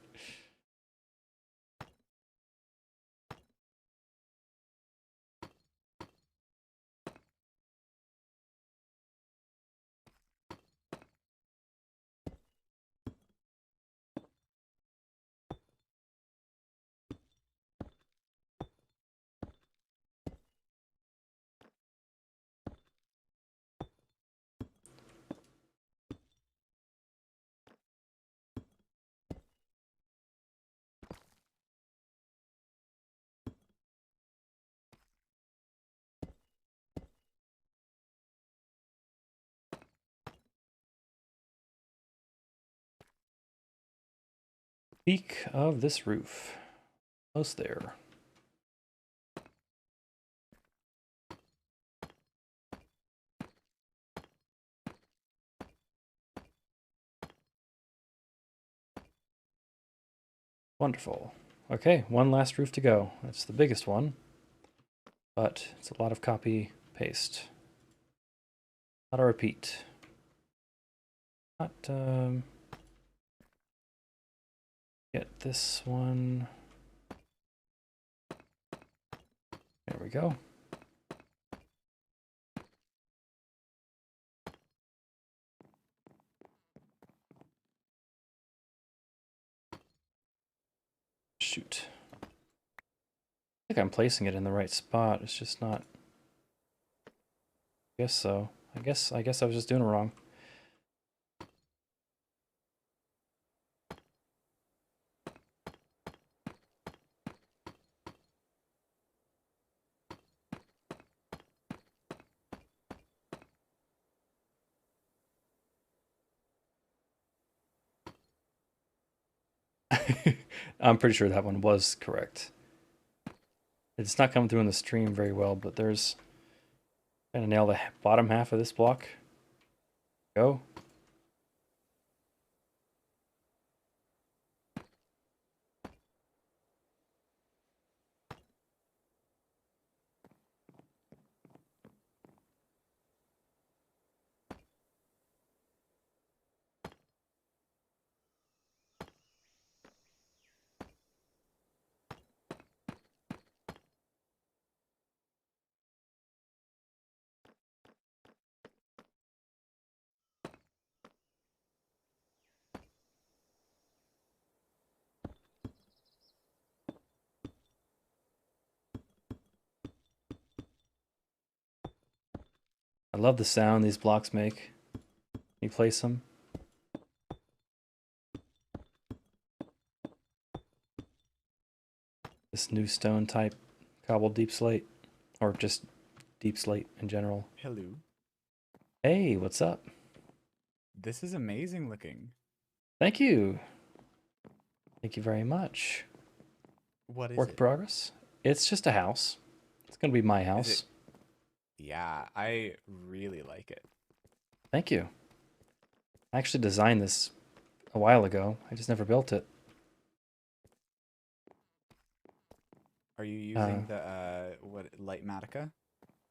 Peak of this roof. Almost there. Wonderful. Okay, one last roof to go. That's the biggest one, but it's a lot of copy paste. A lot of repeat. Not get this one. There we go. Shoot. I think I'm placing it in the right spot. It's just not. I guess so. I guess I was just doing it wrong. I'm pretty sure that one was correct. It's not coming through in the stream very well, but there's... Gonna nail the bottom half of this block. Go. I love the sound these blocks make. You place them. This new stone type cobbled deep slate, or just deep slate in general. Hello. Hey, what's up? This is amazing looking. Thank you. Thank you very much. What is Work in it? progress. It's just a house. It's gonna be my Is house. it? Yeah, I really like it. Thank you. I actually designed this a while ago. I just never built it. Are you using the what Lightmatica?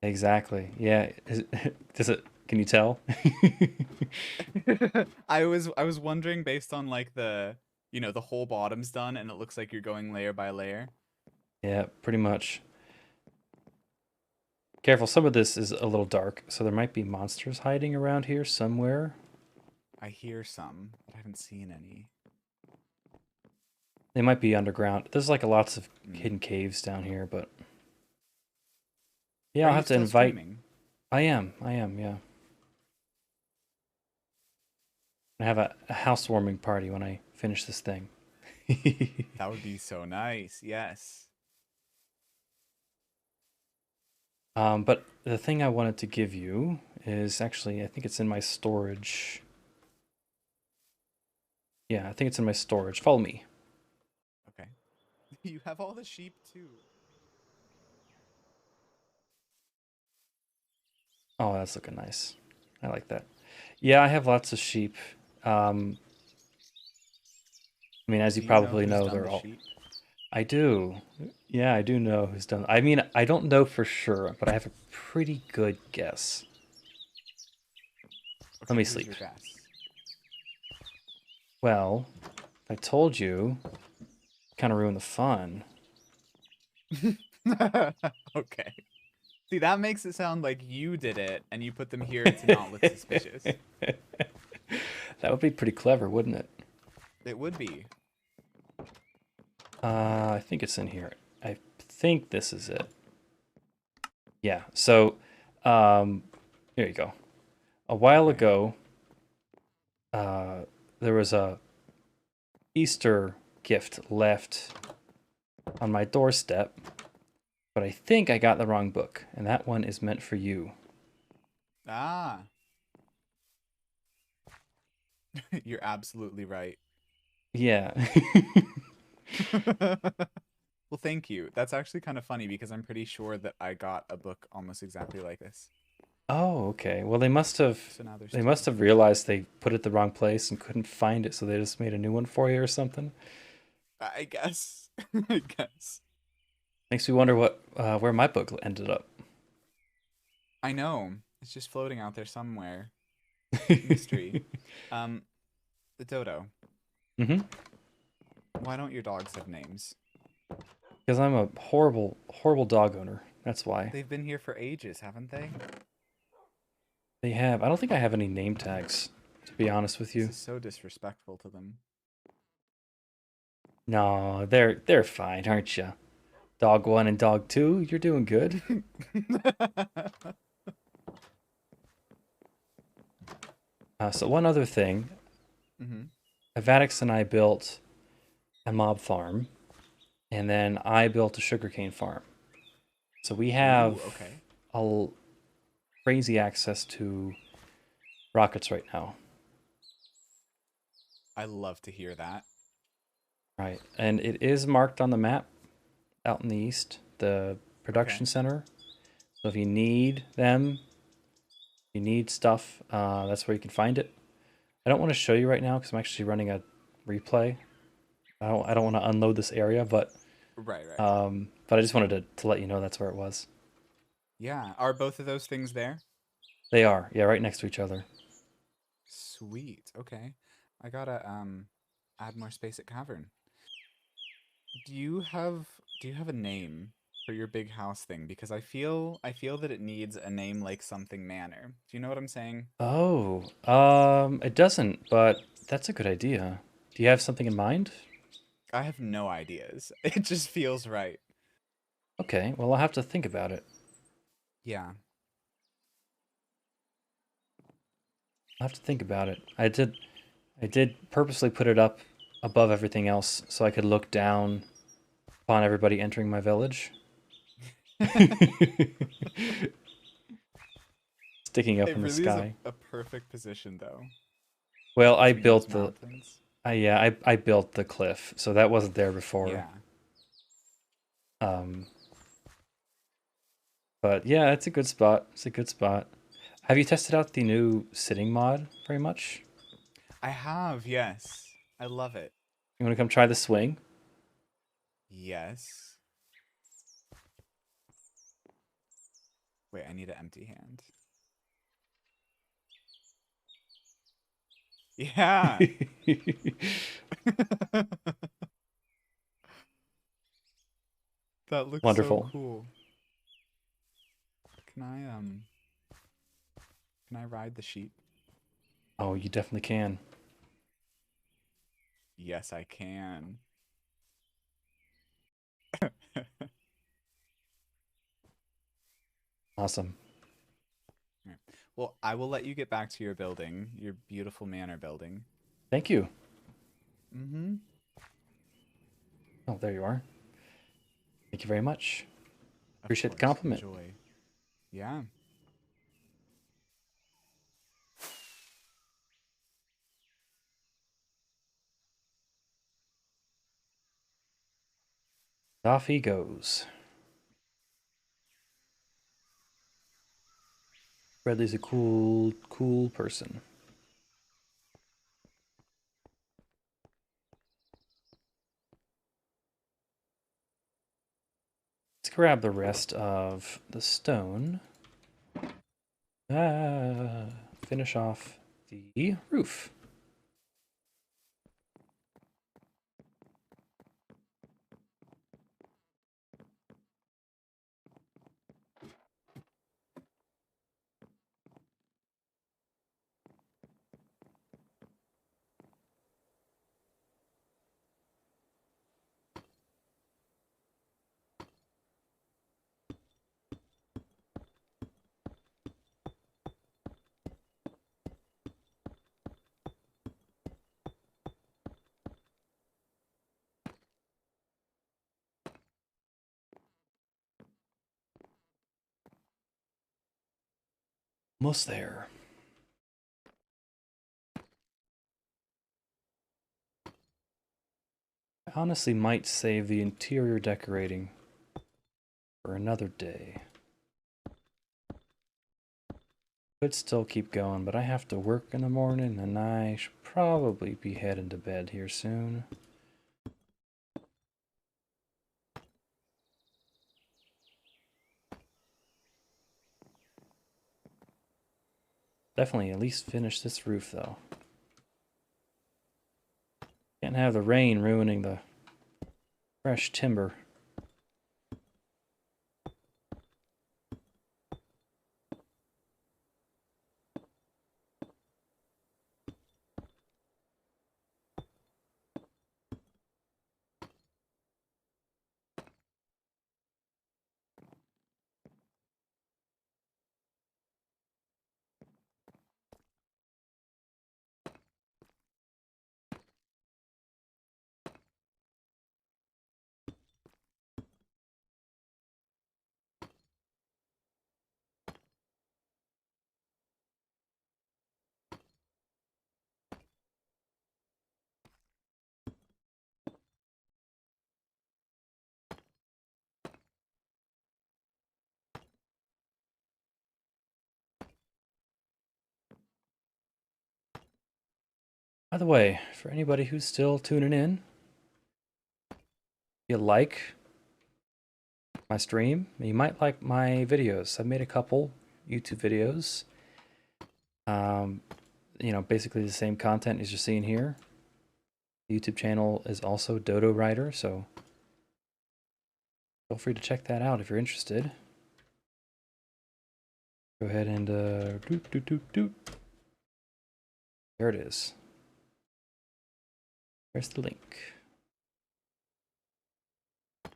Exactly. Yeah. Does it? Can you tell? I was wondering based on like the whole bottom's done and it looks like you're going layer by layer. Yeah, pretty much. Careful, some of this is a little dark, so there might be monsters hiding around here somewhere. I hear some, but I haven't seen any. They might be underground. There's like lots of Mm. hidden caves down here, but yeah, Are I'll you have to still invite. streaming? I am, yeah. I have a housewarming party when I finish this thing. That would be so nice. Yes. But the thing I wanted to give you is actually, I think it's in my storage. Yeah, I think it's in my storage. Follow me. Okay. You have all the sheep too. Oh, that's looking nice. I like that. Yeah, I have lots of sheep. Um, I mean, as you Do you know probably who's know, done they're the all. sheep? I do. Yeah, I do know who's done. I mean, I don't know for sure, but I have a pretty good guess. Let Okay, me who's sleep. your guess? Well, if I told you, kind of ruin the fun. Okay. See, that makes it sound like you did it and you put them here to not look suspicious. That would be pretty clever, wouldn't it? It would be. I think it's in here. I think this is it. Yeah. So, um, here you go. A while Okay. ago, uh, there was a Easter gift left on my doorstep, but I think I got the wrong book, and that one is meant for you. Ah, you're absolutely right. Yeah. Well, thank you. That's actually kind of funny because I'm pretty sure that I got a book almost exactly like this. Oh, okay. Well, So now there's they two. must have realized they put it the wrong place and couldn't find it, so they just made a new one for you or something. I guess. I guess. Makes me wonder what where my book ended up. I know. It's just floating out there somewhere. Mystery. Um, the dodo. Mm-hmm. Why don't your dogs have names? Because I'm a horrible, horrible dog owner. That's why. They've been here for ages, haven't they? They have. I don't think I have any name tags, to be honest with This you. is so disrespectful to them. No, they're fine, aren't you? Dog one and dog two, you're doing good. So one other thing, Mm-hmm. Avadix and I built a mob farm, and then I built a sugarcane farm. So we Ooh, have okay. crazy access to rockets right now. I love to hear that. Right. And it is marked on the map out in the east, the production Okay. center. So if you need them, you need stuff, that's where you can find it. I don't want to show you right now because I'm actually running a replay. I don't want to unload this area, Right, right. but I just wanted to let you know that's where it was. Yeah. Are both of those things there? They are, yeah, right next to each other. Sweet. Okay. I gotta add more space at cavern. Do you have do you have a name for your big house thing? Because I feel that it needs a name like something manor. Do you know what I'm saying? Oh, it doesn't, but that's a good idea. Do you have something in mind? I have no ideas. It just feels right. Okay, well, I'll have to think about it. Yeah. I'll have to think about it. I did purposely put it up above everything else so I could look down upon everybody entering my village. Sticking up It in the really is sky. a perfect position though, Well, I between those built the mountains. I built the cliff, so that wasn't there before. Yeah. Um, but yeah, it's a good spot. It's a good spot. Have you tested out the new sitting mod very much? I have, yes. I love it. You want to come try the swing? Yes. Wait, I need an empty hand. Yeah. That looks so Wonderful. cool. Can I ride the sheep? Oh, you definitely can. Yes, I can. Awesome. Alright. Well, I will let you get back to your building, your beautiful manor building. Thank you. Mm-hmm. Oh, there you are. Thank you very much. Of Appreciate the course. compliment. Enjoy. Yeah. Off he goes. Bradley's a cool, cool person. Let's grab the rest of the stone. Finish off the roof. Almost there. honestly might save the interior decorating for another day. Could still keep going, but I have to work in the morning and I should probably be heading to bed here soon. Definitely at least finish this roof though. Can't have the rain ruining the fresh timber. By the way, for anybody who's still tuning in, if you like my stream, you might like my videos. I've made a couple YouTube videos. You know, basically the same content as you're seeing here. The YouTube channel is also Dodo Writer, so feel free to check that out if you're interested. Go ahead and doot, doot, doot, doot. There it is. There's the link. Of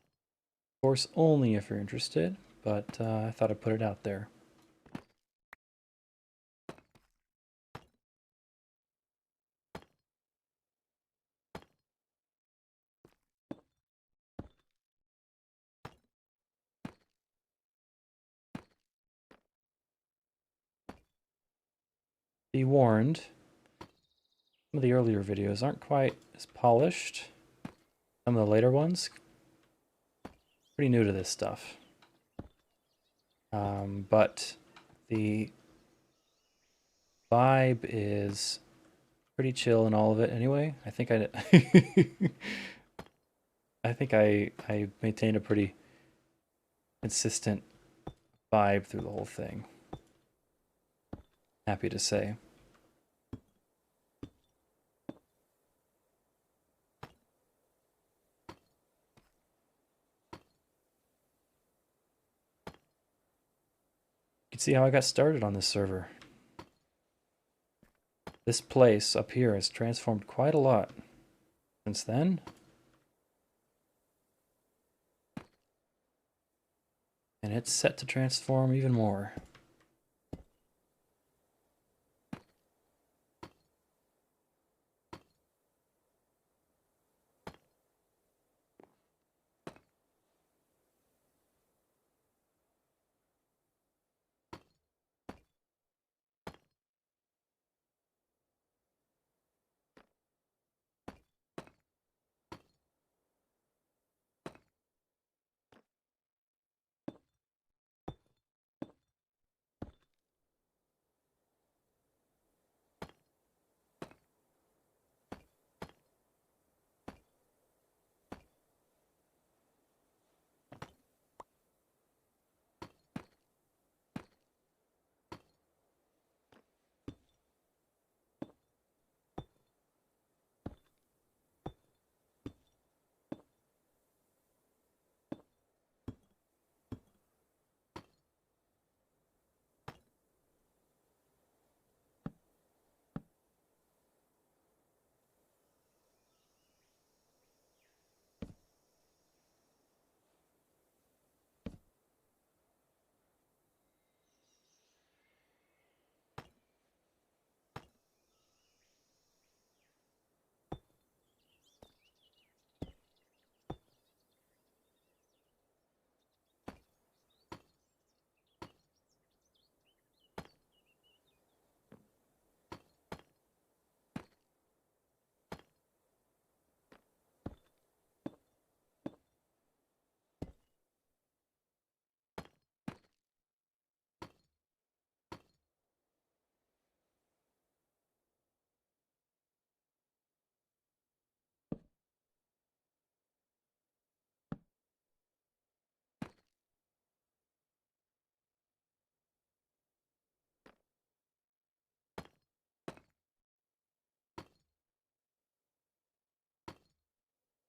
course, only if you're interested, but I thought I'd put it out there. Be warned, some of the earlier videos aren't quite as polished. Some of the later ones, pretty new to this stuff. But the vibe is pretty chill in all of it anyway. I think I maintained a pretty consistent vibe through the whole thing. Happy to say. You can see how I got started on this server. This place up here has transformed quite a lot since then. And it's set to transform even more.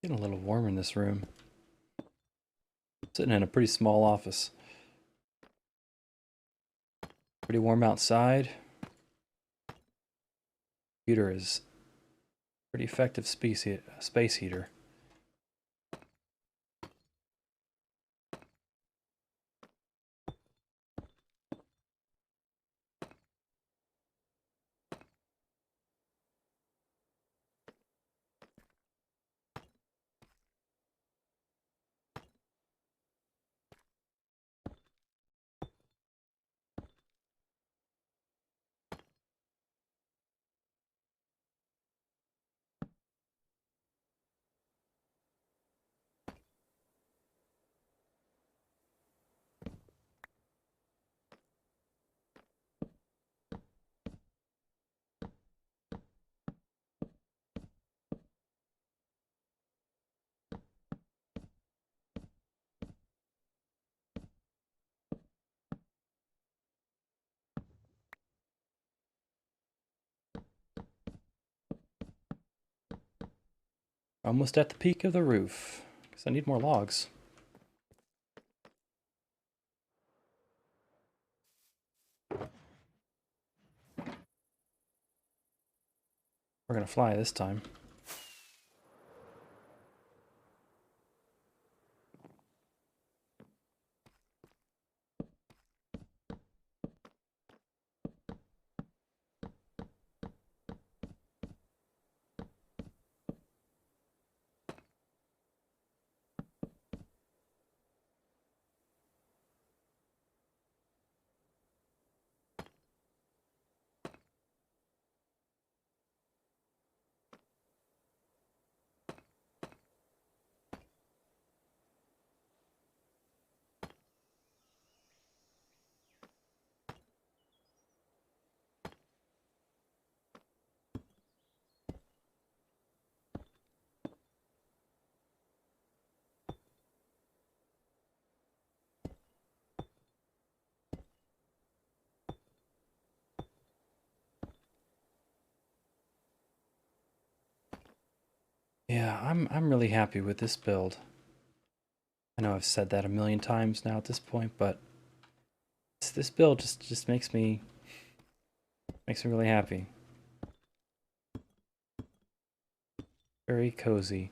Getting a little warm in this room. Sitting in a pretty small office. Pretty warm outside. Computer is pretty effective space heater. Almost at the peak of the roof. Because I need more logs. We're gonna fly this time. Yeah, I'm really happy with this build. I know I've said that a million times now at this point, but this build just makes me really happy. Very cozy.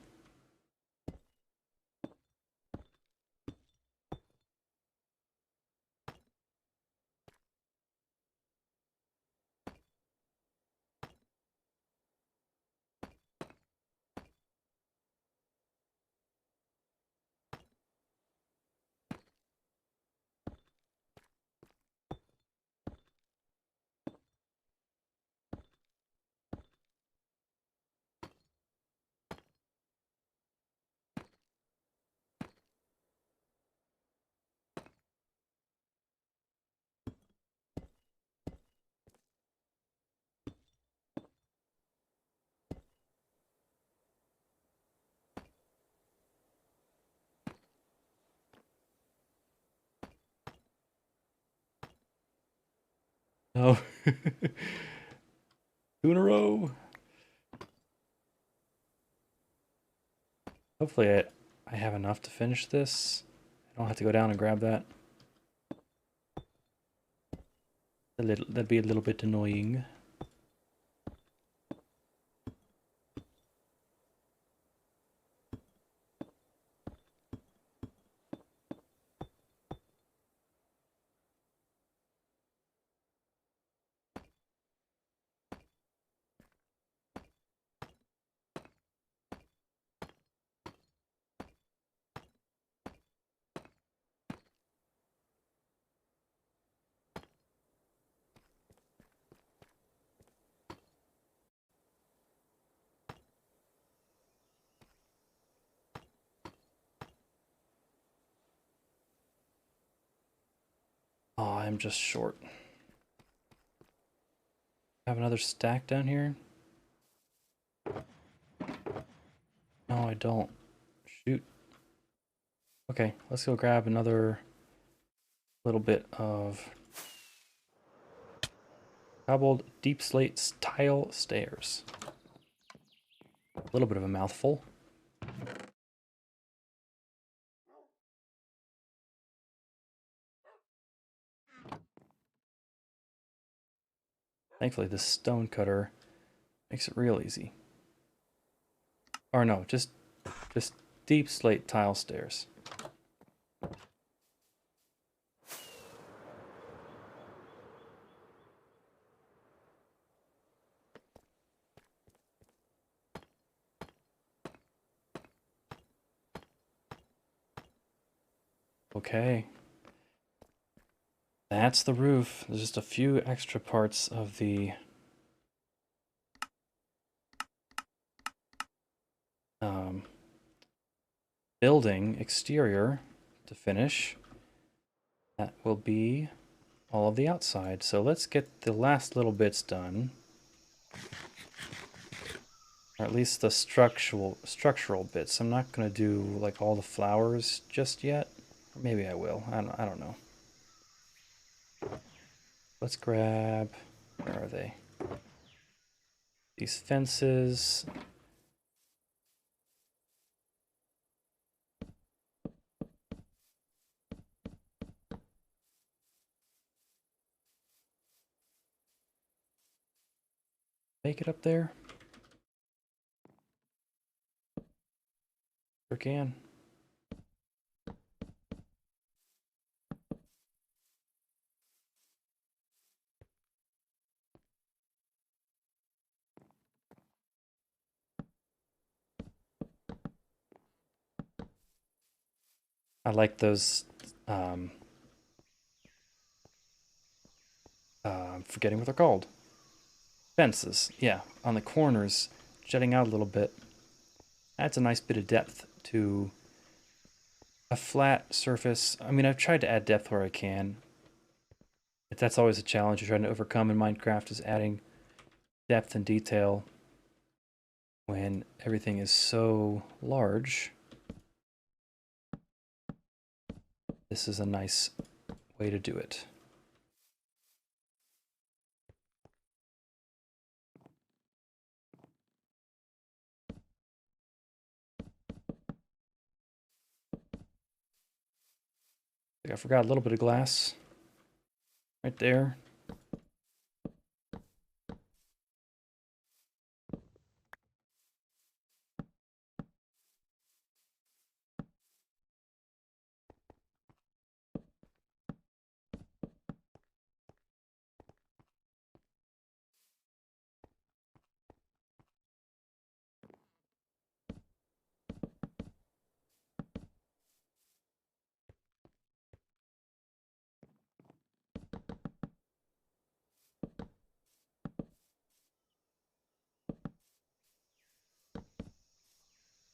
Oh, 2 in a row. Hopefully I have enough to finish this. I don't have to go down and grab that. That'd be a little bit annoying. Oh, I'm just short. Have another stack down here? No, I don't. Shoot. Okay, let's go grab another little bit of cobbled deep slate tile stairs. A little bit of a mouthful. Thankfully, this stone cutter makes it real easy. Or no, just deep slate tile stairs. Okay. That's the roof. There's just a few extra parts of the building exterior to finish. That will be all of the outside. So let's get the last little bits done. Or at least the structural bits. I'm not going to do like all the flowers just yet. Or maybe I will. I don't know. Let's grab, where are they? These fences. Make it up there. Sure can. I like those, I'm forgetting what they're called. Fences, yeah, on the corners, jutting out a little bit. Adds a nice bit of depth to a flat surface. I mean, I've tried to add depth where I can. But that's always a challenge you're trying to overcome in Minecraft, is adding depth and detail when everything is so large. This is a nice way to do it. I forgot a little bit of glass right there.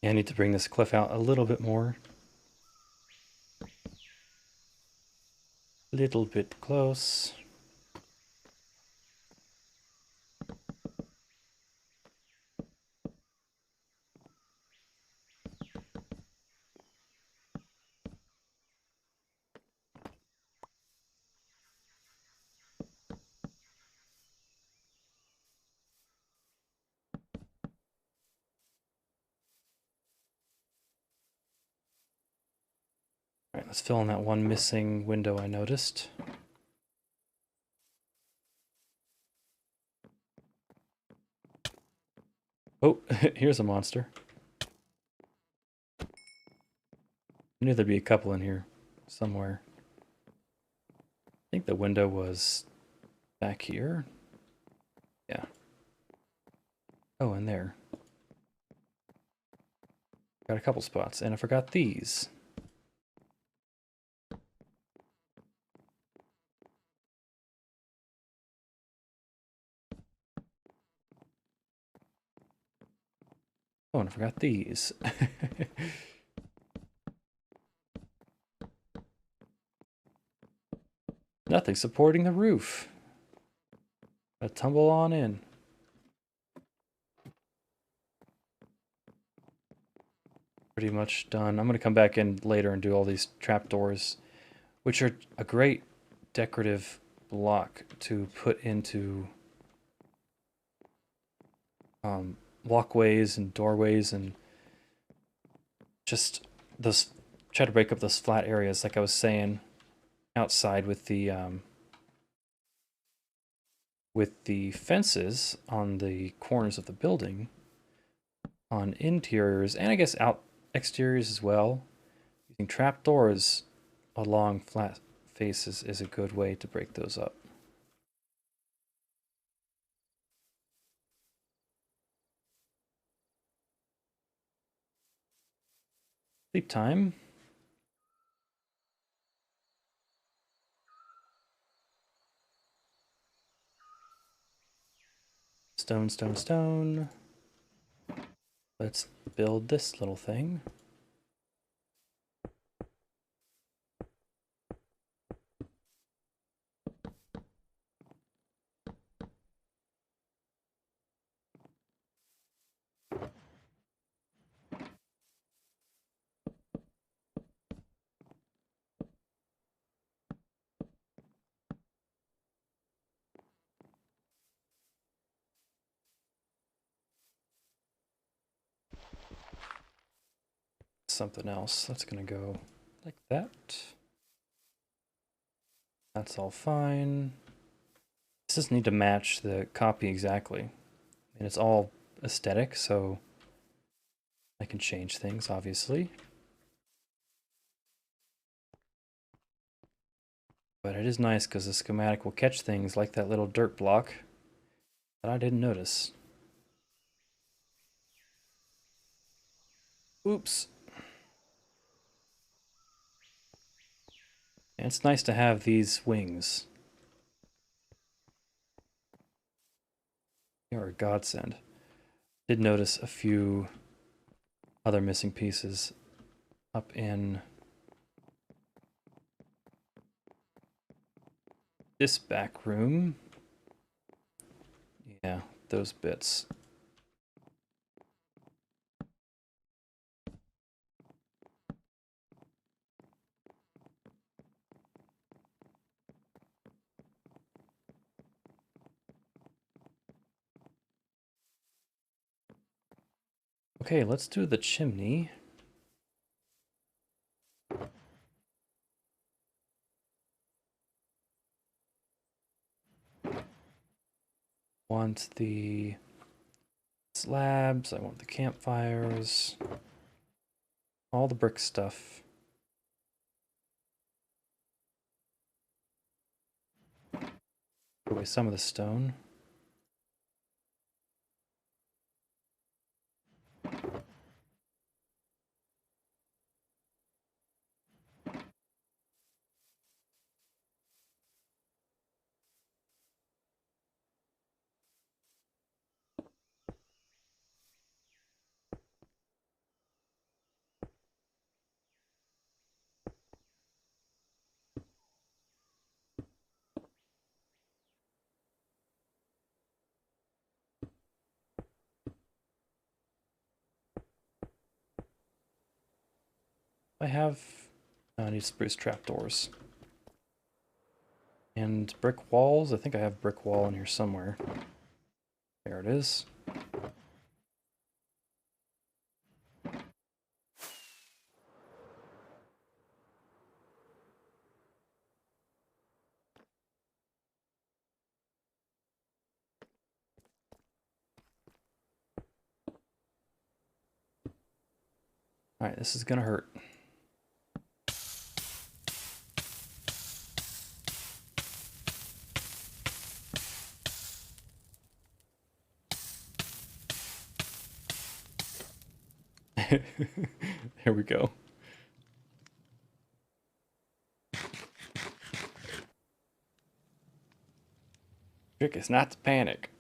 Yeah, I need to bring this cliff out a little bit more. Little bit close. All right, let's fill in that one missing window I noticed. Oh, here's a monster. I knew there'd be a couple in here somewhere. I think the window was back here. Yeah. Oh, and there. Got a couple spots, and I forgot these. Oh, and I forgot these. Nothing supporting the roof. I tumble on in. Pretty much done. I'm going to come back in later and do all these trapdoors, which are a great decorative block to put into walkways and doorways, and just those, try to break up those flat areas like I was saying outside with the with the fences on the corners of the building, on interiors, and I guess out exteriors as well, using trapdoors along flat faces is a good way to break those up. Sleep time. Stone, stone, stone. Let's build this little thing. Something else. That's gonna go like that. That's all fine. This doesn't need to match the copy exactly. And it's all aesthetic, so I can change things, obviously. But it is nice because the schematic will catch things like that little dirt block that I didn't notice. Oops. And it's nice to have these wings. They are a godsend. Did notice a few other missing pieces up in this back room. Yeah, those bits. Okay, let's do the chimney. Want the slabs, I want the campfires, all the brick stuff. Put away some of the stone. I have, I need spruce trapdoors. And brick walls, I think I have brick wall in here somewhere. There it is. Alright, this is gonna hurt. There we go. Trick is not to panic.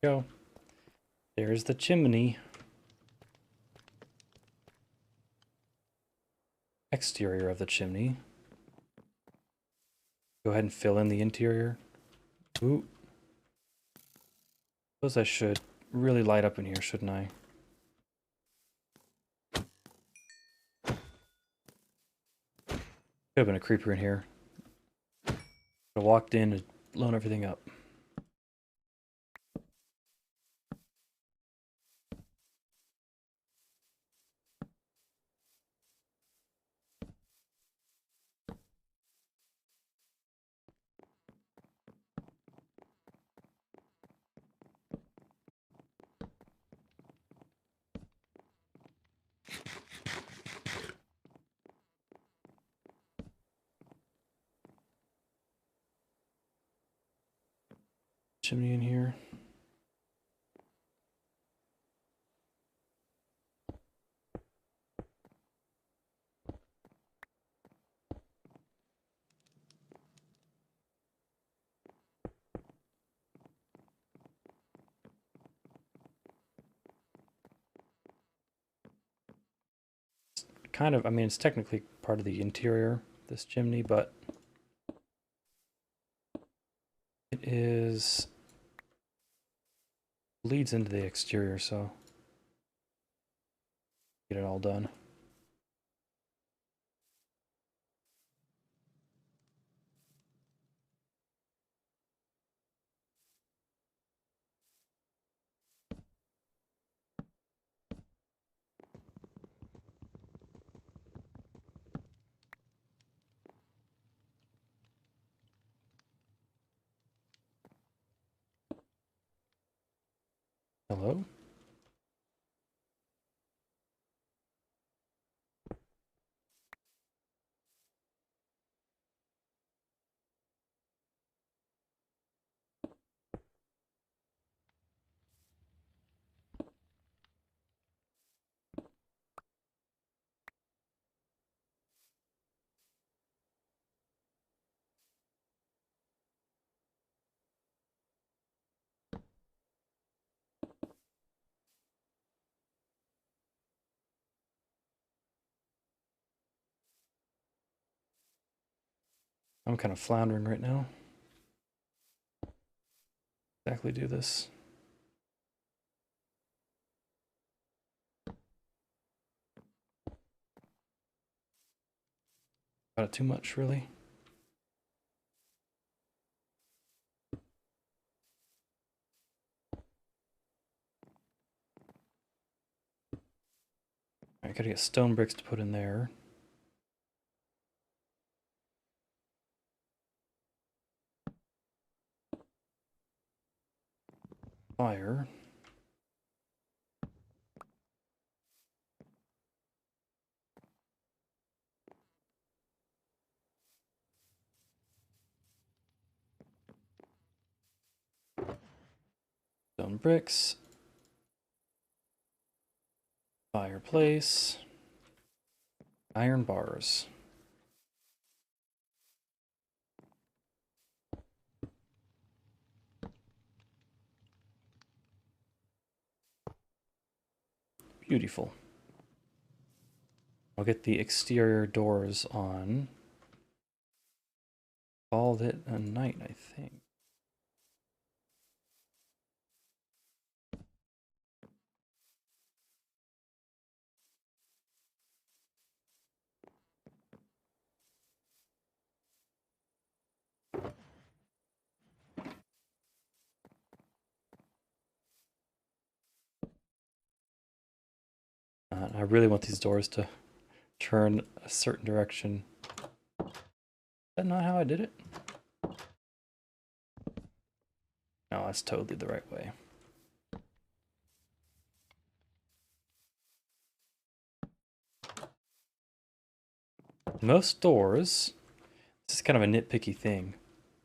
Go. There's the chimney. Exterior of the chimney. Go ahead and fill in the interior. Ooh. Suppose I should really light up in here, shouldn't I? Could have been a creeper in here. I walked in and blown everything up. Chimney in here. Kind of, I mean, it's technically part of the interior, this chimney, but it is leads into the exterior, so get it all done. Hello? I'm kind of floundering right now. Exactly do this. Got it too much, really. I gotta get stone bricks to put in there. Fire. Stone bricks. Fireplace. Iron bars. Beautiful. I'll get the exterior doors on. Called it a night, I think. I really want these doors to turn a certain direction. Is that not how I did it? No, that's totally the right way. Most doors, this is kind of a nitpicky thing.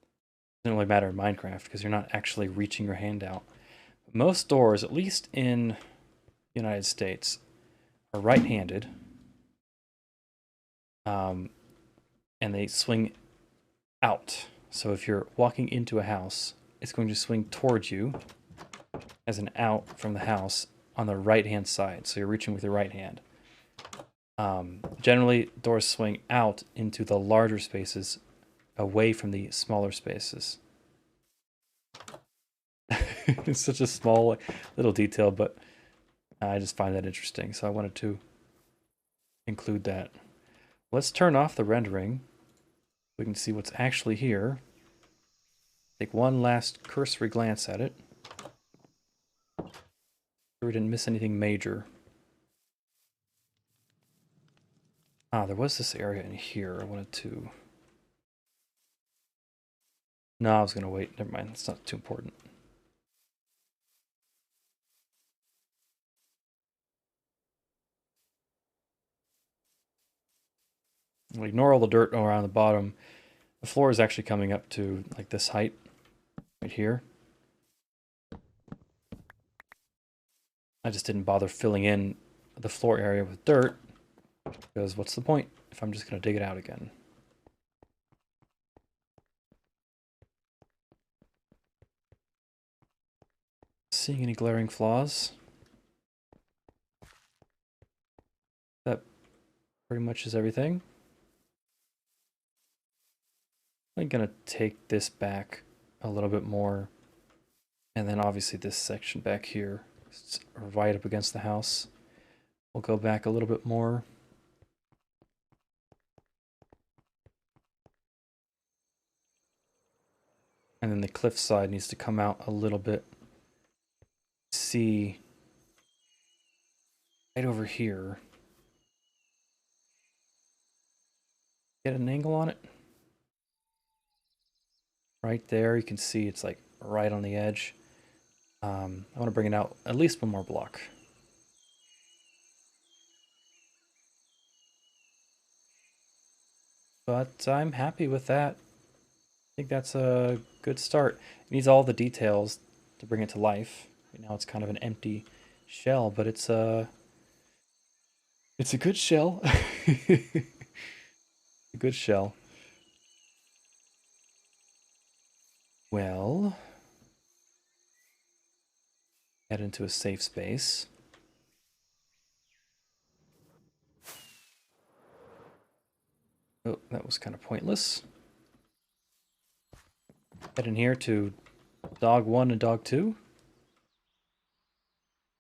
It doesn't really matter in Minecraft because you're not actually reaching your hand out. Most doors, at least in the United States, are right-handed. And they swing out. So if you're walking into a house, it's going to swing towards you as an out from the house on the right-hand side. So you're reaching with your right hand. Generally, doors swing out into the larger spaces, away from the smaller spaces. It's such a small little detail, but I just find that interesting. So I wanted to include that. Let's turn off the rendering. We can see what's actually here. Take one last cursory glance at it. Sure we didn't miss anything major. Ah, there was this area in here I wanted to... No, I was going to wait. Never mind. It's not too important. We'll ignore all the dirt around the bottom. The floor is actually coming up to like this height right here. I just didn't bother filling in the floor area with dirt because what's the point if I'm just going to dig it out again? Seeing any glaring flaws? That pretty much is everything. I'm going to take this back a little bit more. And then obviously this section back here, it's right up against the house. We'll go back a little bit more. And then the cliff side needs to come out a little bit. See, right over here. Get an angle on it. Right there, you can see it's like right on the edge. I want to bring it out at least one more block. But I'm happy with that. I think that's a good start. It needs all the details to bring it to life. Right now it's kind of an empty shell, but it's a good shell. A good shell. Well, head into a safe space. Oh, that was kind of pointless. Head in here to dog 1 and dog 2.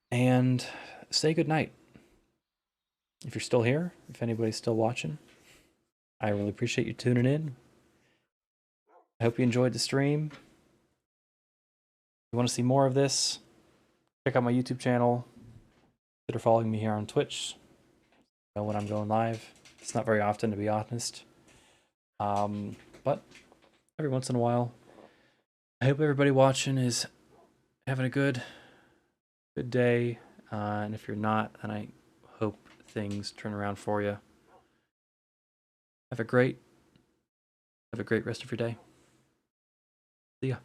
And say goodnight. If you're still here, if anybody's still watching, I really appreciate you tuning in. I hope you enjoyed the stream. If you want to see more of this, check out my YouTube channel. Consider following me here on Twitch. Know when I'm going live. It's not very often, to be honest. But every once in a while. I hope everybody watching is having a good day. And if you're not, then I hope things turn around for you. Have a great rest of your day. See ya.